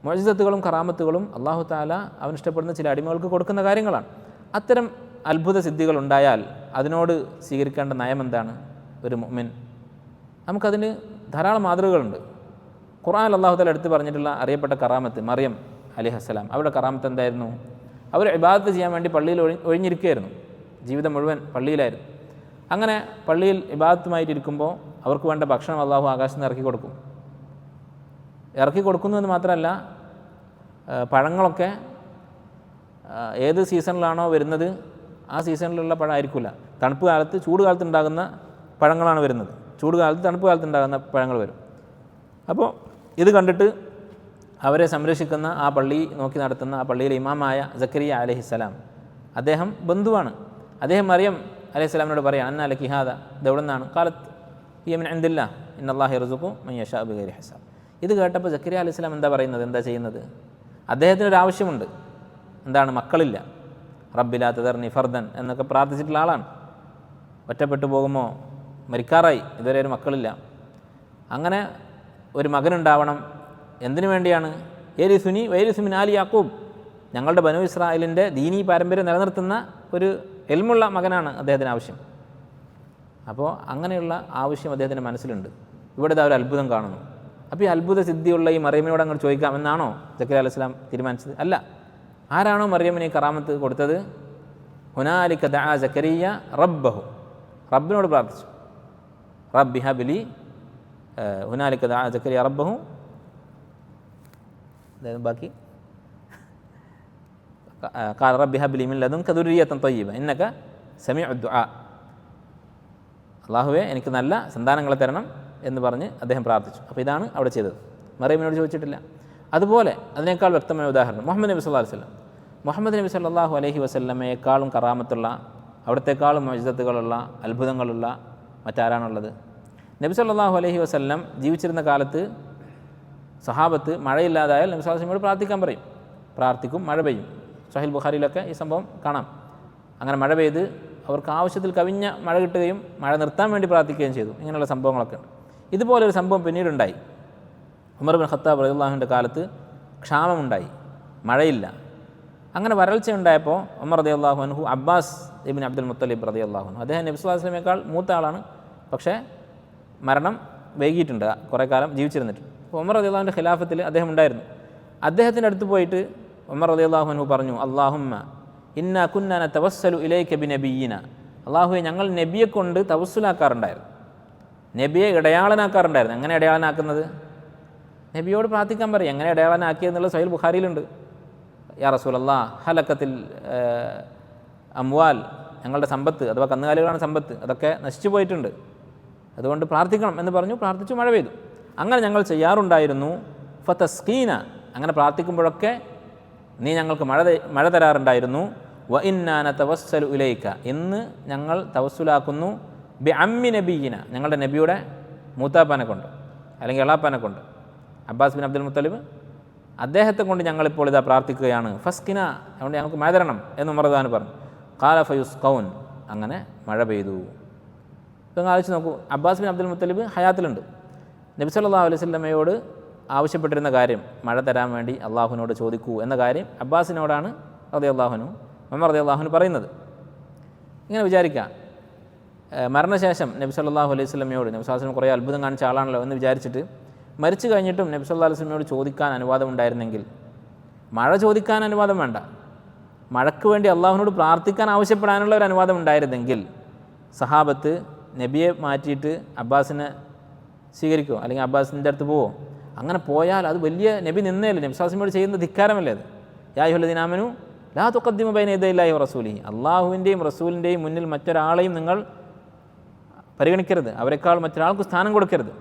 മുഅ്ജിസത്തുകളും കറാമത്തുകളും അള്ളാഹു തആല അവനിഷ്ടപ്പെടുന്ന ചില അടിമകൾക്ക് കൊടുക്കുന്ന കാര്യങ്ങളാണ്. അത്തരം അത്ഭുത സിദ്ധികൾ ഉണ്ടായാൽ അതിനോട് സ്വീകരിക്കേണ്ട നയം എന്താണ് ഒരു മുഅ്മിൻ? നമുക്കതിന് ധാരാളം മാതൃകകളുണ്ട്. ഖുർആനിൽ അല്ലാഹു തആല എടുത്ത് പറഞ്ഞിട്ടുള്ള അറിയപ്പെട്ട കറാമത്ത് മറിയം അലൈഹിസ്സലാം, അവരുടെ കറാമത്ത് എന്തായിരുന്നു? അവർ ഇബാദത്ത് ചെയ്യാൻ വേണ്ടി പള്ളിയിൽ ഒഴിഞ്ഞിരിക്കുകയായിരുന്നു, ജീവിതം മുഴുവൻ പള്ളിയിലായിരുന്നു. അങ്ങനെ പള്ളിയിൽ ഇബാദത്തുമായിട്ടിരിക്കുമ്പോൾ അവർക്ക് വേണ്ട ഭക്ഷണം അല്ലാഹു ആകാശത്ത് നിന്ന് ഇറക്കി കൊടുക്കുന്നു എന്ന് മാത്രമല്ല, പഴങ്ങളൊക്കെ ഏത് സീസണിലാണോ വരുന്നത് ആ സീസണിലുള്ള പഴം ആയിരിക്കില്ല. തണുപ്പ് കാലത്ത്, ചൂട് കാലത്ത് ഉണ്ടാകുന്ന പഴങ്ങളാണ് വരുന്നത്, ചൂട് കാലത്ത് തണുപ്പ് കാലത്ത് ഉണ്ടാകുന്ന പഴങ്ങൾ വരും. അപ്പോൾ ഇത് കണ്ടിട്ട് അവരെ സംരക്ഷിക്കുന്ന, ആ പള്ളി നോക്കി നടത്തുന്ന ആ പള്ളിയിലെ ഇമാമായ സക്കരിയ അലൈഹിസ്സലാം, അദ്ദേഹം ബന്ധുവാണ്. അദ്ദേഹം മറിയം അലൈഹിസ്സലാമിനോട് പറയാം, അന്നാ ലക്കി ഹാദാ, ഇതെവിടെ നിന്നാണ്? കാലത്ത് ഹിയ മിൻ ഇൻദില്ലാഹ് ഇന്നല്ലാഹു യർസുഖു മൻ യശാഉ ബിഗൈരി ഹിസാബ്. ഇത് കേട്ടപ്പോൾ സക്കരിയ അലൈഹിസ്സലാം എന്താ പറയുന്നത്, എന്താ ചെയ്യുന്നത്? അദ്ദേഹത്തിനൊരാവശ്യമുണ്ട്. എന്താണ്? മക്കളില്ല. റബ്ബി ലാ തദർനി ഫർദൻ എന്നൊക്കെ പ്രാർത്ഥിച്ചിട്ടുള്ള ആളാണ്. ഒറ്റപ്പെട്ടു പോകുമോ, മരിക്കാറായി, ഇതുവരെ ഒരു മക്കളില്ല. അങ്ങനെ ഒരു മകനുണ്ടാവണം. എന്തിനു വേണ്ടിയാണ്? യരിസുനി വയരിസു മിൻ ആലി യാക്കൂബ്, ഞങ്ങളുടെ ബനു ഇസ്രായേലിൻ്റെ ദീനീ പാരമ്പര്യം നിലനിർത്തുന്ന ഒരു എൽമുള്ള മകനാണ് അദ്ദേഹത്തിന് ആവശ്യം. അപ്പോൾ അങ്ങനെയുള്ള ആവശ്യം അദ്ദേഹത്തിൻ്റെ മനസ്സിലുണ്ട്. ഇവിടെ ഒരു അത്ഭുതം കാണുന്നു. അപ്പോൾ ഈ അത്ഭുത സിദ്ധിയുള്ള ഈ മറിയമിനോട് അങ്ങോട്ട് ചോദിക്കാം എന്നാണോ സക്കരിയ അലൈഹിസ്സലാം തീരുമാനിച്ചത്? അല്ല. ആരാണോ മറിയമിന് ഈ കറാമത്ത് കൊടുത്തത്, ഹുനാലിക ദഅ സക്കരിയ റബ്ബഹു, റബ്ബിനോട് പ്രാർത്ഥിച്ചു. റബ്ബി ഹബ്ലി, ഹുനാലിക ദഅ സക്കരിയ റബ്ബഹു, ബാക്കി ഖാല റബ്ബി ഹബ്ലി മിൻ ലദുൻക ദുർരിയത്തൻ ത്വയ്യിബ ഇന്നക സമീഉ ദുആ, അല്ലാഹുവേ എനിക്ക് നല്ല സന്താനങ്ങളെ തരണം എന്ന് പറഞ്ഞ് അദ്ദേഹം പ്രാർത്ഥിച്ചു. അപ്പോൾ ഇതാണ് അവിടെ ചെയ്തത്. മറിയമിനോട് ചോദിച്ചിട്ടില്ല. അതുപോലെ അതിനേക്കാൾ വ്യക്തമായ ഉദാഹരണം മുഹമ്മദ് നബി സല്ലല്ലാഹു അലൈഹി വസല്ലം. മുഹമ്മദ് നബി സല്ലല്ലാഹു അലൈഹി വസല്ലമയെക്കാളും കറാമത്തുള്ള, അവിടത്തെക്കാളും മുഅ്ജിസത്തുകളുള്ള, അത്ഭുതങ്ങളുള്ള മറ്റാരാണുള്ളത്? നബി സല്ലല്ലാഹു അലൈഹി വസല്ലം ജീവിച്ചിരുന്ന കാലത്ത് സഹാബത്ത് മഴയില്ലാതായാൽ നബി സല്ലല്ലാഹു അലൈഹി വസല്ലമയോട് പ്രാർത്ഥിക്കാൻ പറയും. പ്രാർത്ഥിക്കും, മഴ പെയ്യും. സഹീഹ് ബുഖാരിയിലൊക്കെ ഈ സംഭവം കാണാം. അങ്ങനെ മഴ പെയ്ത് അവർക്ക് ആവശ്യത്തിൽ കവിഞ്ഞ മഴ കിട്ടുകയും മഴ നിർത്താൻ വേണ്ടി പ്രാർത്ഥിക്കുകയും ചെയ്തു. ഇങ്ങനെയുള്ള സംഭവങ്ങളൊക്കെ ഉണ്ട്. ഇതുപോലൊരു സംഭവം പിന്നീടുണ്ടായി. ഉമർ ബിൻ ഖത്താബ് റളിയല്ലാഹുവിൻ്റെ കാലത്ത് ക്ഷാമമുണ്ടായി, മഴയില്ല. അങ്ങനെ വരൾച്ച ഉണ്ടായപ്പോൾ ഉമർ റളിയല്ലാഹു അൻഹു അബ്ബാസ് ഇബ്ൻ അബ്ദുൽ മുത്തലിബ് റളിയല്ലാഹു അൻഹു, അദ്ദേഹം നബി സ്വല്ലല്ലാഹു അലൈഹി വസല്ലമയേക്കാൾ മൂത്ത ആളാണ്, പക്ഷേ മരണം വൈകിയിട്ടുണ്ട്, കുറേ കാലം ജീവിച്ചിരുന്നിട്ട്. അപ്പോൾ ഉമർ റളിയല്ലാഹുവിൻ്റെ ഖിലാഫത്തിൽ അദ്ദേഹം ഉണ്ടായിരുന്നു. അദ്ദേഹത്തിൻ്റെ അടുത്ത് പോയിട്ട് ഉമർ റളിയല്ലാഹു അൻഹു പറഞ്ഞു, അല്ലാഹുമ്മ ഇന്നാ കുന്നാ നതവസ്സലു ഇലൈക ബിനബിയ്യിന, അല്ലാഹുവേ ഞങ്ങൾ നബിയെ കൊണ്ട് തവസ്സുലാക്കാറുണ്ടായിരുന്നു, നബിയെ ഇടയാളനാക്കാറുണ്ടായിരുന്നു. എങ്ങനെ ഇടയാളനാക്കുന്നത്? നബിയോട് പ്രാർത്ഥിക്കാൻ പറയും. എങ്ങനെ ഇടയാളനാക്കിയെന്നുള്ളത് സഹീഹ് ബുഖാരിയിലുണ്ട്. യാ റസൂലല്ലാഹ് ഹലക്കത്തിൽ അംവാൽ, ഞങ്ങളുടെ സമ്പത്ത് അഥവാ കന്നുകാലികളാണ് സമ്പത്ത്, അതൊക്കെ നശിച്ചു പോയിട്ടുണ്ട്, അതുകൊണ്ട് പ്രാർത്ഥിക്കണം എന്ന് പറഞ്ഞു. പ്രാർത്ഥിച്ചു, മഴ പെയ്തു. അങ്ങനെ ഞങ്ങൾ ചെയ്യാറുണ്ടായിരുന്നു. ഫതസ്കീന, അങ്ങനെ പ്രാർത്ഥിക്കുമ്പോഴൊക്കെ നീ ഞങ്ങൾക്ക് മഴ തരാറുണ്ടായിരുന്നു. വ ഇന്നാ നതവസ്സലു ഇലൈക, ഇന്ന് ഞങ്ങൾ തവസ്സുലാക്കുന്നു ബി അമ്മി നബിയിന, ഞങ്ങളുടെ നബിയുടെ മൂത്താപ്പാനെ കൊണ്ട് അല്ലെങ്കിൽ എളാപ്പാനെ കൊണ്ട്, അബ്ബാസ് ബിൻ അബ്ദുൽ മുത്തലിബ്, അദ്ദേഹത്തെ കൊണ്ട് ഞങ്ങളിപ്പോൾ ഇതാ പ്രാർത്ഥിക്കുകയാണ്. ഫസ്കിന, അതുകൊണ്ട് ഞങ്ങൾക്ക് മഴ തരണം എന്ന് ഉമർ റളിയല്ലാഹു പറഞ്ഞു. ഖാല ഫയുസ്ഖൗൻ, അങ്ങനെ മഴ പെയ്തു. ഇപ്പം ആലോചിച്ച് നോക്കൂ, അബ്ബാസ് ബിൻ അബ്ദുൽ മുത്തലിബ് ഹയാത്തിലുണ്ട്. നബി സല്ലല്ലാഹു അലൈഹി വസല്ലമയോട് ആവശ്യപ്പെട്ടിരുന്ന കാര്യം മഴ തരാൻ വേണ്ടി അള്ളാഹുവിനോട് ചോദിക്കൂ എന്ന കാര്യം അബ്ബാസിനോടാണ് റളിയല്ലാഹു അൻഹു ഉമർ റളിയല്ലാഹു അൻഹു പറയുന്നത്. ഇങ്ങനെ വിചാരിക്കുക, മരണശേഷം നബി സല്ലല്ലാഹു അലൈഹി വസല്ലമയോട്, നബി സല്ലല്ലാഹു അലൈഹി വസല്ലം കുറേ അത്ഭുതം കാണിച്ച ആളാണല്ലോ എന്ന് വിചാരിച്ചിട്ട് മരിച്ചു കഴിഞ്ഞിട്ടും നബി സല്ലല്ലാഹു അലൈഹി വസല്ലമയോട് ചോദിക്കാൻ അനുവാദം ഉണ്ടായിരുന്നെങ്കിൽ, മഴ ചോദിക്കാൻ അനുവാദം വേണ്ട, മഴയ്ക്ക് വേണ്ടി അള്ളാഹുവിനോട് പ്രാർത്ഥിക്കാൻ ആവശ്യപ്പെടാനുള്ള ഒരു അനുവാദം ഉണ്ടായിരുന്നെങ്കിൽ സഹാബത്ത് നബിയെ മാറ്റിയിട്ട് അബ്ബാസിനെ സ്വീകരിക്കുമോ അല്ലെങ്കിൽ അബ്ബാസിൻ്റെ അടുത്ത് പോവോ? അങ്ങനെ പോയാൽ അത് വലിയ നബി നിന്നേല്ലേ, നബി സല്ലല്ലാഹു അലൈഹി വസല്ലമയോട് ചെയ്യുന്ന ധിക്കാരമല്ലേ അത്. യാ അയ്യുഹല്ലദീന ആമനൂ ലാ തുഖദ്ദിമു ബൈന യദൈല്ലാഹി വറസൂലിഹി, അള്ളാഹുവിൻ്റെയും റസൂലിൻ്റെയും മുന്നിൽ മറ്റൊരാളെയും നിങ്ങൾ പരിഗണിക്കരുത്, അവരെക്കാൾ മറ്റൊരാൾക്ക് സ്ഥാനം കൊടുക്കരുത്.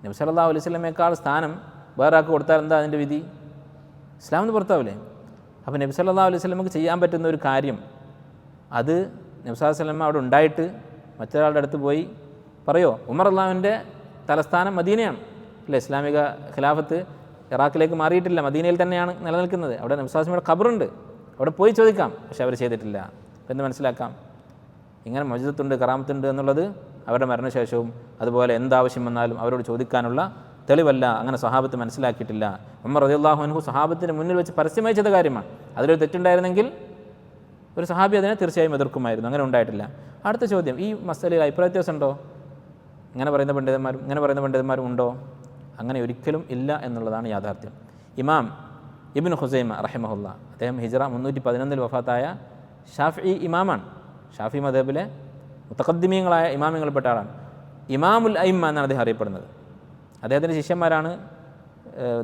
നബി സല്ലല്ലാഹു അലൈഹി വസല്ലമയേക്കാൾ സ്ഥാനം വേറെ ആൾക്ക് കൊടുത്താൽ എന്താ അതിൻ്റെ വിധി? ഇസ്ലാം എന്ന് പുറത്താവില്ലേ? അപ്പോൾ നബി സല്ലല്ലാഹു അലൈഹി വസല്ലമക്ക് ചെയ്യാൻ പറ്റുന്ന ഒരു കാര്യം, അത് നബി സല്ലല്ലാഹു അലൈഹി വസല്ലമ അവിടെ ഉണ്ടായിട്ട് മറ്റൊരാളുടെ അടുത്ത് പോയി പറയോ? ഉമർ അള്ളാഹുവിൻ്റെ തലസ്ഥാനം മദീനയാണ് അല്ലേ, ഇസ്ലാമിക ഖിലാഫത്ത് ഇറാഖിലേക്ക് മാറിയിട്ടില്ല, മദീനയിൽ തന്നെയാണ് നിലനിൽക്കുന്നത്. അവിടെ നബി സല്ലല്ലാഹു അലൈഹി വസല്ലമയുടെ ഖബറുണ്ട്, അവിടെ പോയി ചോദിക്കാം. പക്ഷെ അവർ ചെയ്തിട്ടില്ല. അപ്പം എന്ത് മനസ്സിലാക്കാം? ഇങ്ങനെ മൗജിദത്തുണ്ട്, കറാമത്തുണ്ട് എന്നുള്ളത് അവരുടെ മരണശേഷവും അതുപോലെ എന്താവശ്യം വന്നാലും അവരോട് ചോദിക്കാനുള്ള തെളിവല്ല. അങ്ങനെ സ്വഹാബത്ത് മനസ്സിലാക്കിയിട്ടില്ല. ഉമർ റളിയല്ലാഹു അൻഹു സ്വഹാബത്തിന് മുന്നിൽ വെച്ച് പരസ്യമായി ചെയ്ത കാര്യമാണ്. അതിലൊരു തെറ്റുണ്ടായിരുന്നെങ്കിൽ ഒരു സഹാബി അതിനെ തീർച്ചയായും എതിർക്കുമായിരുന്നു. അങ്ങനെ ഉണ്ടായിട്ടില്ല. അടുത്ത ചോദ്യം, ഈ മസലയിൽ അഭിപ്രായ വ്യത്യാസം ഉണ്ടോ? ഇങ്ങനെ പറയുന്ന പണ്ഡിതന്മാരും ഉണ്ടോ? അങ്ങനെ ഒരിക്കലും ഇല്ല എന്നുള്ളതാണ് യാഥാർത്ഥ്യം. ഇമാം ഇബ്നു ഖുസൈമ റഹിമഹുല്ലാ, അദ്ദേഹം ഹിജ്റ 311 വഫാത്തായ ഷാഫിഈ ഇമാമാണ്. ഷാഫി മദ്ഹബിലെ മുതഖദ്ദിമീങ്ങളായ ഇമാമിങ്ങളിൽപ്പെട്ട ആളാണ്. ഇമാമുൽ അയിമ്മ എന്നാണ് അദ്ദേഹം അറിയപ്പെടുന്നത്. അദ്ദേഹത്തിൻ്റെ ശിഷ്യന്മാരാണ്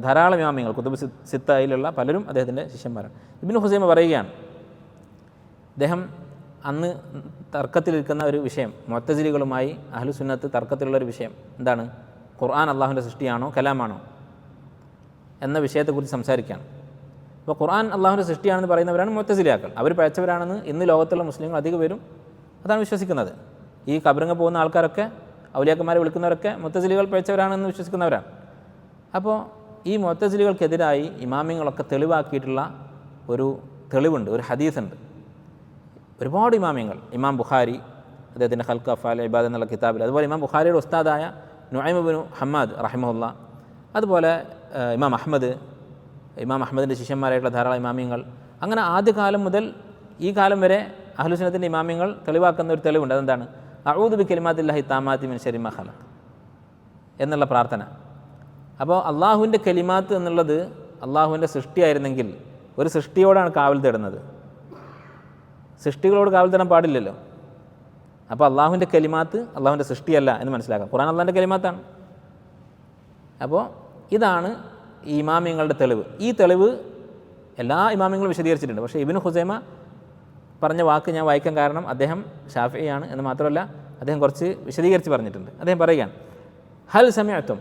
ധാരാളം ഇമാമിങ്ങൾ, കുതുബ് സിത്തയിലുള്ള പലരും അദ്ദേഹത്തിൻ്റെ ശിഷ്യന്മാരാണ്. ഇബ്നു ഖുസൈമ പറയുകയാണ്, അദ്ദേഹം അന്ന് തർക്കത്തിലിരിക്കുന്ന ഒരു വിഷയം, മുഅ്തസിലികളുമായി അഹ്ലുസുന്നത്ത് തർക്കത്തിലുള്ളൊരു വിഷയം എന്താണ്? ഖുർആൻ അള്ളാഹുവിൻ്റെ സൃഷ്ടിയാണോ കലാമാണോ എന്ന വിഷയത്തെക്കുറിച്ച് സംസാരിക്കുകയാണ്. അപ്പോൾ ഖുർആൻ അള്ളാഹുവിൻ്റെ സൃഷ്ടിയാണെന്ന് പറയുന്നവരാണ് മുഅ്തസിലിയാക്കൾ. അവർ പഴച്ചവരാണെന്ന് ഇന്ന് ലോകത്തുള്ള മുസ്ലിങ്ങൾ അധികം പേരും അതാണ് വിശ്വസിക്കുന്നത്. ഈ ഖബറിങ്ങ പോകുന്ന ആൾക്കാരൊക്കെ, ഔലിയാക്കന്മാരെ വിളിക്കുന്നവരൊക്കെ മുഅ്തസിലികൾ പഴച്ചവരാണെന്ന് വിശ്വസിക്കുന്നവരാണ്. അപ്പോൾ ഈ മുഅ്തസിലികൾക്കെതിരായി ഇമാമിങ്ങളൊക്കെ തെളിവാക്കിയിട്ടുള്ള ഒരു തെളിവുണ്ട്, ഒരു ഹദീസുണ്ട്. ഒരുപാട് ഇമാമിങ്ങൾ, ഇമാം ബുഖാരി അദ്ദേഹത്തിൻ്റെ ഖൽഖ് അഫ്ആൽ ഇബാദ് എന്നുള്ള കിതാബിൽ, അതുപോലെ ഇമാം ബുഖാരിയുടെ ഉസ്താദായ നുഐം ഇബ്നു ഹമ്മാദ് റഹിമഹുല്ലാ, അതുപോലെ ഇമാം അഹ്മദിൻ്റെ ശിഷ്യന്മാരായിട്ടുള്ള ധാരാളം ഇമാമിങ്ങൾ, അങ്ങനെ ആദ്യകാലം മുതൽ ഈ കാലം വരെ അഹ്ലുസുന്നത്തിൻ്റെ ഇമാമിങ്ങൾ തെളിവാക്കുന്ന ഒരു തെളിവുണ്ട്. അതെന്താണ്? അഊദു ബി കലിമാത്തില്ലാഹി താമാത്തി മിൻ ശർരി മാ ഖലഖ് എന്നുള്ള പ്രാർത്ഥന. അപ്പോൾ അള്ളാഹുവിൻ്റെ കലിമാത്ത് എന്നുള്ളത് അള്ളാഹുവിൻ്റെ സൃഷ്ടിയായിരുന്നെങ്കിൽ ഒരു സൃഷ്ടിയോടാണ് കാവൽ തേടുന്നത്, സൃഷ്ടികളോട് കാവൽ തേടാൻ പാടില്ലല്ലോ. അപ്പോൾ അള്ളാഹുവിൻ്റെ കലിമാത്ത് അള്ളാഹുവിൻ്റെ സൃഷ്ടിയല്ല എന്ന് മനസ്സിലാക്കാം. ഖുർആൻ അള്ളാഹിൻ്റെ കലിമാത്താണ്. അപ്പോൾ ഇതാണ് ഈ ഇമാമിങ്ങളുടെ തെളിവ്. ഈ തെളിവ് എല്ലാ ഇമാമിങ്ങളും വിശദീകരിച്ചിട്ടുണ്ട്. പക്ഷേ ഇബ്നു ഖുസൈമ പറഞ്ഞ വാക്ക് ഞാൻ വായിക്കാൻ കാരണം അദ്ദേഹം ഷാഫിഈയാണ് എന്ന് മാത്രമല്ല, അദ്ദേഹം കുറച്ച് വിശദീകരിച്ച് പറഞ്ഞിട്ടുണ്ട്. അദ്ദേഹം പറയുകയാണ്, ഹൽ സമഅതും,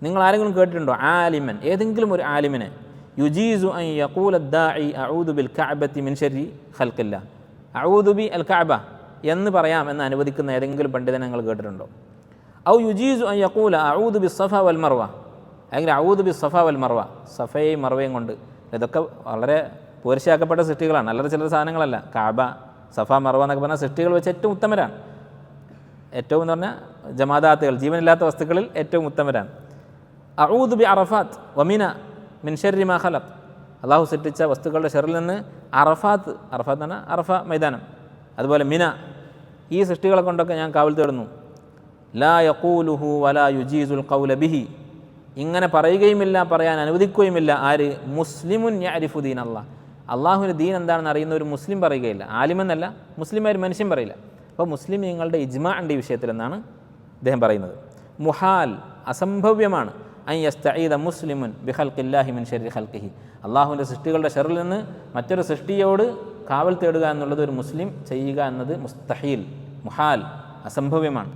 നിങ്ങൾ ആരെങ്കിലും കേട്ടിട്ടുണ്ടോ, ആലിമൻ, ഏതെങ്കിലും ഒരു ആലിമിനെ, യുജീസു അൻ യഖൂല അദ്ദാഇ അഊദു ബിൽ കഅബത്തി മിൻ ശർരി ഖൽഖില്ലാ, അഊദു ബി അൽ കഅബ എന്ന് പറയാം എന്ന് അനുവദിക്കുന്ന ഏതെങ്കിലും പണ്ഡിതനെ നിങ്ങൾ കേട്ടിട്ടുണ്ടോ? ഔ യുജീസു അൻ യഖൂല അഊദു ബിസ് സഫ വൽ മർവ, അല്ലെങ്കിൽ അഊദു ബിസ് സഫ വൽ മർവ, സഫയെയും മർവയും കൊണ്ട്. ഇതൊക്കെ വളരെ പൂർച്ചയാക്കപ്പെട്ട സൃഷ്ടികളാണ്, അല്ലറ ചില സാധനങ്ങളല്ല. കഅബ, സഫ, മർവ എന്നൊക്കെ പറഞ്ഞാൽ സൃഷ്ടികൾ വെച്ച് ഏറ്റവും ഉത്തമരാണ്. ഏറ്റവും എന്ന് പറഞ്ഞാൽ ജമാദാത്തുകൾ, ജീവനില്ലാത്ത വസ്തുക്കളിൽ ഏറ്റവും ഉത്തമരാണ്. അഊദു ബി അറഫാത്ത് വമിന മിൻ ശർരി മാ ഖലഖ്, അള്ളാഹു സൃഷ്ടിച്ച വസ്തുക്കളുടെ ഷെറിൽ നിന്ന് അറഫാത്ത് എന്ന് പറഞ്ഞാൽ അറഫ മൈതാനം, അതുപോലെ മിന, ഈ സൃഷ്ടികളെ കൊണ്ടൊക്കെ ഞാൻ കാവൽ തേടുന്നു. ലാ യഖൂലുഹു വലാ യുജീസുൽ ഖൗല ബിഹി, ഇങ്ങനെ പറയുകയുമില്ല, പറയാൻ അനുവദിക്കുകയുമില്ല. ആര്? മുസ്ലിമുൻ യഅരിഫു ദീൻ അല്ലാഹ്, അള്ളാഹുവിൻ്റെ ദീൻ എന്താണെന്ന് അറിയുന്ന ഒരു മുസ്ലിം പറയുകയില്ല. ആലിമെന്നല്ല, മുസ്ലിമായൊരു മനുഷ്യൻ പറയില്ല. അപ്പോൾ മുസ്ലിം നിങ്ങളുടെ ഇജ്മാ ഉണ്ട് ഈ വിഷയത്തിൽ എന്നാണ് അദ്ദേഹം പറയുന്നത്. മുഹാൽ, അസംഭവ്യമാണ്. അൻ യസ്തഈദ മുസ്ലിമുൻ ബിഖൽഖില്ലാഹി മിൻ ശർരി ഖൽഖിഹി, അള്ളാഹുവിൻ്റെ സൃഷ്ടികളുടെ ഷെറിൽ നിന്ന് മറ്റൊരു സൃഷ്ടിയോട് കാവൽ തേടുക എന്നുള്ളത് ഒരു മുസ്ലിം ചെയ്യുക എന്നത് മുസ്തഹീൽ, മുഹാൽ, അസംഭവ്യമാണ്.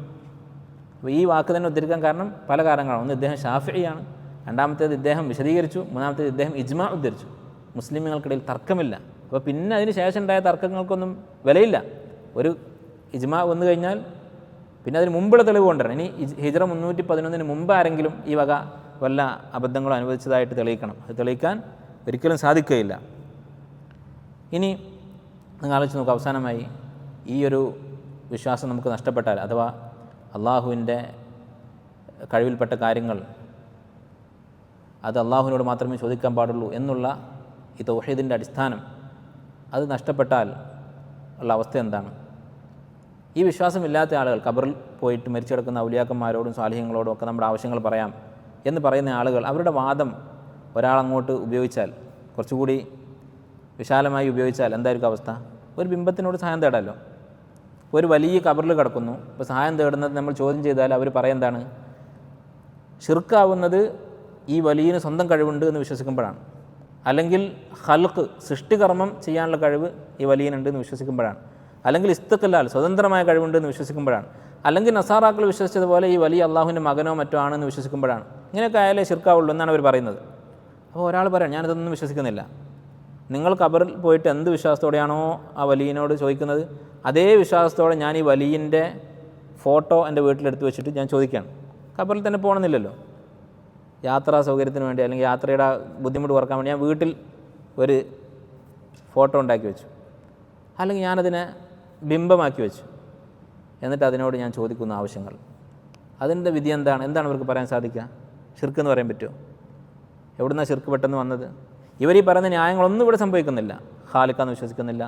അപ്പോൾ ഈ വാക്ക് തന്നെ ഉദ്ധരിക്കാൻ കാരണം പല കാരണങ്ങളാണ്. ഒന്ന്, ഇദ്ദേഹം ഷാഫിഇയാണ്. രണ്ടാമത്തേത് ഇദ്ദേഹം വിശദീകരിച്ചു. മൂന്നാമത്തേത് ഇദ്ദേഹം ഇജ്മാ ഉദ്ധരിച്ചു. മുസ്ലിമുകൾക്കിടയിൽ തർക്കമില്ല. അപ്പോൾ പിന്നെ അതിന് ശേഷം ഉണ്ടായ തർക്കങ്ങൾക്കൊന്നും വിലയില്ല. ഒരു ഇജ്മാ വന്നു കഴിഞ്ഞാൽ പിന്നെ അതിന് മുമ്പുള്ള തെളിവ് കൊണ്ടുവരണം. ഇനി ഹിജ്റ 311 മുമ്പ് ആരെങ്കിലും ഈ വക വല്ല അബദ്ധങ്ങളും അനുവദിച്ചതായിട്ട് തെളിയിക്കണം. അത് തെളിയിക്കാൻ ഒരിക്കലും സാധിക്കുകയില്ല. ഇനി നിങ്ങൾ ആലോചിച്ച് നോക്കുക, അവസാനമായി ഈ ഒരു വിശ്വാസം നമുക്ക് നഷ്ടപ്പെട്ടാൽ, അഥവാ അള്ളാഹുവിൻ്റെ കഴിവിൽപ്പെട്ട കാര്യങ്ങൾ അത് അള്ളാഹുവിനോട് മാത്രമേ ചോദിക്കാൻ പാടുള്ളൂ എന്നുള്ള ഈ തൗഹീദിൻ്റെ അടിസ്ഥാനം അത് നഷ്ടപ്പെട്ടാൽ ഉള്ള അവസ്ഥ എന്താണ്? ഈ വിശ്വാസമില്ലാത്ത ആളുകൾ, ഖബറിൽ പോയിട്ട് മരിച്ചു കിടക്കുന്ന ഔലിയാക്കന്മാരോടും സ്വാലിഹ്യങ്ങളോടും ഒക്കെ നമ്മുടെ ആവശ്യങ്ങൾ പറയാം എന്ന് പറയുന്ന ആളുകൾ, അവരുടെ വാദം ഒരാളങ്ങോട്ട് ഉപയോഗിച്ചാൽ, കുറച്ചുകൂടി വിശാലമായി ഉപയോഗിച്ചാൽ എന്തായിരിക്കും അവസ്ഥ? ഒരു ബിംബത്തിനോട് സഹായം തേടാമല്ലോ. ഒരു വലിയ ഖബറിൽ കിടക്കുന്നു, ഇപ്പോൾ സഹായം തേടുന്നത് നമ്മൾ ചോദ്യം ചെയ്താൽ അവർ പറയുന്നതാണ്, ഷിർക്കാവുന്നത് ഈ വലിയന് സ്വന്തം കഴിവുണ്ട് എന്ന് വിശ്വസിക്കുമ്പോഴാണ്, അല്ലെങ്കിൽ ഖൽഖ്, സൃഷ്ടികർമ്മം ചെയ്യാനുള്ള കഴിവ് ഈ വലിയനുണ്ട് എന്ന് വിശ്വസിക്കുമ്പോഴാണ്, അല്ലെങ്കിൽ ഇസ്തിഖ്ലാൽ, സ്വതന്ത്രമായ കഴിവുണ്ട് എന്ന് വിശ്വസിക്കുമ്പോഴാണ്, അല്ലെങ്കിൽ നസാറാക്കൾ വിശ്വസിച്ചതുപോലെ ഈ വലിയ അള്ളാഹുവിൻ്റെ മകനോ മറ്റോ ആണെന്ന് വിശ്വസിക്കുമ്പോഴാണ്. ഇങ്ങനെയൊക്കെ ആയാലേ ഷിർക്കാവുള്ളൂ എന്നാണ് അവർ പറയുന്നത്. അപ്പോൾ ഒരാൾ പറയാം, ഞാനിതൊന്നും വിശ്വസിക്കുന്നില്ല. നിങ്ങൾ ഖബറിൽ പോയിട്ട് എന്ത് വിശ്വാസത്തോടെയാണോ ആ വലിയനോട് ചോദിക്കുന്നത്, അതേ വിശ്വാസത്തോടെ ഞാൻ ഈ വലിയൻ്റെ ഫോട്ടോ എൻ്റെ വീട്ടിലെടുത്ത് വെച്ചിട്ട് ഞാൻ ചോദിക്കുകയാണ്. ഖബറിൽ തന്നെ പോകണമെന്നില്ലല്ലോ. യാത്രാ സൗകര്യത്തിന് വേണ്ടി, അല്ലെങ്കിൽ യാത്രയുടെ ബുദ്ധിമുട്ട് കുറക്കാൻ വേണ്ടി ഞാൻ വീട്ടിൽ ഒരു ഫോട്ടോ ഉണ്ടാക്കി വെച്ചു, അല്ലെങ്കിൽ ഞാനതിനെ ബിംബമാക്കി വെച്ചു. എന്നിട്ട് അതിനോട് ഞാൻ ചോദിക്കുന്ന ആവശ്യങ്ങൾ, അതിൻ്റെ വിധി എന്താണ്? എന്താണ് ഇവർക്ക് പറയാൻ സാധിക്കുക? ഷിർക്ക് എന്ന് പറയാൻ പറ്റുമോ? എവിടുന്നാണ് ഷിർക്ക് പെട്ടെന്ന് വന്നത്? ഇവർ ഈ പറയുന്ന ന്യായങ്ങളൊന്നും ഇവിടെ സംഭവിക്കുന്നില്ല. ഖാലിഖാന്ന് വിശ്വസിക്കുന്നില്ല,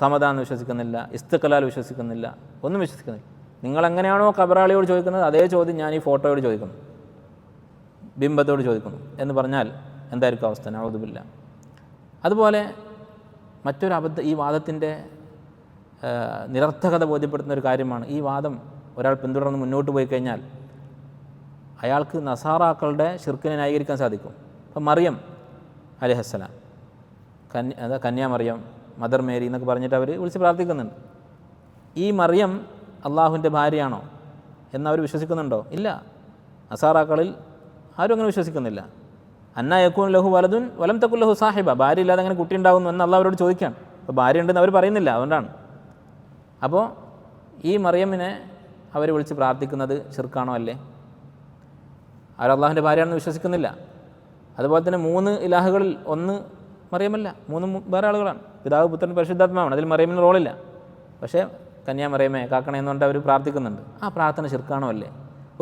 സമദാന്ന് വിശ്വസിക്കുന്നില്ല, ഇസ്തിഖ്ലാൽ വിശ്വസിക്കുന്നില്ല, ഒന്നും വിശ്വസിക്കുന്നില്ല. നിങ്ങളെങ്ങനെയാണോ ഖബറാളിയോട് ചോദിക്കുന്നത് അതേ ചോദ്യം ഞാൻ ഈ ഫോട്ടോയോട് ചോദിക്കുന്നു, ബിംബത്തോട് ചോദിക്കുന്നു എന്ന് പറഞ്ഞാൽ എന്തായിരിക്കും അവസ്ഥ? നഊദു ബില്ലാഹ്. അതുപോലെ മറ്റൊരു ഈ വാദത്തിൻ്റെ നിരർത്ഥകത ബോധ്യപ്പെടുത്തുന്ന ഒരു കാര്യമാണ്, ഈ വാദം ഒരാൾ പിന്തുടർന്ന് മുന്നോട്ട് പോയി കഴിഞ്ഞാൽ അയാൾക്ക് നസാറാക്കളുടെ ഷിർക്കിനെ ന്യായീകരിക്കാൻ സാധിക്കും. അപ്പം മറിയം അലൈഹിസ്സലാം, കന്യാമറിയം, മദർ മേരി എന്നൊക്കെ പറഞ്ഞിട്ട് അവർ വിളിച്ച് പ്രാർത്ഥിക്കുന്നുണ്ട്. ഈ മറിയം അള്ളാഹുവിൻ്റെ ഭാര്യയാണോ എന്നവർ വിശ്വസിക്കുന്നുണ്ടോ? ഇല്ല. നസാറാക്കളിൽ ആരും അങ്ങനെ വിശ്വസിക്കുന്നില്ല. അന്നാ യകൂൻ ലഹു വലദുൻ വലം തകുൻ ലഹു സാഹിബ, ഭാര്യ ഇല്ലാതെ അങ്ങനെ കുട്ടി ഉണ്ടാകുന്നു എന്ന് അള്ളാഹ് അവരോട് ചോദിക്കുകയാണ്. അപ്പോൾ ഭാര്യ ഉണ്ടെന്ന് അവർ പറയുന്നില്ല, അതുകൊണ്ടാണ്. അപ്പോൾ ഈ മറിയമ്മിനെ അവർ വിളിച്ച് പ്രാർത്ഥിക്കുന്നത് ഷിർക്കാണോ? അല്ലേ? അവർ അള്ളാഹുവിൻ്റെ ഭാര്യയാണെന്ന് വിശ്വസിക്കുന്നില്ല. അതുപോലെ തന്നെ 3 ഇലാഹുകളിൽ ഒന്ന് മറിയമല്ല, 3 വേറെ ആളുകളാണ്. പിതാവ്, പുത്രൻ, പരിശുദ്ധാത്മാവാണ്. അതിൽ മറിയമ്മിന് റോളില്ല. പക്ഷേ കന്യാമറിയമേ കാക്കണേ എന്നുകൊണ്ട് അവർ പ്രാർത്ഥിക്കുന്നുണ്ട്. ആ പ്രാർത്ഥന ഷിർക്കാണോ? അല്ലേ?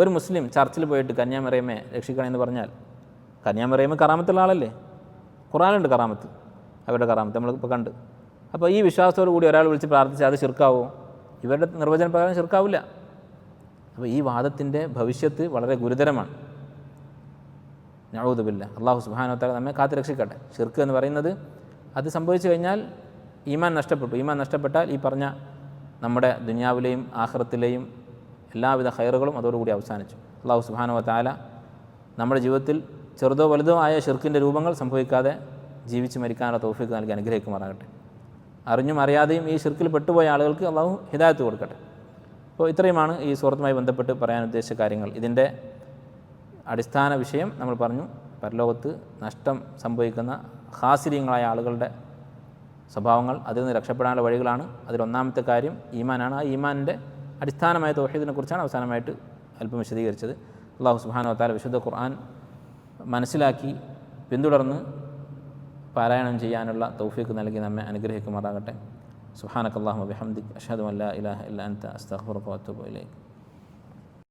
ഒരു മുസ്ലിം ചർച്ചിൽ പോയിട്ട് കന്യാമറിയമേ രക്ഷിക്കണേ എന്ന് പറഞ്ഞാൽ, കന്യാമറിയമ കറാമത്തുള്ള ആളല്ലേ? ഖുർആനിലുണ്ട് കറാമത്ത്, അവരുടെ കറാമത്ത് നമ്മളിപ്പോൾ കണ്ട്. അപ്പോൾ ഈ വിശ്വാസത്തോടു കൂടി ഒരാൾ വിളിച്ച് പ്രാർത്ഥിച്ചാൽ അത് ഷിർക്കാവോ? ഇവരുടെ നിർവചന പ്രകാരം ഷിർക്കാവില്ല. അപ്പോൾ ഈ വാദത്തിൻ്റെ ഭവിഷ്യത്ത് വളരെ ഗുരുതരമാണ്. നഊദു ബില്ലാഹ്. അല്ലാഹു സുബ്ഹാനഹു വ തആല നമ്മെ കാത്ത് രക്ഷിക്കട്ടെ. ഷിർക്ക് എന്ന് പറയുന്നത് അത് സംഭവിച്ചു കഴിഞ്ഞാൽ ഈമാൻ നഷ്ടപ്പെട്ടു. ഈമാൻ നഷ്ടപ്പെട്ടാൽ ഈ പറഞ്ഞ നമ്മുടെ ദുനിയാവിലെയും ആഖിറത്തിലെയും എല്ലാവിധ ഖൈറുകളും അതോടുകൂടി അവസാനിച്ചു. അല്ലാഹു സുബ്ഹാനഹു വ തആല നമ്മുടെ ജീവിതത്തിൽ ചെറുതോ വലുതോ ആയ ഷിർക്കിൻ്റെ രൂപങ്ങൾ സംഭവിക്കാതെ ജീവിച്ച് മരിക്കാനുള്ള തൗഫീഖ് നൽകി അനുഗ്രഹിക്കുമാറാകട്ടെ. അറിഞ്ഞും അറിയാതെയും ഈ ഷിർക്കിൽ പെട്ടുപോയ ആളുകൾക്ക് അല്ലാഹു ഹിദായത്ത് കൊടുക്കട്ടെ. അപ്പോൾ ഇത്രയുമാണ് ഈ സൂറത്തുമായി ബന്ധപ്പെട്ട് പറയാൻ ഉദ്ദേശിച്ച കാര്യങ്ങൾ. ഇതിൻ്റെ അടിസ്ഥാന വിഷയം നമ്മൾ പറഞ്ഞു. പരലോകത്ത് നഷ്ടം സംഭവിക്കുന്ന ഖാസിരീങ്ങളായ ആളുകളുടെ സ്വഭാവങ്ങൾ, അതിൽ നിന്ന് രക്ഷപ്പെടാനുള്ള വഴികളാണ്. അതിലൊന്നാമത്തെ കാര്യം ഈമാനാണ്. ആ ഈമാനിൻ്റെ അടിസ്ഥാനമായ തൗഹീദിനെ കുറിച്ചാണ് അവസാനമായിട്ട് അല്പം വിശദീകരിച്ചത്. അല്ലാഹു സുബ്ഹാനഹു വ തആല വിശുദ്ധ ഖുർആൻ മനസ്സിലാക്കി പിന്തുടർന്ന് പാരായണം ചെയ്യാനുള്ള തൗഫീഖ് നൽകി നമ്മെ അനുഗ്രഹിക്കുമാറാകട്ടെ. സുബ്ഹാനകല്ലാഹുമ്മ വബിഹംദിക അഷ്ഹദു അൻ ലാ ഇലാഹ ഇല്ല അൻത അസ്തഗ്ഫിറുക വഅത്തൂബു ഇലൈക്.